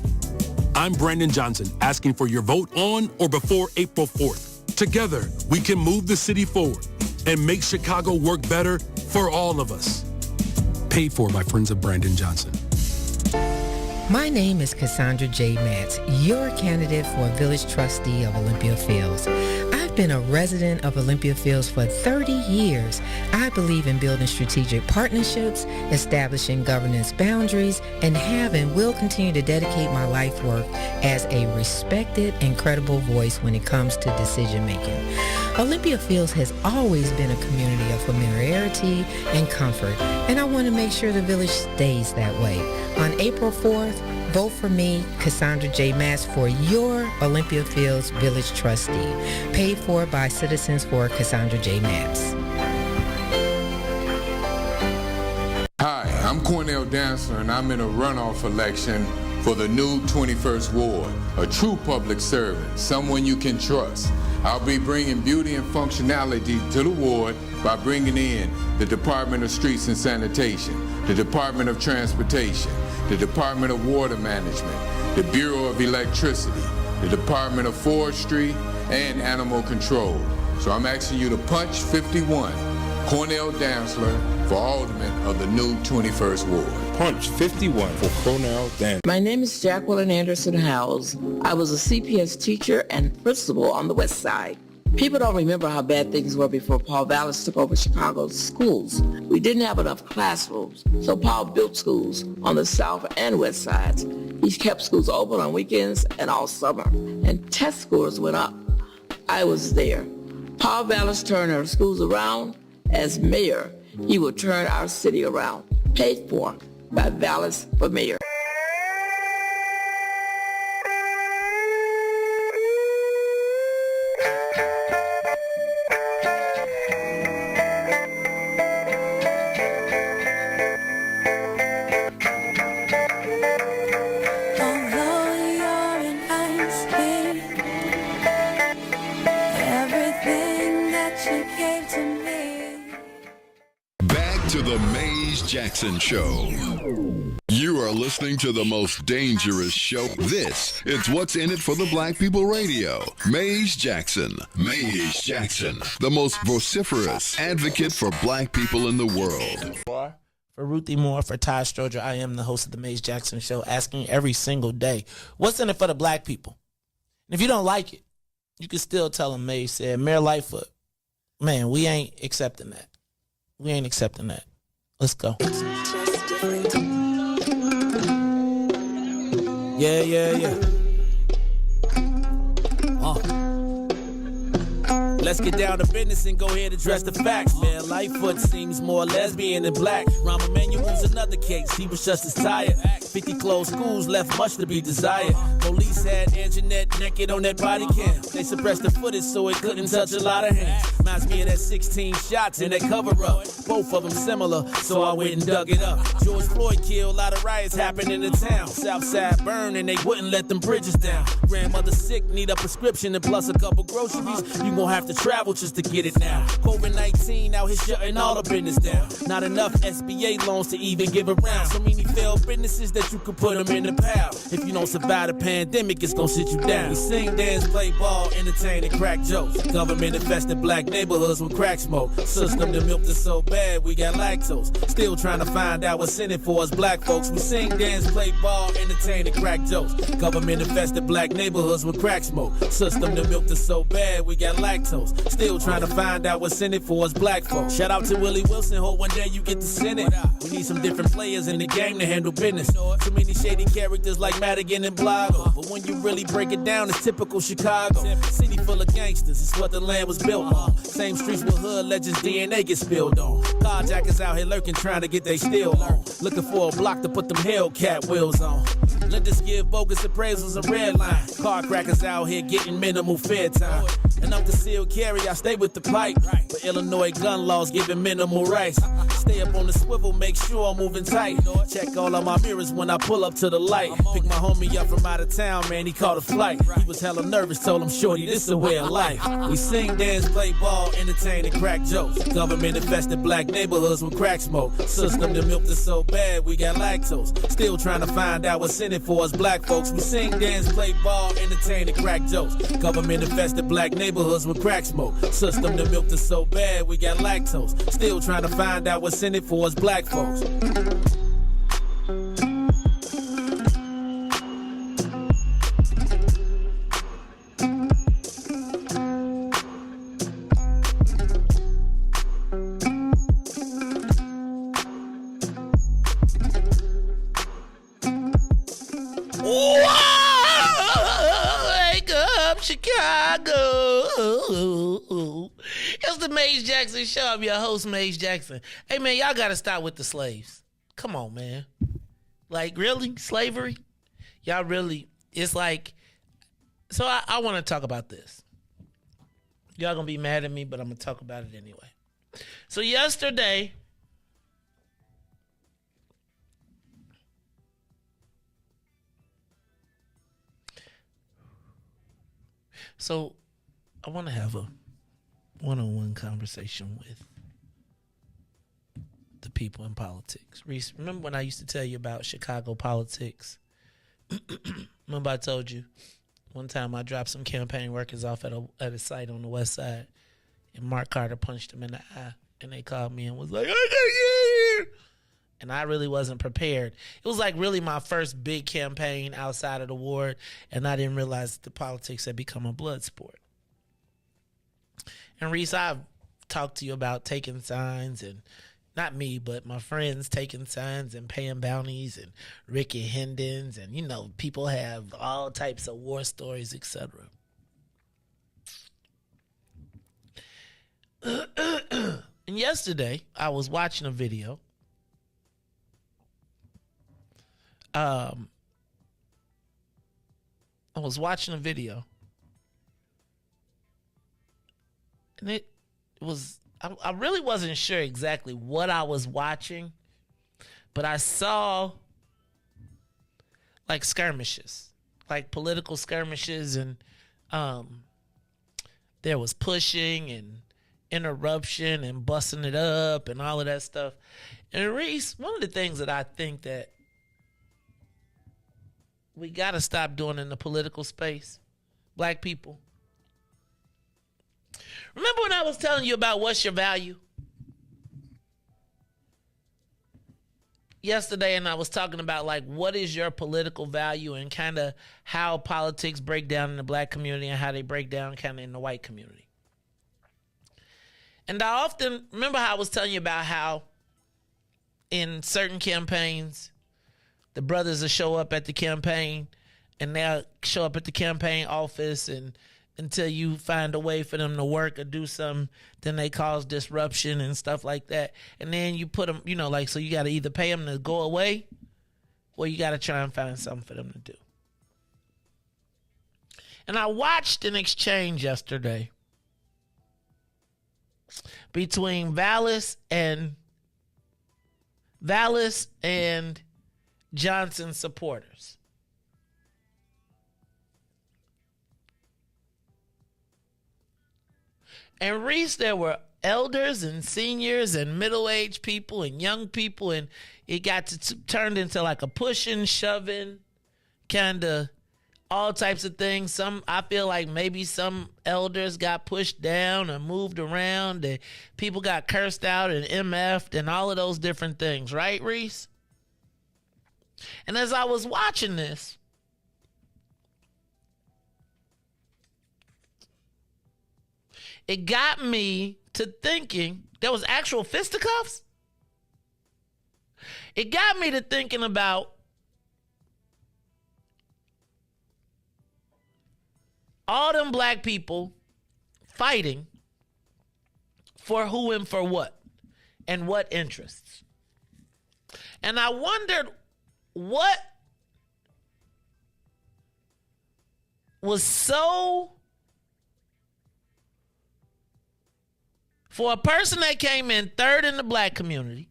I'm Brandon Johnson, asking for your vote on or before April 4th. Together, we can move the city forward and make Chicago work better for all of us. Paid for by Friends of Brandon Johnson. My name is Cassandra J. Matz, your candidate for Village Trustee of Olympia Fields. I've been a resident of Olympia Fields for 30 years. I believe in building strategic partnerships, establishing governance boundaries, and have and will continue to dedicate my life work as a respected and credible voice when it comes to decision making. Olympia Fields has always been a community of familiarity and comfort, and I want to make sure the village stays that way. On April 4th, vote for me, Cassandra J. Matz, for your Olympia Fields Village Trustee. Paid for by Citizens for Cassandra J. Matz. Hi, I'm Cornell Dancer, and I'm in a runoff election for the new 21st Ward, a true public servant, someone you can trust. I'll be bringing beauty and functionality to the ward by bringing in the Department of Streets and Sanitation, the Department of Transportation, the Department of Water Management, the Bureau of Electricity, the Department of Forestry, and Animal Control. So I'm asking you to punch 51, Cornell Dantzler, for Alderman of the new 21st Ward. Punch 51 for Cornell Dantzler. My name is Jacqueline Anderson Howells. I was a CPS teacher and principal on the West Side. People don't remember how bad things were before Paul Vallis took over Chicago's schools. We didn't have enough classrooms, so Paul built schools on the South and West Sides. He kept schools open on weekends and all summer, and test scores went up. I was there. Paul Vallis turned our schools around. As mayor, he will turn our city around. Paid for by Vallis for mayor. Jackson Show. You are listening to the most dangerous show. This is What's in It for the Black People Radio. Mays Jackson. Mays Jackson, the most vociferous advocate for black people in the world. For Ruthie Moore, for Ty Stroger, I am the host of the Mays Jackson Show, asking every single day, what's in it for the black people? And if you don't like it, you can still tell them Mays said, Mayor Lightfoot, man, we ain't accepting that. We ain't accepting that. Let's go. Yeah. Let's get down to business and go ahead and address the facts, man. Lightfoot seems more lesbian than black. Rahm Emanuel's another case. He was just as tired. 50 closed schools left much to be desired. Police had Anjanette naked on that body cam. They suppressed the footage so it couldn't touch a lot of hands. Reminds me of that 16 shots in that cover-up. Both of them similar, so I went and dug it up. George Floyd killed, a lot of riots happened in the town. Southside burned and they wouldn't let them bridges down. Grandmother sick, need a prescription and plus a couple groceries. You gon' have to travel just to get it now. COVID-19 out here shutting all the business down. Not enough SBA loans to even give around. So many failed businesses that but you can put them in the pile. If you don't survive the pandemic, it's gonna sit you down. We sing, dance, play ball, entertain, and crack jokes. Government infested black neighborhoods with crack smoke. System that milked us so bad, we got lactose. Still trying to find out what's in it for us black folks. We sing, dance, play ball, entertain, and crack jokes. Government infested black neighborhoods with crack smoke. System that milked us so bad, we got lactose. Still trying to find out what's in it for us black folks. Shout out to Willie Wilson, hope one day you get to send it. We need some different players in the game to handle business. Too many shady characters like Madigan and Blago. But when you really break it down, it's typical Chicago. City full of gangsters, it's what the land was built on. Same streets with hood legends, DNA get spilled on. Carjackers out here lurking, trying to get they steal on. Looking for a block to put them Hellcat wheels on. Lenders give bogus appraisals a red line. Car crackers out here getting minimal fair time. And I'm concealed carry, I stay with the pipe. But Illinois gun laws giving minimal rights. Stay up on the swivel, make sure I'm moving tight. Check all of my mirrors when I pull up to the light. Pick my homie up from out of town, man, he caught a flight. He was hella nervous, told him, shorty, this a way of life. We sing, dance, play ball, entertain, and crack jokes. Government infested black neighborhoods with crack smoke. System that milked us so bad, we got lactose. Still trying to find out what's in it for us black folks. We sing, dance, play ball, entertain, and crack jokes. Government infested black neighborhoods with crack smoke. System that milked us so bad, we got lactose. Still trying to find out what's in it for us black folks. Wake up, Chicago. It's the Maze Jackson Show. I'm your host, Maze Jackson. Hey, man, y'all got to stop with the slaves. Come on, man. Like, really? Slavery? Y'all really? It's like, so I want to talk about this. Y'all going to be mad at me, but I'm going to talk about it anyway. So yesterday, I want to have a one-on-one conversation with the people in politics. Reese, remember when I used to tell you about Chicago politics? Remember I told you one time I dropped some campaign workers off at a site on the west side, and Mark Carter punched him in the eye, and they called me and was like, I gotta get here. And I really wasn't prepared. It was like really my first big campaign outside of the ward, and I didn't realize that the politics had become a blood sport. And Reese, I've talked to you about taking signs, and not me, but my friends taking signs and paying bounties, and Ricky Hendons, and, you know, people have all types of war stories, etc. And yesterday, I was watching a video. I and it was, I really wasn't sure exactly what I was watching, but I saw like skirmishes, like political skirmishes, and there was pushing and interruption and busting it up and all of that stuff. And Reese, one of the things that I think that we got to stop doing in the political space, black people. Remember when I was telling you about what's your value? Yesterday, and I was talking about like what is your political value and kind of how politics break down in the black community and how they break down kind of in the white community. And I often remember how I was telling you about how in certain campaigns, the brothers will show up at the campaign, and they'll show up at the campaign office, and until you find a way for them to work or do something, then they cause disruption and stuff like that. And then you put them, you know, like, so you got to either pay them to go away, or you got to try and find something for them to do. And I watched an exchange yesterday between Vallis and Johnson supporters. And Reese, there were elders and seniors and middle-aged people and young people, and it got turned into like a pushing, shoving, kind of all types of things. I feel like maybe some elders got pushed down or moved around, and people got cursed out and MF'd and all of those different things, right, Reese? And as I was watching this, it got me to thinking there was actual fisticuffs. It got me to thinking about all them black people fighting for who and for what and what interests. And I wondered what was so, for a person that came in third in the black community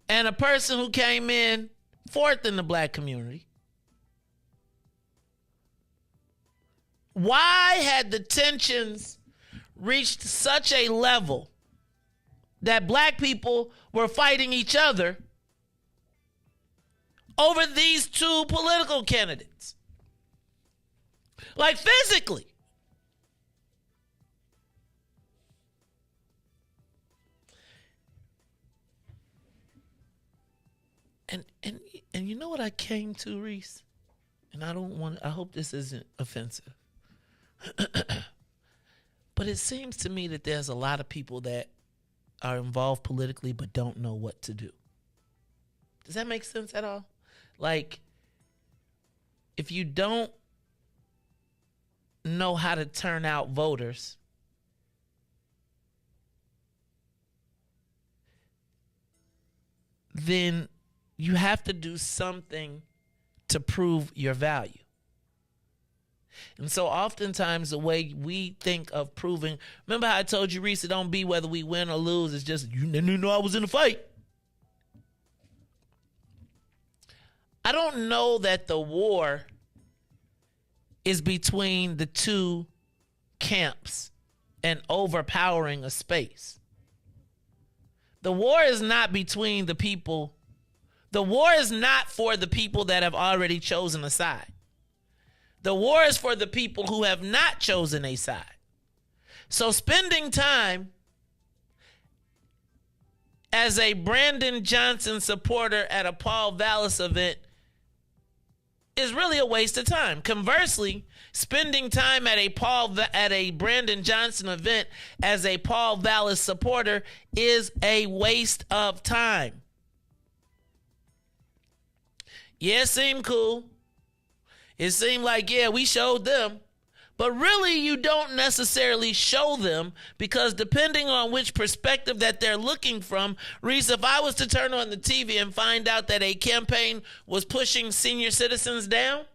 and a person who came in fourth in the black community, why had the tensions reached such a level that black people were fighting each other over these two political candidates? Like physically. And you know what I came to, Reese? And I hope this isn't offensive. But it seems to me that there's a lot of people that are involved politically but don't know what to do. Does that make sense at all? Like, if you don't know how to turn out voters, then you have to do something to prove your value. And so oftentimes the way we think of proving, remember how I told you, Reese, it don't be whether we win or lose, it's just, you didn't know I was in a fight. I don't know that the war is between the two camps and overpowering a space. The war is not between the people. The war is not for the people that have already chosen a side. The war is for the people who have not chosen a side. So spending time as a Brandon Johnson supporter at a Paul Vallis event is really a waste of time. Conversely, spending time at a Brandon Johnson event as a Paul Vallis supporter is a waste of time. Yeah, it seemed cool. It seemed like, yeah, we showed them. But really, you don't necessarily show them, because depending on which perspective that they're looking from, Reese, if I was to turn on the TV and find out that a campaign was pushing senior citizens down,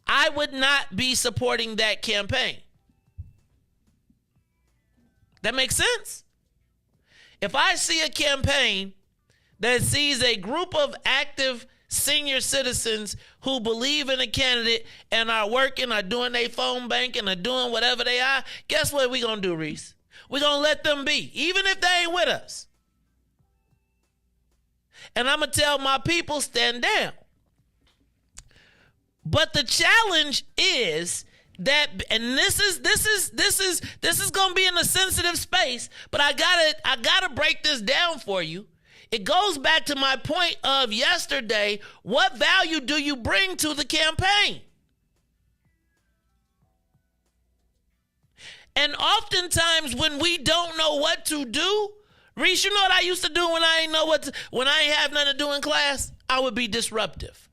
I would not be supporting that campaign. That makes sense? If I see a campaign that sees a group of active senior citizens who believe in a candidate and are working, are doing their phone banking, are doing whatever they are, guess what we gonna do, Reese? We gonna let them be, even if they ain't with us. And I'm gonna tell my people, stand down. But the challenge is that, and this is gonna be in a sensitive space, but I gotta break this down for you. It goes back to my point of yesterday. What value do you bring to the campaign? And oftentimes when we don't know what to do, Reese, you know what I used to do when I ain't have nothing to do in class? I would be disruptive.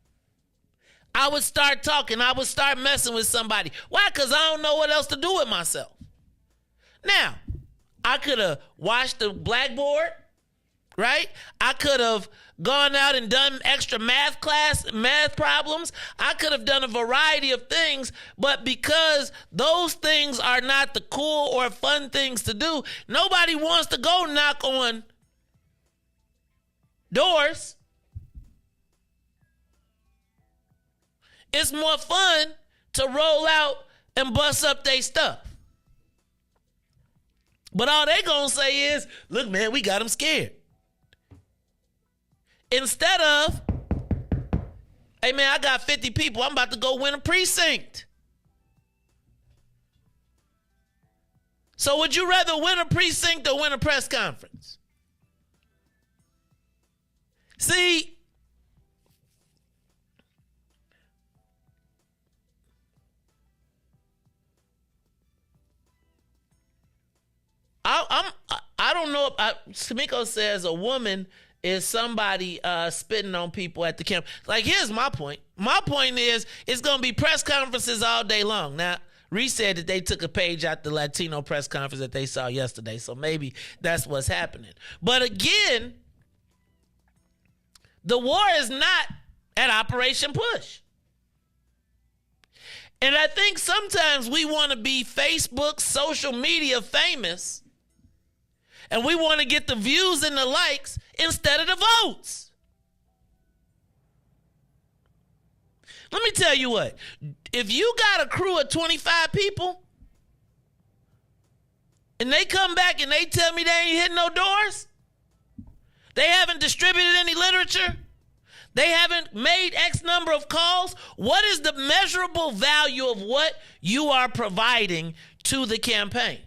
I would start talking. I would start messing with somebody. Why? Because I don't know what else to do with myself. Now, I could have watched the blackboard, right? I could have gone out and done extra math problems. I could have done a variety of things, but because those things are not the cool or fun things to do, nobody wants to go knock on doors. It's more fun to roll out and bust up their stuff. But all they gonna say is, look, man, we got them scared. Instead of, hey, man, I got 50 people. I'm about to go win a precinct. So would you rather win a precinct or win a press conference? See, I don't know. Samiko says a woman is somebody spitting on people at the camp. Like, here's my point. My point is it's going to be press conferences all day long. Now, Reese said that they took a page out the Latino press conference that they saw yesterday, so maybe that's what's happening. But again, the war is not at Operation Push. And I think sometimes we want to be Facebook, social media famous, and we want to get the views and the likes instead of the votes. Let me tell you what. If you got a crew of 25 people and they come back and they tell me they ain't hitting no doors, they haven't distributed any literature, they haven't made X number of calls, what is the measurable value of what you are providing to the campaign?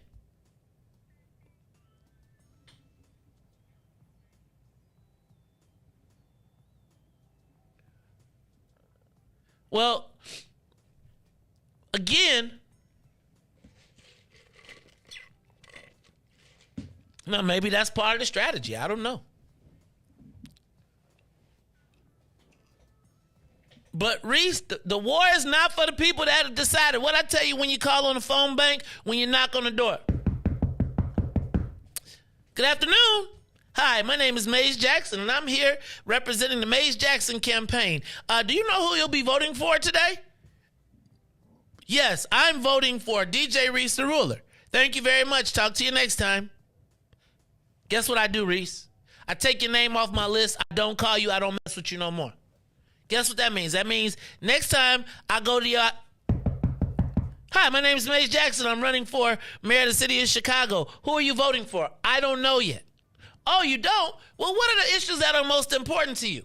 Well, again, now maybe that's part of the strategy. I don't know. But Reese, the war is not for the people that have decided. What I tell you when you call on the phone bank, when you knock on the door. Good afternoon. Hi, my name is Mays Jackson, and I'm here representing the Mays Jackson campaign. Do you know who you'll be voting for today? Yes, I'm voting for DJ Reese the Ruler. Thank you very much. Talk to you next time. Guess what I do, Reese? I take your name off my list. I don't call you. I don't mess with you no more. Guess what that means? That means next time I go to your... Hi, my name is Mays Jackson. I'm running for mayor of the city of Chicago. Who are you voting for? I don't know yet. Oh, you don't? Well, what are the issues that are most important to you?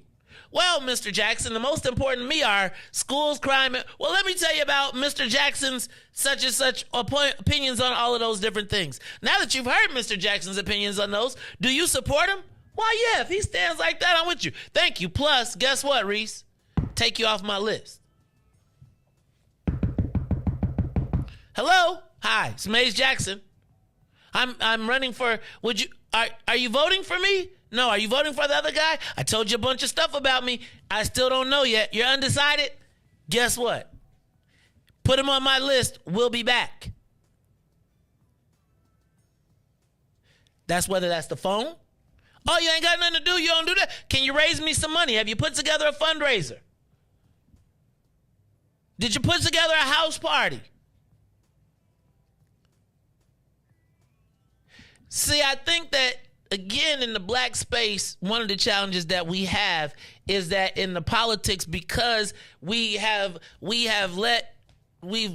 Well, Mr. Jackson, the most important to me are schools, crime. Well, let me tell you about Mr. Jackson's such and such opinions on all of those different things. Now that you've heard Mr. Jackson's opinions on those, do you support him? Why, yeah, if he stands like that, I'm with you. Thank you. Plus, guess what, Reese? Take you off my list. Hello? Hi, it's Mays Jackson. I'm running for, are you voting for me? No, are you voting for the other guy? I told you a bunch of stuff about me. I still don't know yet. You're undecided? Guess what? Put him on my list. We'll be back. That's whether that's the phone. Oh, you ain't got nothing to do. You don't do that. Can you raise me some money? Have you put together a fundraiser? Did you put together a house party? See, I think that, again, in the black space, one of the challenges that we have is that in the politics, because we've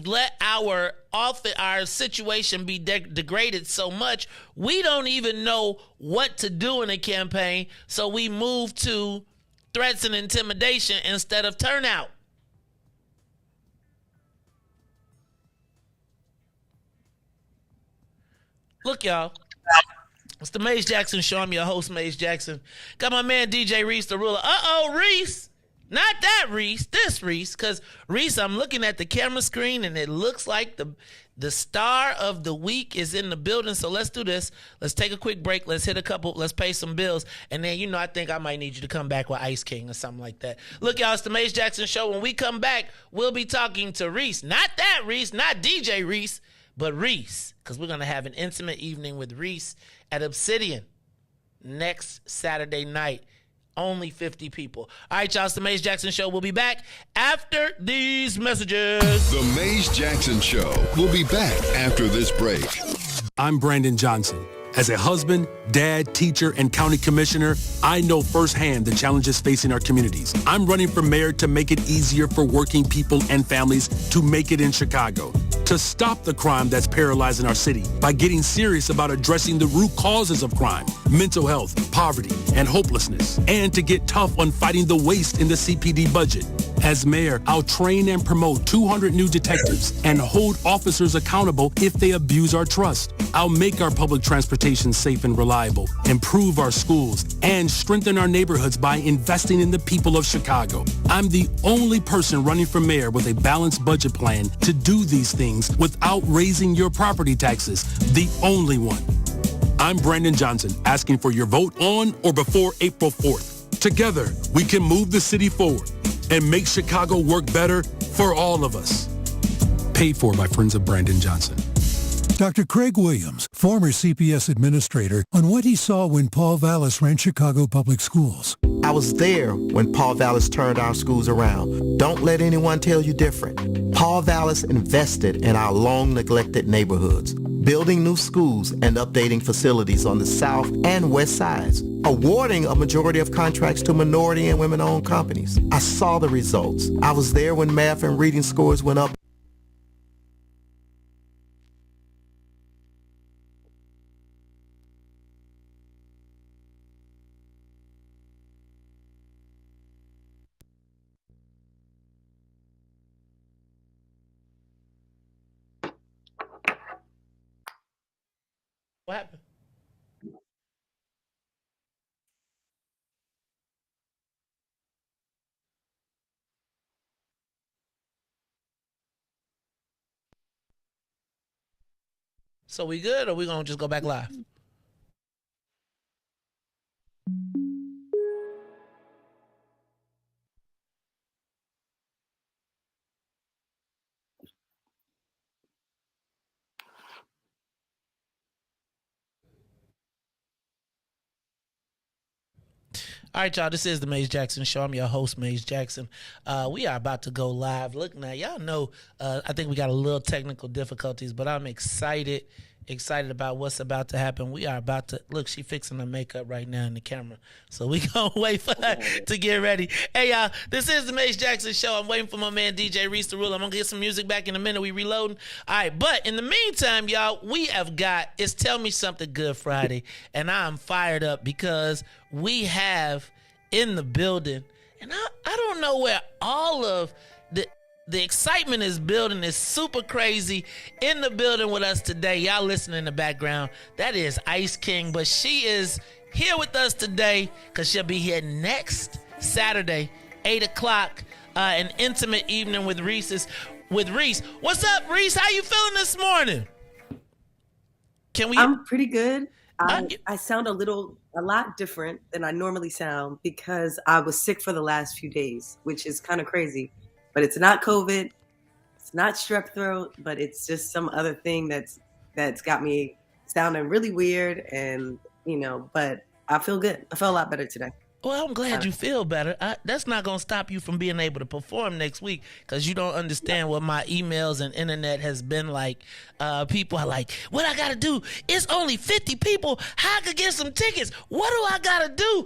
let our situation be degraded so much, we don't even know what to do in a campaign, so we move to threats and intimidation instead of turnout. Look, y'all. It's the Mays Jackson Show. I'm your host, Mays Jackson. Got my man, DJ Reese the Ruler. Uh-oh, Reese. Not that Reese. This Reese. Because, Reese, I'm looking at the camera screen, and it looks like the star of the week is in the building. So let's do this. Let's take a quick break. Let's pay some bills. And then, I think I might need you to come back with Ice King or something like that. Look, y'all, it's the Mays Jackson Show. When we come back, we'll be talking to Reese. Not that Reese. Not DJ Reese. But Reese, because we're going to have an intimate evening with Reese at Obsidian next Saturday night. Only 50 people. All right, y'all, it's the Mays Jackson Show. We'll be back after these messages. The Mays Jackson Show. We'll be back after this break. I'm Brandon Johnson. As a husband, dad, teacher, and county commissioner, I know firsthand the challenges facing our communities. I'm running for mayor to make it easier for working people and families to make it in Chicago. to stop the crime that's paralyzing our city by getting serious about addressing the root causes of crime, mental health, poverty, and hopelessness, and to get tough on fighting the waste in the CPD budget. As mayor, I'll train and promote 200 new detectives and hold officers accountable if they abuse our trust. I'll make our public transportation safe and reliable, improve our schools, and strengthen our neighborhoods by investing in the people of Chicago. I'm the only person running for mayor with a balanced budget plan to do these things without raising your property taxes. The only one. I'm Brandon Johnson, asking for your vote on or before April 4th. Together, we can move the city forward and make Chicago work better for all of us. Paid for by Friends of Brandon Johnson. Dr. Craig Williams, former CPS administrator, on what he saw when Paul Vallis ran Chicago Public Schools. I was there when Paul Vallis turned our schools around. Don't let anyone tell you different. Paul Vallis invested in our long-neglected neighborhoods, building new schools and updating facilities on the south and west sides, awarding a majority of contracts to minority and women-owned companies. I saw the results. I was there when math and reading scores went up. What happened? So we good, or we gonna just go back live? All right, y'all, this is the Maze Jackson Show. I'm your host, Maze Jackson. We are about to go live. Look now, y'all know, I think we got a little technical difficulties, but I'm excited about what's about to happen. We are about to, look, she fixing her makeup right now in the camera. So we gonna wait for her to get ready. Hey, y'all, this is the Maze Jackson Show. I'm waiting for my man DJ Reese to rule. I'm gonna get some music back in a minute. We reloading. All right, but in the meantime, y'all, we have got, it's Tell Me Something Good Friday, and I'm fired up because we have in the building, and I don't know where all of the excitement is building. Is super crazy. In the building with us today, y'all listening in the background, that is Ice King, but she is here with us today because she'll be here next Saturday, 8 o'clock, an intimate evening with Reese. What's up, Reese? How you feeling this morning? I'm pretty good. I sound a lot different than I normally sound because I was sick for the last few days, which is kind of crazy. But it's not COVID, it's not strep throat, but it's just some other thing that's got me sounding really weird, and but I feel good. I feel a lot better today. Well, I'm glad you feel better. That's not going to stop you from being able to perform next week, because you don't understand what my emails and internet has been like. People are like, what I got to do? It's only 50 people. How I could get some tickets? What do I got to do?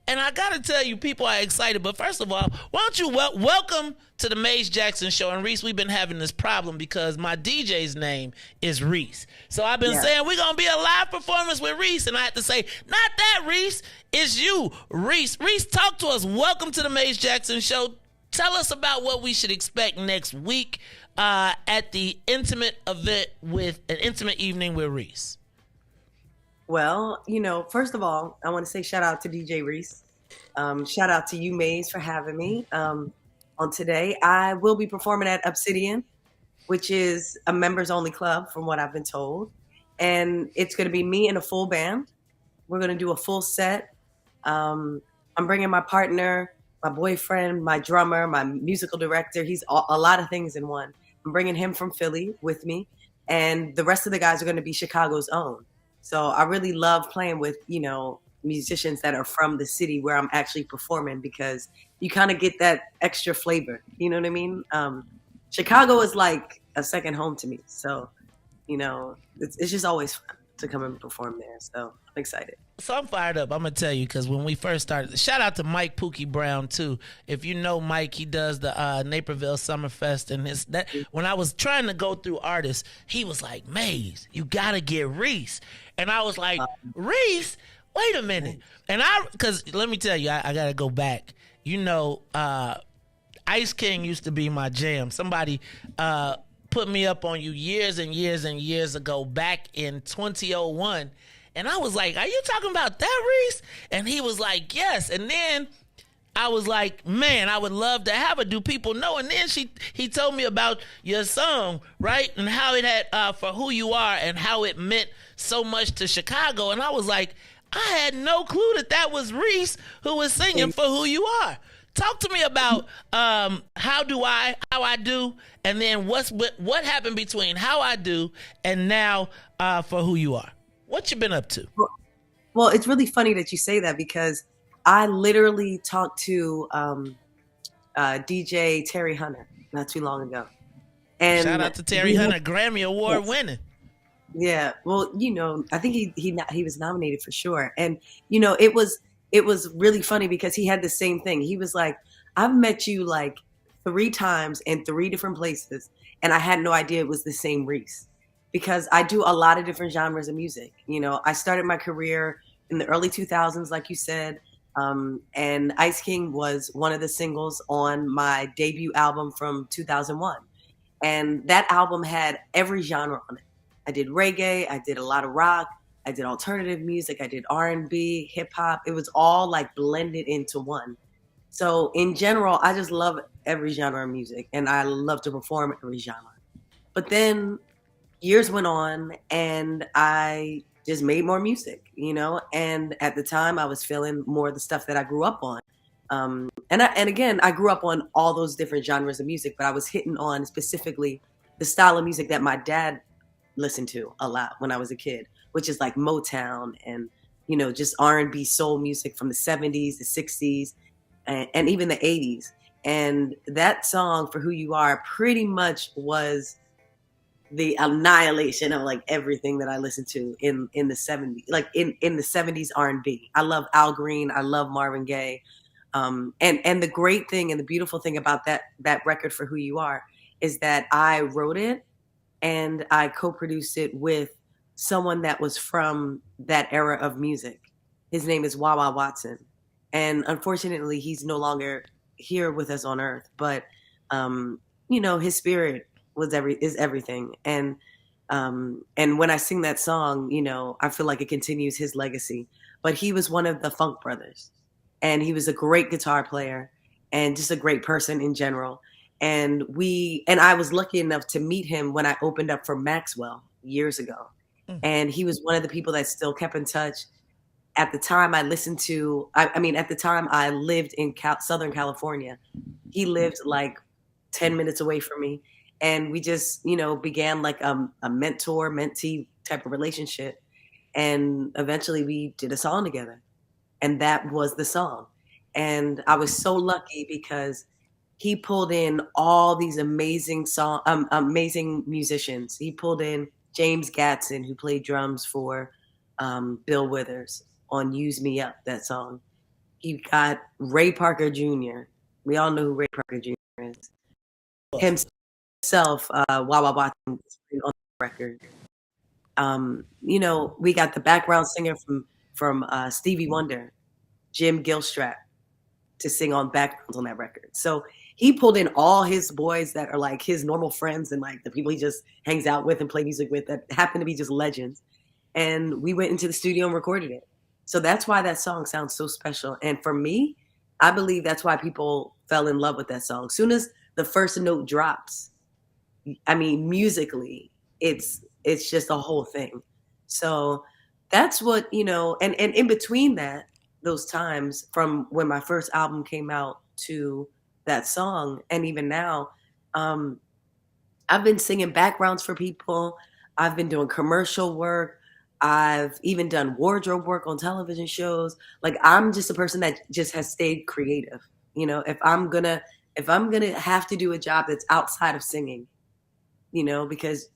And I got to tell you, people are excited. But first of all, why don't you welcome to the Maze Jackson Show. And Reese, we've been having this problem because my DJ's name is Reese. So I've been saying we're going to be a live performance with Reese. And I had to say, not that, Reese. It's you, Reese. Reese, talk to us. Welcome to the Maze Jackson Show. Tell us about what we should expect next week at the intimate event with an intimate evening with Reese. Well, first of all, I want to say shout out to DJ Reese. Shout out to you, Maze, for having me on today. I will be performing at Obsidian, which is a members-only club, from what I've been told. And it's going to be me and a full band. We're going to do a full set. I'm bringing my partner, my boyfriend, my drummer, my musical director. He's a lot of things in one. I'm bringing him from Philly with me. And the rest of the guys are going to be Chicago's own. So I really love playing with, musicians that are from the city where I'm actually performing, because you kind of get that extra flavor. You know what I mean? Chicago is like a second home to me. So, it's just always fun. to come and perform there. So I'm excited. So I'm fired up. I'm gonna tell you, because when we first started, shout out to Mike Pookie Brown too. If you know Mike, he does the Naperville Summerfest, and when I was trying to go through artists, he was like, "Maze, you gotta get Reese," and I was like, "Reese, wait a minute," and because let me tell you, I gotta go back. You know, Ice King used to be my jam. Somebody put me up on you years and years and years ago, back in 2001. And I was like, "Are you talking about that, Reese?" And he was like, "Yes." And then I was like, "Man, I would love to have her. Do people know?" And then he told me about your song, right? And how it had, For Who You Are, and how it meant so much to Chicago. And I was like, I had no clue that was Reese who was singing For Who You Are. Talk to me about how I do, and then what happened between How I Do and now For Who You Are. What you been up to? Well, it's really funny that you say that, because I literally talked to DJ Terry Hunter not too long ago. And shout out to Terry Hunter, Grammy Award winning. Yeah, well, you know, I think he was nominated for sure. And you know, it was really funny because he had the same thing. He was like, "I've met you like 3 times in 3 different places, and I had no idea it was the same Reese." Because I do a lot of different genres of music. You know, I started my career in the early 2000s, like you said, and Ice King was one of the singles on my debut album from 2001. And that album had every genre on it. I did reggae, I did a lot of rock, I did alternative music, I did R&B, hip hop. It was all like blended into one. So in general, I just love every genre of music, and I love to perform every genre. But then years went on, and I just made more music, you know. And at the time, I was feeling more of the stuff that I grew up on. And again, I grew up on all those different genres of music, but I was hitting on specifically the style of music that my dad listened to a lot when I was a kid, which is like Motown and, you know, just R&B soul music from the 70s, the 60s, and even the 80s. And that song, For Who You Are, pretty much was the annihilation of like everything that I listened to in the 70s, like in the 70s R&B. I love Al Green. I love Marvin Gaye. And the great thing and the beautiful thing about that record, For Who You Are, is that I wrote it and I co-produced it with someone that was from that era of music. His name is Wawa Watson. And unfortunately, he's no longer here with us on earth, but you know, his spirit is everything. And when I sing that song, you know, I feel like it continues his legacy. But he was one of the Funk Brothers, and he was a great guitar player and just a great person in general. And I was lucky enough to meet him when I opened up for Maxwell years ago. And he was one of the people that still kept in touch. At the time at the time I lived in Southern California. He lived like 10 minutes away from me. And we just, you know, began like a mentor-mentee type of relationship. And eventually we did a song together. And that was the song. And I was so lucky because he pulled in all these amazing musicians. He pulled in James Gatson, who played drums for Bill Withers on Use Me Up, that song. He got Ray Parker Jr. We all know who Ray Parker Jr. is. Himself, Wawa Watson, on the record. You know, we got the background singer from Stevie Wonder, Jim Gilstrap, to sing on backgrounds on that record. So he pulled in all his boys that are like his normal friends and like the people he just hangs out with and play music with that happen to be just legends. And we went into the studio and recorded it. So that's why that song sounds so special. And for me, I believe that's why people fell in love with that song. Soon as the first note drops, I mean, musically, it's just a whole thing. So that's what, you know, and in between those times from when my first album came out to that song, and even now, I've been singing backgrounds for people. I've been doing commercial work. I've even done wardrobe work on television shows. Like, I'm just a person that just has stayed creative. You know, if I'm gonna have to do a job that's outside of singing, you know, because,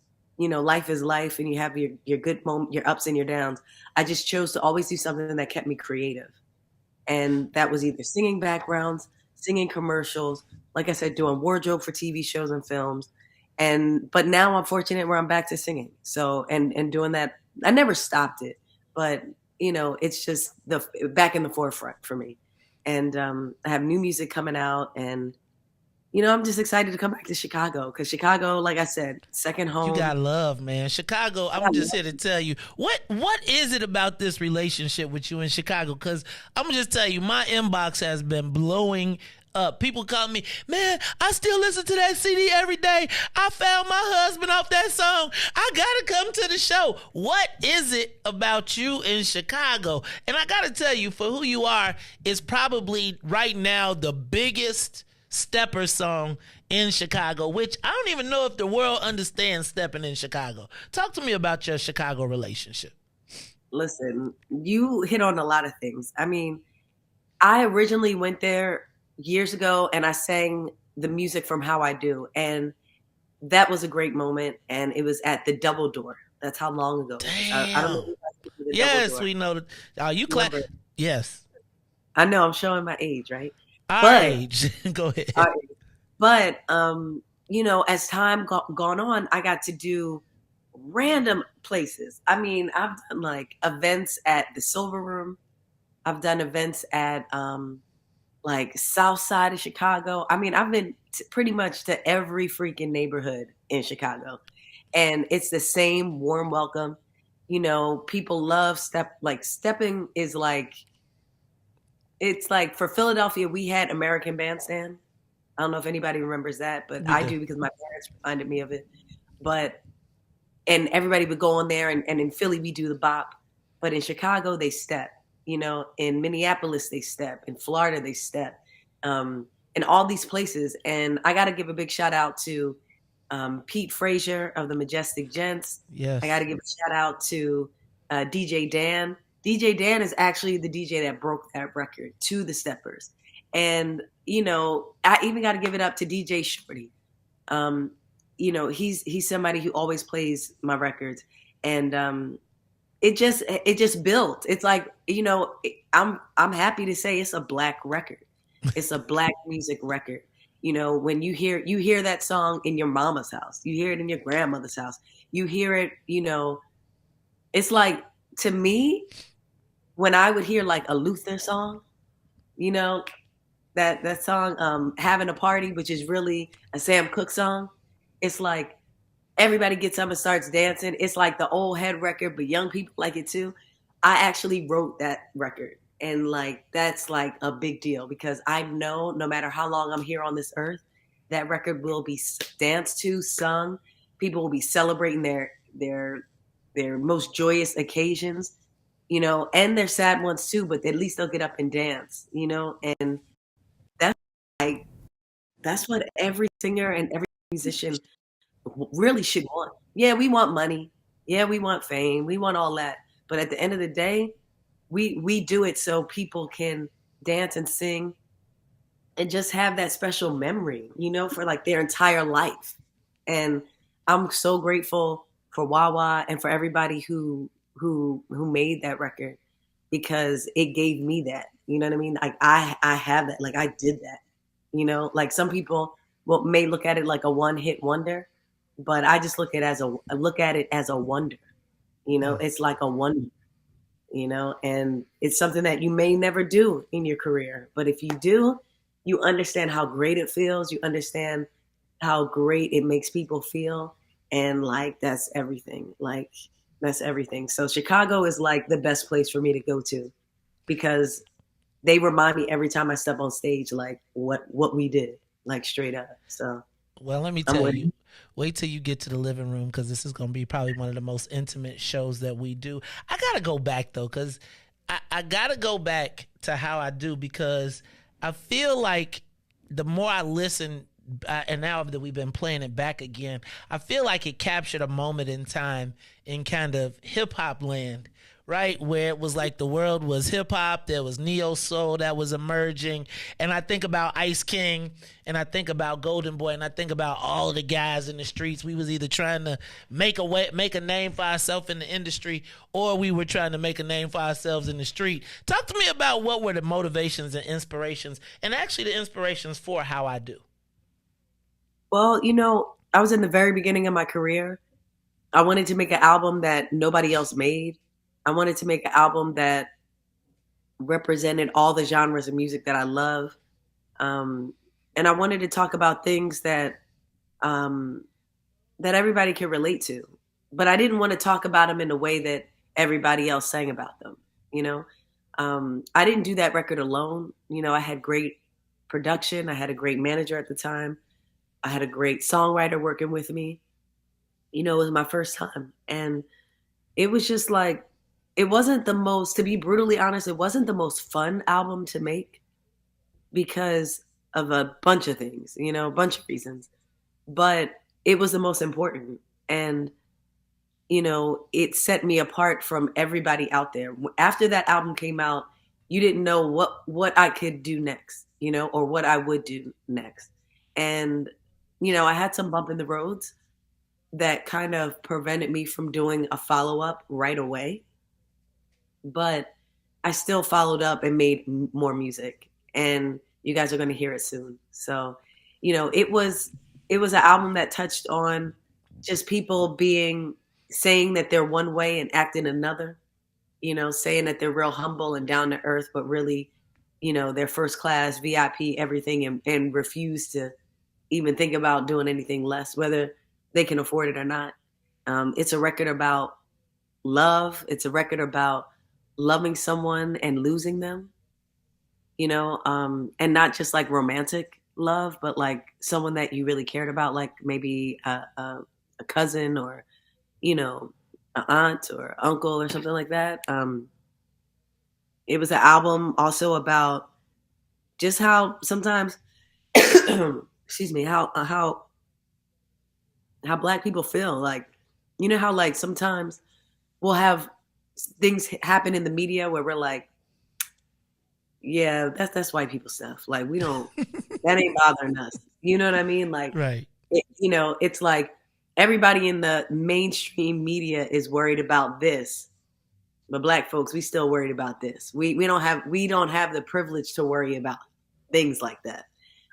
life is life, and you have your good moment, your ups and your downs. I just chose to always do something that kept me creative. And that was either singing backgrounds, singing commercials, like I said, doing wardrobe for TV shows and films. But now I'm fortunate where I'm back to singing. So, and doing that, I never stopped it, but it's just back in the forefront for me. And I have new music coming out, and I'm just excited to come back to Chicago, because Chicago, like I said, second home. You got love, man. Chicago, I'm just here to tell you, what is it about this relationship with you in Chicago? Because I'm going to just tell you, my inbox has been blowing up. People call me, man, I still listen to that CD every day. I found my husband off that song. I got to come to the show. What is it about you in Chicago? And I got to tell you, for who you are, is probably right now the biggest stepper song in Chicago, which I don't even know if the world understands stepping in Chicago. Talk to me about your Chicago relationship. Listen, you hit on a lot of things. I mean, I originally went there years ago, and I sang the music from How I Do, and that was a great moment, and it was at the Double Door. That's how long ago. Damn. I don't know. Yes, we know that. Oh, you clap. Yes. I know, I'm showing my age, right? Go ahead. But as time gone on, I got to do random places. I mean, I've done like events at the Silver Room. I've done events at like South Side of Chicago. I mean, I've been pretty much to every freaking neighborhood in Chicago, and it's the same warm welcome. People love stepping is like. It's like, for Philadelphia, we had American Bandstand. I don't know if anybody remembers that, but I do, because my parents reminded me of it. And everybody would go on there, and in Philly, we do the bop. But in Chicago, they step. In Minneapolis, they step. In Florida, they step. In all these places. And I got to give a big shout out to Pete Frazier of the Majestic Gents. Yes. I got to give a shout out to DJ Dan. DJ Dan is actually the DJ that broke that record to the Steppers. And, I even got to give it up to DJ Shorty. He's somebody who always plays my records. And it just built. It's like, I'm happy to say it's a Black record. It's a Black music record. When you hear that song in your mama's house, you hear it in your grandmother's house, you hear it, it's like, to me, when I would hear like a Luther song, that song, Having a Party, which is really a Sam Cooke song, it's like everybody gets up and starts dancing. It's like the old head record, but young people like it too. I actually wrote that record, and like that's like a big deal, because I know no matter how long I'm here on this earth, that record will be danced to, sung. People will be celebrating their most joyous occasions, and their sad ones too, but at least they'll get up and dance, and that's what every singer and every musician really should want. Yeah, we want money. Yeah, we want fame. We want all that. But at the end of the day, we do it so people can dance and sing and just have that special memory, for like their entire life. And I'm so grateful for Wawa and for everybody who made that record, because it gave me that, you know what I mean? Like I have that, like I did that, like some people may look at it like a one-hit wonder, but I just look at it as a wonder, it's like a wonder, and it's something that you may never do in your career. But if you do, you understand how great it feels. You understand how great it makes people feel. And like, that's everything. Like, that's everything. So Chicago is like the best place for me to go to, because they remind me every time I step on stage, like what we did, like straight up. So, well, let me tell you, wait till you get to the living room, because this is going to be probably one of the most intimate shows that we do. I got to go back though, because I got to go back to How I Do, because I feel like the more I listen, and now that we've been playing it back again, I feel like it captured a moment in time in kind of hip hop land, right? Where it was like the world was hip hop, there was neo soul that was emerging, and I think about Ice King, and I think about Golden Boy, and I think about all of the guys in the streets. We was either trying to make a name for ourselves in the industry, or we were trying to make a name for ourselves in the street. Talk to me about what were the motivations and inspirations, and actually the inspirations for How I Do. Well, I was in the very beginning of my career. I wanted to make an album that nobody else made. I wanted to make an album that represented all the genres of music that I love. And I wanted to talk about things that that everybody can relate to. But I didn't want to talk about them in a way that everybody else sang about them, I didn't do that record alone. I had great production. I had a great manager at the time. I had a great songwriter working with me. It was my first time. And it was just like, it wasn't the most, to be brutally honest, it wasn't the most fun album to make because of a bunch of things, a bunch of reasons. But it was the most important. And, it set me apart from everybody out there. After that album came out, you didn't know what I could do next, or what I would do next. And, I had some bump in the roads that kind of prevented me from doing a follow-up right away. But I still followed up and made more music. And you guys are going to hear it soon. So, it was an album that touched on just people saying that they're one way and acting another, saying that they're real humble and down to earth, but really, they're first class, VIP, everything, and refuse to even think about doing anything less, whether they can afford it or not. It's a record about love. It's a record about loving someone and losing them, and not just like romantic love, but like someone that you really cared about, like maybe a cousin or, an aunt or uncle or something like that. It was an album also about just how sometimes, excuse me, how Black people feel. Like, how like sometimes we'll have things happen in the media where we're like, yeah, that's white people stuff. Like, we don't, that ain't bothering us. You know what I mean? Like, right. It's like everybody in the mainstream media is worried about this, but Black folks, we still worried about this. We don't have the privilege to worry about things like that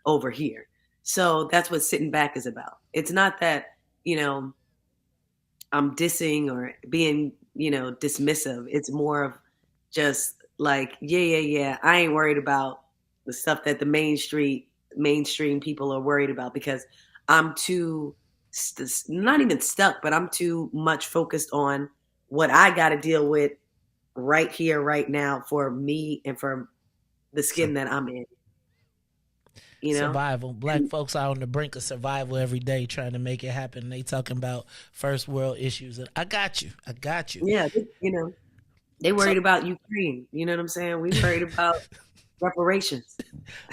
over here. So that's what Sitting Back is about. It's not that, I'm dissing or being, dismissive. It's more of just like, yeah. I ain't worried about the stuff that the mainstream people are worried about, because I'm too, not even stuck, but I'm too much focused on what I got to deal with right here, right now, for me and for the skin that I'm in. Survival. Black folks are on the brink of survival every day trying to make it happen. They talking about first world issues. And I got you. Yeah, they worried about Ukraine. You know what I'm saying? We worried about reparations.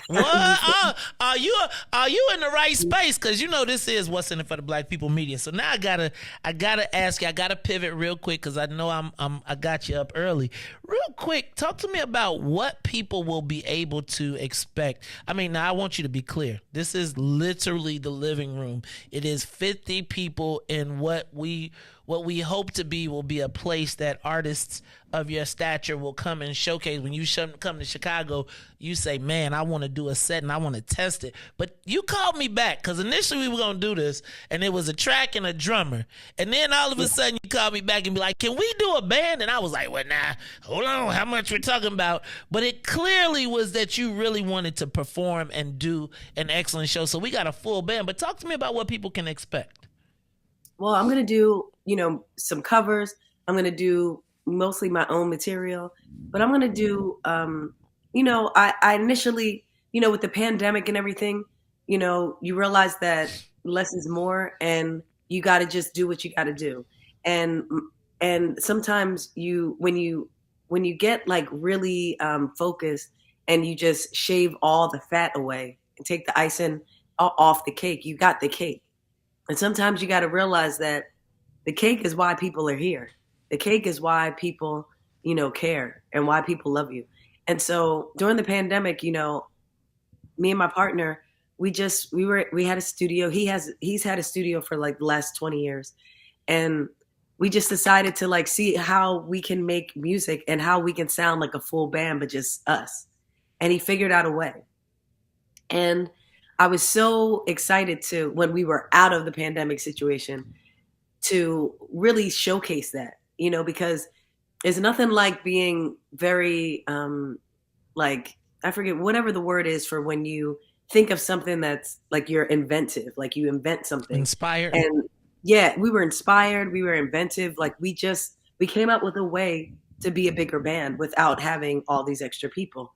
What? Are you in the right space? Because this is What's in It for the Black People Media. So now I gotta ask you. I gotta pivot real quick because I know I got you up early. Real quick, talk to me about what people will be able to expect. I mean, now I want you to be clear. This is literally the living room. It is 50 people in what we hope to be will be a place that artists of your stature will come and showcase. When you come to Chicago, you say, man, I want to do a set and I want to test it. But you called me back because initially we were going to do this and it was a track and a drummer. And then all of a sudden you called me back and be like, can we do a band? And I was like, well, nah, hold on, how much we're talking about? But it clearly was that you really wanted to perform and do an excellent show. So we got a full band. But talk to me about what people can expect. Well, I'm going to do, some covers. I'm going to do mostly my own material, but I'm going to do, I initially, with the pandemic and everything, you realize that less is more and you got to just do what you got to do. And sometimes when you get like really focused and you just shave all the fat away and take the icing off the cake, you got the cake. And sometimes you got to realize that the cake is why people are here. The cake is why people, care and why people love you. And so during the pandemic, me and my partner, we had a studio. He's had a studio for like the last 20 years. And we just decided to like see how we can make music and how we can sound like a full band, but just us. And he figured out a way. And I was so excited to, when we were out of the pandemic situation, to really showcase that, because there's nothing like being very, I forget whatever the word is for when you think of something that's like you're inventive, like you invent something. Inspired. And yeah, we were inspired. We were inventive. Like we came up with a way to be a bigger band without having all these extra people.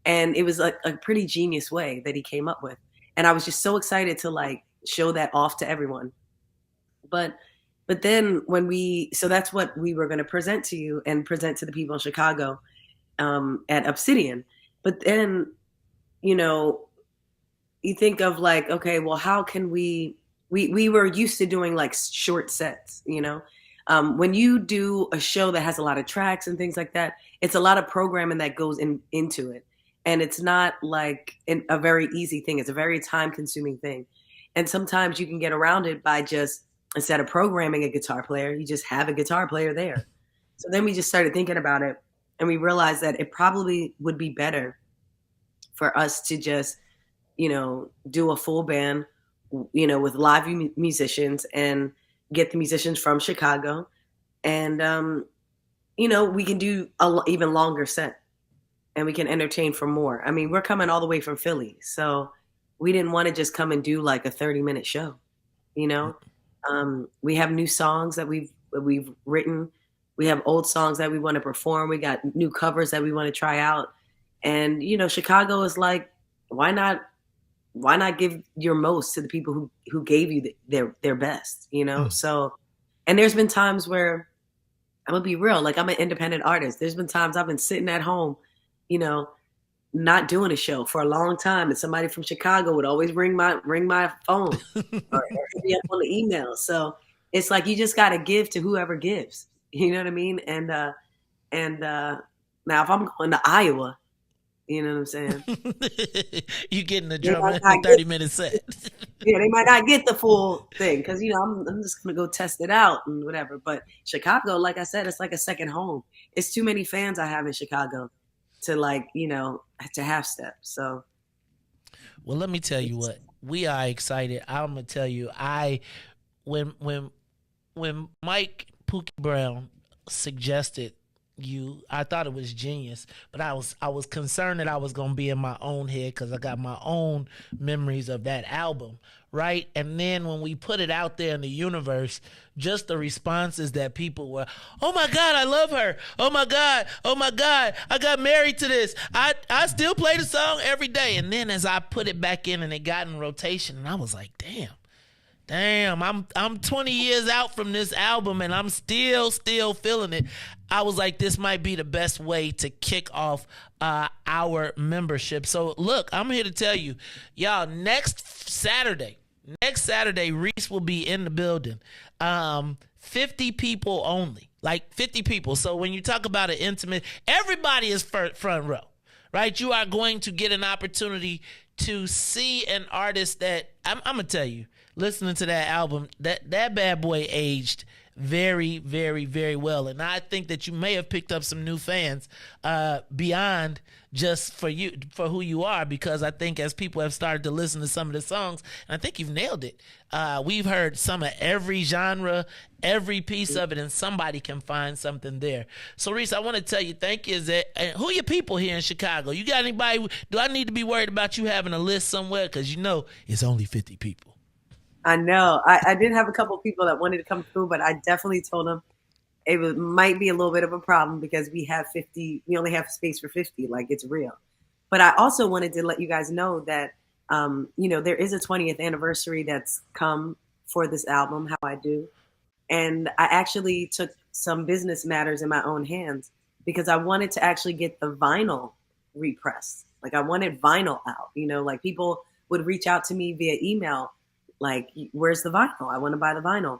And it was like a pretty genius way that he came up with. And I was just so excited to like show that off to everyone. But then so that's what we were going to present to you and present to the people in Chicago at Obsidian. But then, you think of like, okay, well, how can we were used to doing like short sets, when you do a show that has a lot of tracks and things like that, it's a lot of programming that goes into it. And it's not like a very easy thing. It's a very time consuming thing. And sometimes you can get around it by just, instead of programming a guitar player, you just have a guitar player there. So then we just started thinking about it, and we realized that it probably would be better for us to just, do a full band, with live musicians and get the musicians from Chicago. And, we can do a even longer set and we can entertain for more. I mean, we're coming all the way from Philly. So we didn't want to just come and do like a 30-minute show, we have new songs that we've written. We have old songs that we want to perform. We got new covers that we want to try out. And, Chicago is like, why not give your most to the people who gave you their best, So, and there's been times where, I'm gonna be real, like I'm an independent artist. There's been times I've been sitting at home, not doing a show for a long time, and somebody from Chicago would always ring my phone or hit me up on the email. So it's like you just got to give to whoever gives. You know what I mean? And now if I'm going to Iowa, you know what I'm saying? You getting the drummer in a 30-minute set. Yeah, they might not get the full thing because, I'm just going to go test it out and whatever. But Chicago, like I said, it's like a second home. It's too many fans I have in Chicago to to half step. So. Well, let me tell you what. We are excited. I'm going to tell you, when Mike Pookie Brown suggested I thought it was genius, but I was concerned that I was going to be in my own head because I got my own memories of that album, right? And then when we put it out there in the universe, just the responses that people were, oh my God, I love her. Oh my God, I got married to this. I still play the song every day. And then as I put it back in and it got in rotation, and I was like, damn, I'm 20 years out from this album and I'm still feeling it. I was like, this might be the best way to kick off our membership. So look, I'm here to tell you, y'all, next Saturday, Reese will be in the building. 50 people only, like 50 people. So when you talk about an intimate, everybody is front row, right? You are going to get an opportunity to see an artist that I'm going to tell you, listening to that album, that bad boy aged very, very, very well. And I think that you may have picked up some new fans beyond just for who you are, because I think as people have started to listen to some of the songs, and I think you've nailed it. We've heard some of every genre, every piece of it, and somebody can find something there. So, Reese, I want to tell you, thank you. Who are your people here in Chicago? You got anybody? Do I need to be worried about you having a list somewhere? Because it's only 50 people. I know. I did have a couple of people that wanted to come through, but I definitely told them might be a little bit of a problem because we only have space for 50, like it's real. But I also wanted to let you guys know that, there is a 20th anniversary that's come for this album, How I Do. And I actually took some business matters in my own hands because I wanted to actually get the vinyl repressed. Like I wanted vinyl out, like people would reach out to me via email, like, where's the vinyl? I want to buy the vinyl.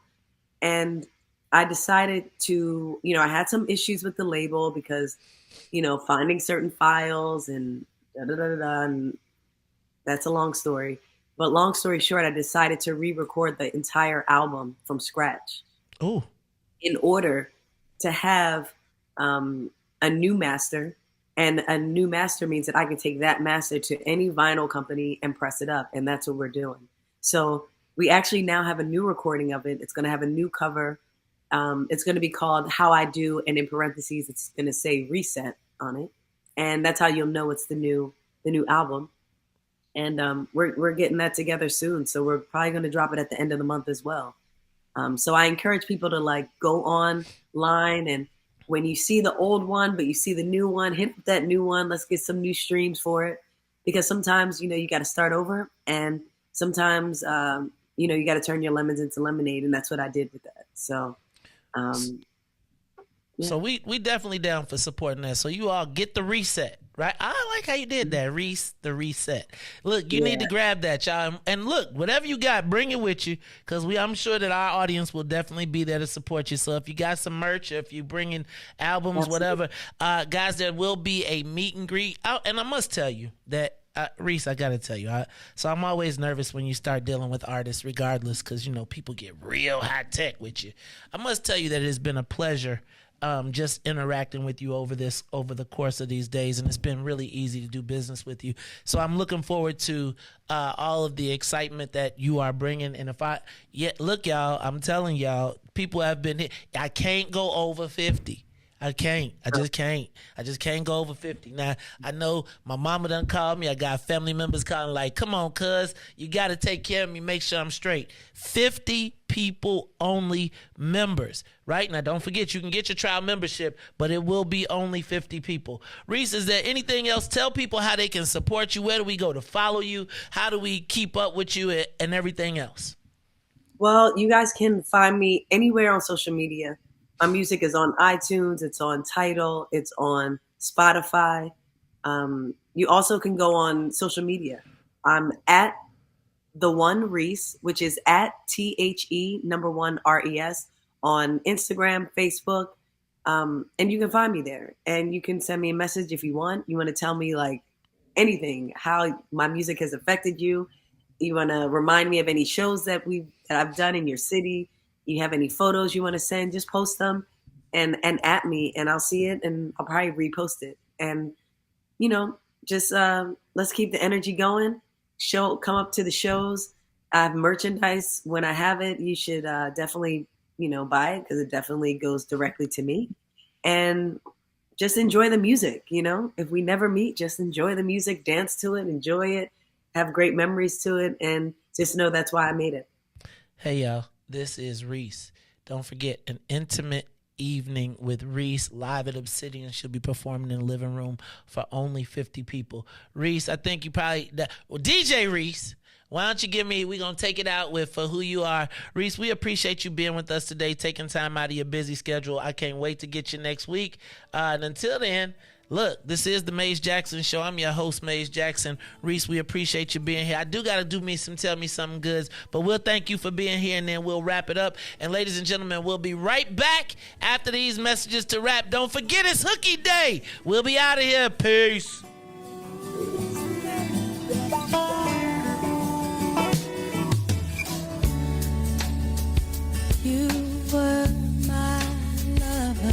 And I decided to, I had some issues with the label because, finding certain files and and that's a long story. But long story short, I decided to re-record the entire album from scratch. Oh. In order to have a new master. And a new master means that I can take that master to any vinyl company and press it up. And that's what we're doing. So we actually now have a new recording of it. It's going to have a new cover. It's going to be called How I Do. And in parentheses, it's going to say Reset on it. And that's how you'll know it's the new album. And we're getting that together soon. So we're probably going to drop it at the end of the month as well. So I encourage people to go online, and when you see the old one, but you see the new one, hit that new one. Let's get some new streams for it. Because sometimes, you got to start over. And sometimes, you got to turn your lemons into lemonade. And that's what I did with that. So, yeah. So we definitely down for supporting that. So you all get the reset, right? I like how you did that, Reese, the reset. Look, you need to grab that, y'all. And look, whatever you got, bring it with you, because I'm sure that our audience will definitely be there to support you. So if you got some merch, or if you bring in albums, whatever, guys, there will be a meet and greet. And I must tell you that, Reese, I gotta tell you, so I'm always nervous when you start dealing with artists, regardless, because people get real high tech with you. I must tell you that it has been a pleasure. Just interacting with you over the course of these days, and it's been really easy to do business with you. So I'm looking forward to all of the excitement that you are bringing. And look, y'all, I'm telling y'all, people have been hit. I can't go over 50. I can't. I just can't go over 50. Now, I know my mama done called me. I got family members calling like, come on, cuz, you got to take care of me, make sure I'm straight. 50 people only members, right? Now, don't forget, you can get your trial membership, but it will be only 50 people. Reese, is there anything else? Tell people how they can support you. Where do we go to follow you? How do we keep up with you and everything else? Well, you guys can find me anywhere on social media. My music is on iTunes, it's on Tidal, it's on Spotify. You also can go on social media. I'm at the one Reese, which is at THE1RES on Instagram, Facebook. And you can find me there. And you can send me a message if you want. You want to tell me anything, how my music has affected you. You want to remind me of any shows that I've done in your city. You have any photos you want to send, just post them and at me, and I'll see it, and I'll probably repost it. And, just let's keep the energy going. Come up to the shows. I have merchandise. When I have it, you should definitely, buy it, because it definitely goes directly to me. And just enjoy the music, If we never meet, just enjoy the music, dance to it, enjoy it, have great memories to it, and just know that's why I made it. Hey, y'all. This is Reese. Don't forget, an intimate evening with Reese live at Obsidian. She'll be performing in the living room for only 50 people. Reese, I think you probably... DJ Reese, why don't you we're going to take it out with For Who You Are. Reese, we appreciate you being with us today, taking time out of your busy schedule. I can't wait to get you next week. And until then... Look, this is the Maze Jackson Show. I'm your host, Maze Jackson. Reese, we appreciate you being here. I do got to do me some Tell Me Something Goods, but we'll thank you for being here, and then we'll wrap it up. And ladies and gentlemen, we'll be right back after these messages to wrap. Don't forget, it's Hooky Day. We'll be out of here. Peace. You were my lover.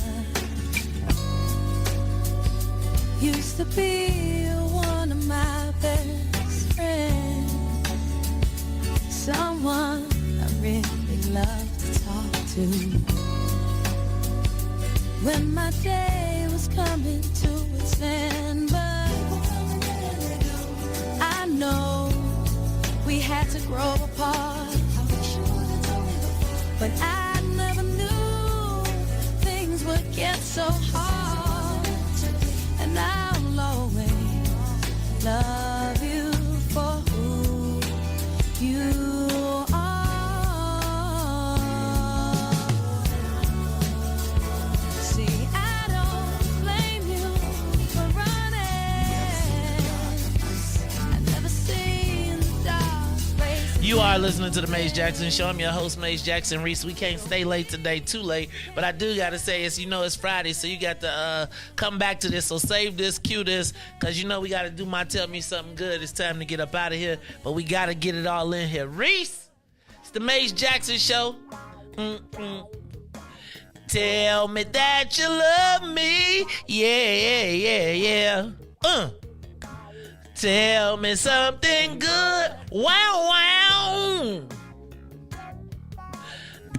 Used to be one of my best friends, someone I really love to talk to. When my day was coming to its end, but I know we had to grow apart. But I never knew things would get so hard. And I'll always love you for who you are. See, I don't blame you for running. I never seen the dark race. You are listening to the Maze Jackson Show. I'm your host, Maze Jackson Reese. We can't stay late today, too late, but I do got to say, it's Friday, so you got to come back to this. So save this, cue this, because we got to do my Tell Me Something Good. It's time to get up out of here, but we got to get it all in here. Reese, it's the Maze Jackson Show. Tell me that you love me. Yeah. Tell me something good. Wow.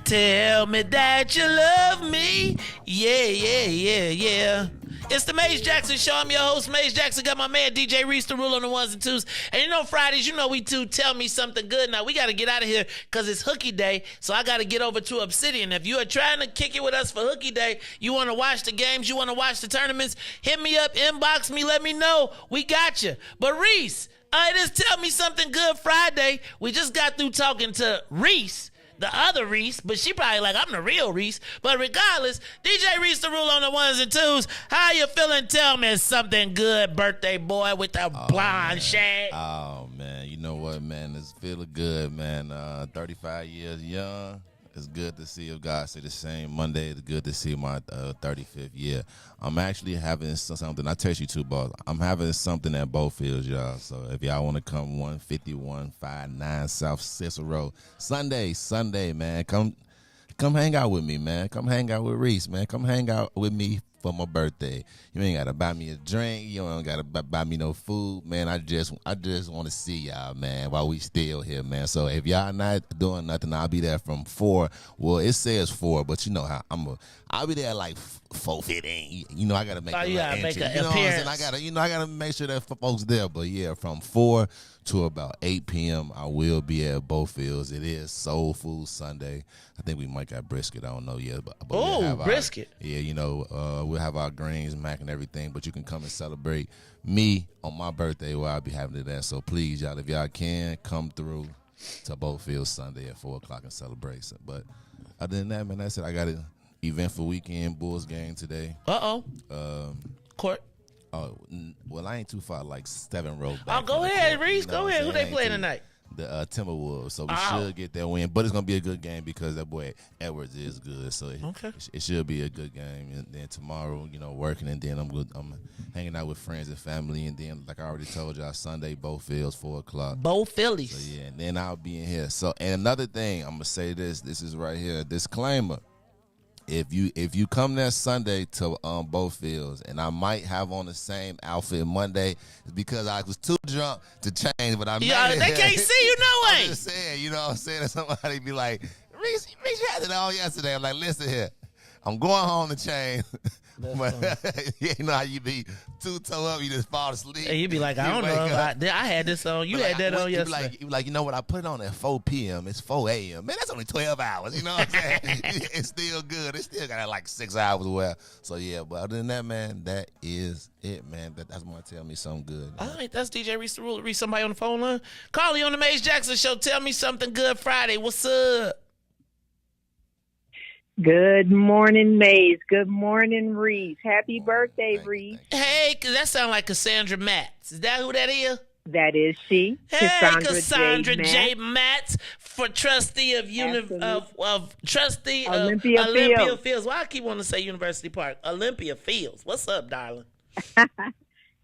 Tell me that you love me. Yeah. It's the Maze Jackson Show. I'm your host, Maze Jackson. Got my man DJ Reese to rule on the ones and twos. And Fridays, we do Tell Me Something Good. Now, we got to get out of here because it's Hooky Day. So I got to get over to Obsidian. If you are trying to kick it with us for Hooky Day, you want to watch the games, you want to watch the tournaments, hit me up, inbox me, let me know. We got you. But Reese, it is Tell Me Something Good Friday. We just got through talking to Reese, the other Reese, but she probably like, I'm the real Reese. But regardless, DJ Reese the rule on the ones and twos. How you feeling? Tell me something good, birthday boy with the blonde shade. Oh, man. You know what, man? It's feeling good, man. 35 years young. It's good to see, if God say the same. Monday, it's good to see my 35th year. I'm actually having something. I text you too, boss. I'm having something at both fields, y'all. So if y'all want to come 15159 South Cicero, Sunday, man. Come hang out with me, man. Come hang out with Reese, man. Come hang out with me for my birthday. You ain't gotta buy me a drink. You don't gotta buy me no food, man. I just want to see y'all, man, while we still here, man. So if y'all not doing nothing, I'll be there from 4. Well, it says 4, but you know how I'll be there like 4:15. I gotta make an appearance. I gotta make sure that folks there. But yeah, from 4 to about 8 p.m. I will be at both fields. It is Soul Food Sunday. I think we might got brisket. I don't know yet, but oh, we'll have brisket. We'll have our greens, mac, and everything. But you can come and celebrate me on my birthday where I'll be having it at. So please, y'all, if y'all can, come through to both fields Sunday at 4:00 and celebrate. But other than that, man, that's it. I got an eventful weekend, Bulls game today. Court. Oh, well, I ain't too far, like 7 rows back. Oh, go ahead, Reese. Go ahead. Who they playing tonight? The Timberwolves. So we should get that win. But it's going to be a good game because that boy Edwards is good. So it should be a good game. And then tomorrow, working. And then I'm hanging out with friends and family. And then, like I already told y'all, Sunday, both fields, 4:00. Both Phillies. So, yeah, and then I'll be in here. So, and another thing, I'm going to say this. This is right here. Disclaimer. If you come there Sunday to both fields, and I might have on the same outfit Monday, it's because I was too drunk to change. But they can't see you no way. I'm just saying, you know what I'm saying? Somebody be like, Reese, you had it on yesterday. I'm like, listen here, I'm going home to change. But you know how you be too toe up, you just fall asleep. And you be like, I don't know. I had this on. You had that on yesterday. You be like, you know what? I put it on at 4 p.m. It's 4 a.m. Man, that's only 12 hours. You know what I'm saying? It's still good. It still got like 6 hours well. So, yeah, but other than that, man, that is it, man. That's going to tell me something good. Man. All right, that's DJ Reese the Ruler. Reese, somebody on the phone line. Call you on the Maze Jackson Show. Tell me something good Friday. What's up? Good morning, Maze. Good morning, Reese. Happy birthday, Reese. Hey, that sound like Cassandra Matz. Is that who that is? That is she. Hey, Cassandra J. Matz, for trustee of Olympia Fields. Why I keep wanting to say University Park? Olympia Fields. What's up, darling?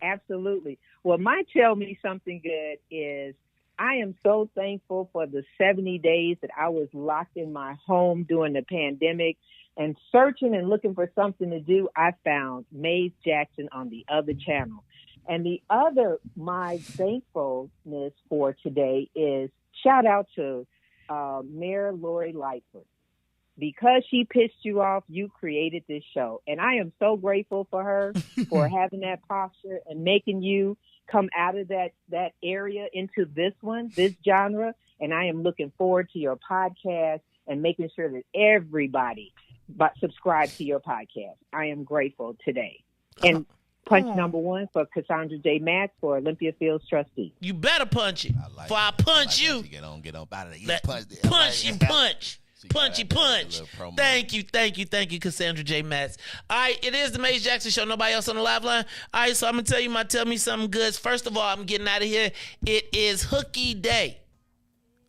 Absolutely. Well, my Tell Me Something Good is I am so thankful for the 70 days that I was locked in my home during the pandemic and searching and looking for something to do. I found Maze Jackson on the other channel. And my thankfulness for today is shout out to Mayor Lori Lightfoot. Because she pissed you off, you created this show. And I am so grateful for her for having that posture and making you come out of that area into this genre. And I am looking forward to your podcast and making sure that everybody subscribe to your podcast. I am grateful today. And punch number 1 for Cassandra J. Matz for Olympia Fields trustee. You better punch it. Before I punch you. Get on out of there. Punch. Punchy punch. Thank you, Cassandra J. Matz. All right, it is the Maze Jackson Show. Nobody else on the live line. All right, so I'm going to tell you my Tell Me Something Goods. First of all, I'm getting out of here. It is Hooky Day.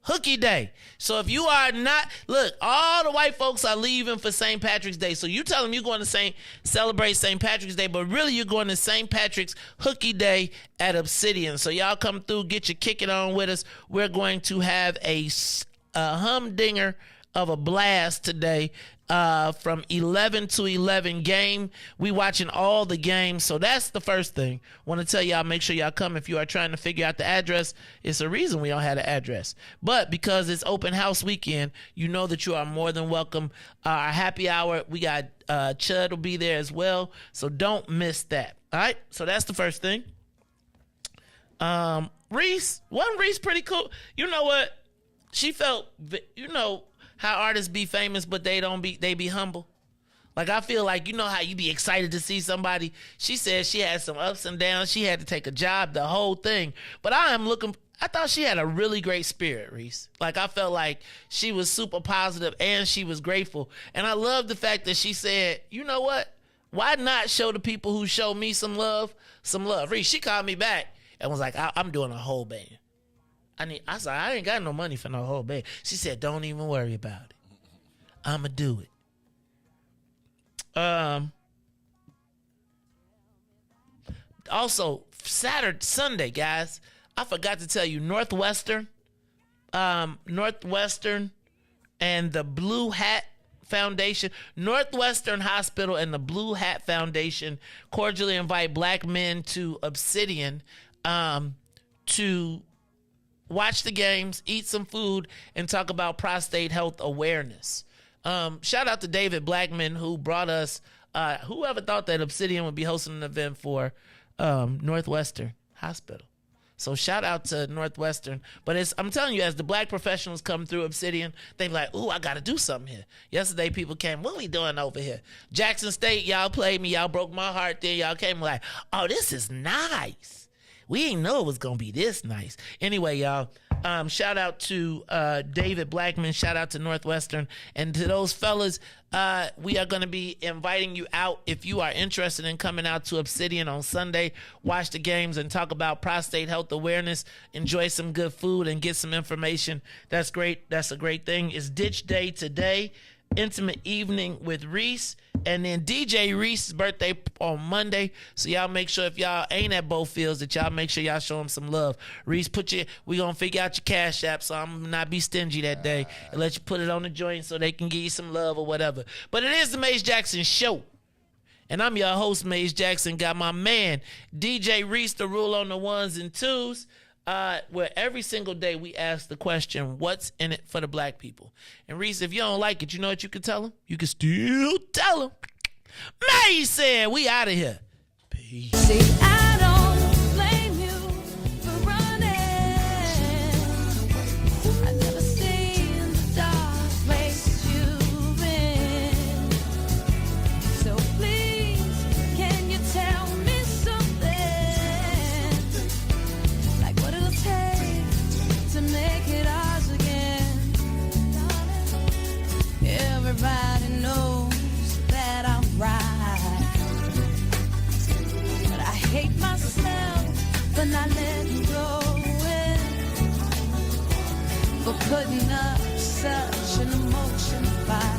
Hooky Day. So if you are not, look, all the white folks are leaving for St. Patrick's Day. So you tell them you're going to celebrate St. Patrick's Day, but really you're going to St. Patrick's Hooky Day at Obsidian. So y'all come through, get your kick it on with us. We're going to have a humdinger of a blast today. From 11 to 11 game. We watching all the games. So that's the first thing. Want to tell y'all, make sure y'all come. If you are trying to figure out the address, it's a reason we don't have the address. But because it's open house weekend, you know that you are more than welcome. Our happy hour, we got Chud will be there as well. So don't miss that. All right. So that's the first thing. Reese, wasn't Reese pretty cool? You know what? She felt, how artists be famous, but they be humble. Like, I feel like, you know how you be excited to see somebody? She said she had some ups and downs. She had to take a job, the whole thing. But I thought she had a really great spirit, Reese. Like, I felt like she was super positive and she was grateful. And I love the fact that she said, you know what? Why not show the people who show me some love? Reese, she called me back and was like, I'm doing a whole band. I said, I ain't got no money for no whole band. She said, don't even worry about it. I'ma do it. Also, Sunday, guys, I forgot to tell you, Northwestern and the Blue Hat Foundation, Northwestern Hospital and the Blue Hat Foundation cordially invite black men to Obsidian to watch the games, eat some food, and talk about prostate health awareness. Shout out to David Blackman, who brought us, whoever thought that Obsidian would be hosting an event for Northwestern Hospital. So shout out to Northwestern. But I'm telling you, as the black professionals come through Obsidian, they be like, ooh, I got to do something here. Yesterday, people came, what we doing over here? Jackson State, y'all played me. Y'all broke my heart there. Y'all came like, oh, this is nice. We didn't know it was going to be this nice. Anyway, y'all, shout out to David Blackman. Shout out to Northwestern. And to those fellas, we are going to be inviting you out if you are interested in coming out to Obsidian on Sunday, watch the games and talk about prostate health awareness, enjoy some good food and get some information. That's great. That's a great thing. It's Ditch Day today. Intimate evening with Reese, and then DJ Reese's birthday on Monday. So y'all make sure, if y'all ain't at both fields, that y'all make sure y'all show him some love. Reese, we gonna figure out your cash app, so I'm gonna not be stingy that day and let you put it on the joint so they can give you some love or whatever. But it is the Maze Jackson Show, and I'm your host, Maze Jackson. Got my man DJ Reese to rule on the ones and twos. Where every single day we ask the question, what's in it for the black people? And Reese, if you don't like it, you know what you can tell them? You can still tell them. May said, we out of here. Peace. See, I don't blame you for running. I never seen the dark place you've been. So please, can you tell me something? Like what it'll take to make it ours again. Everybody knows that I'm right, but I hate myself for not letting go in, for putting up such an emotional fight.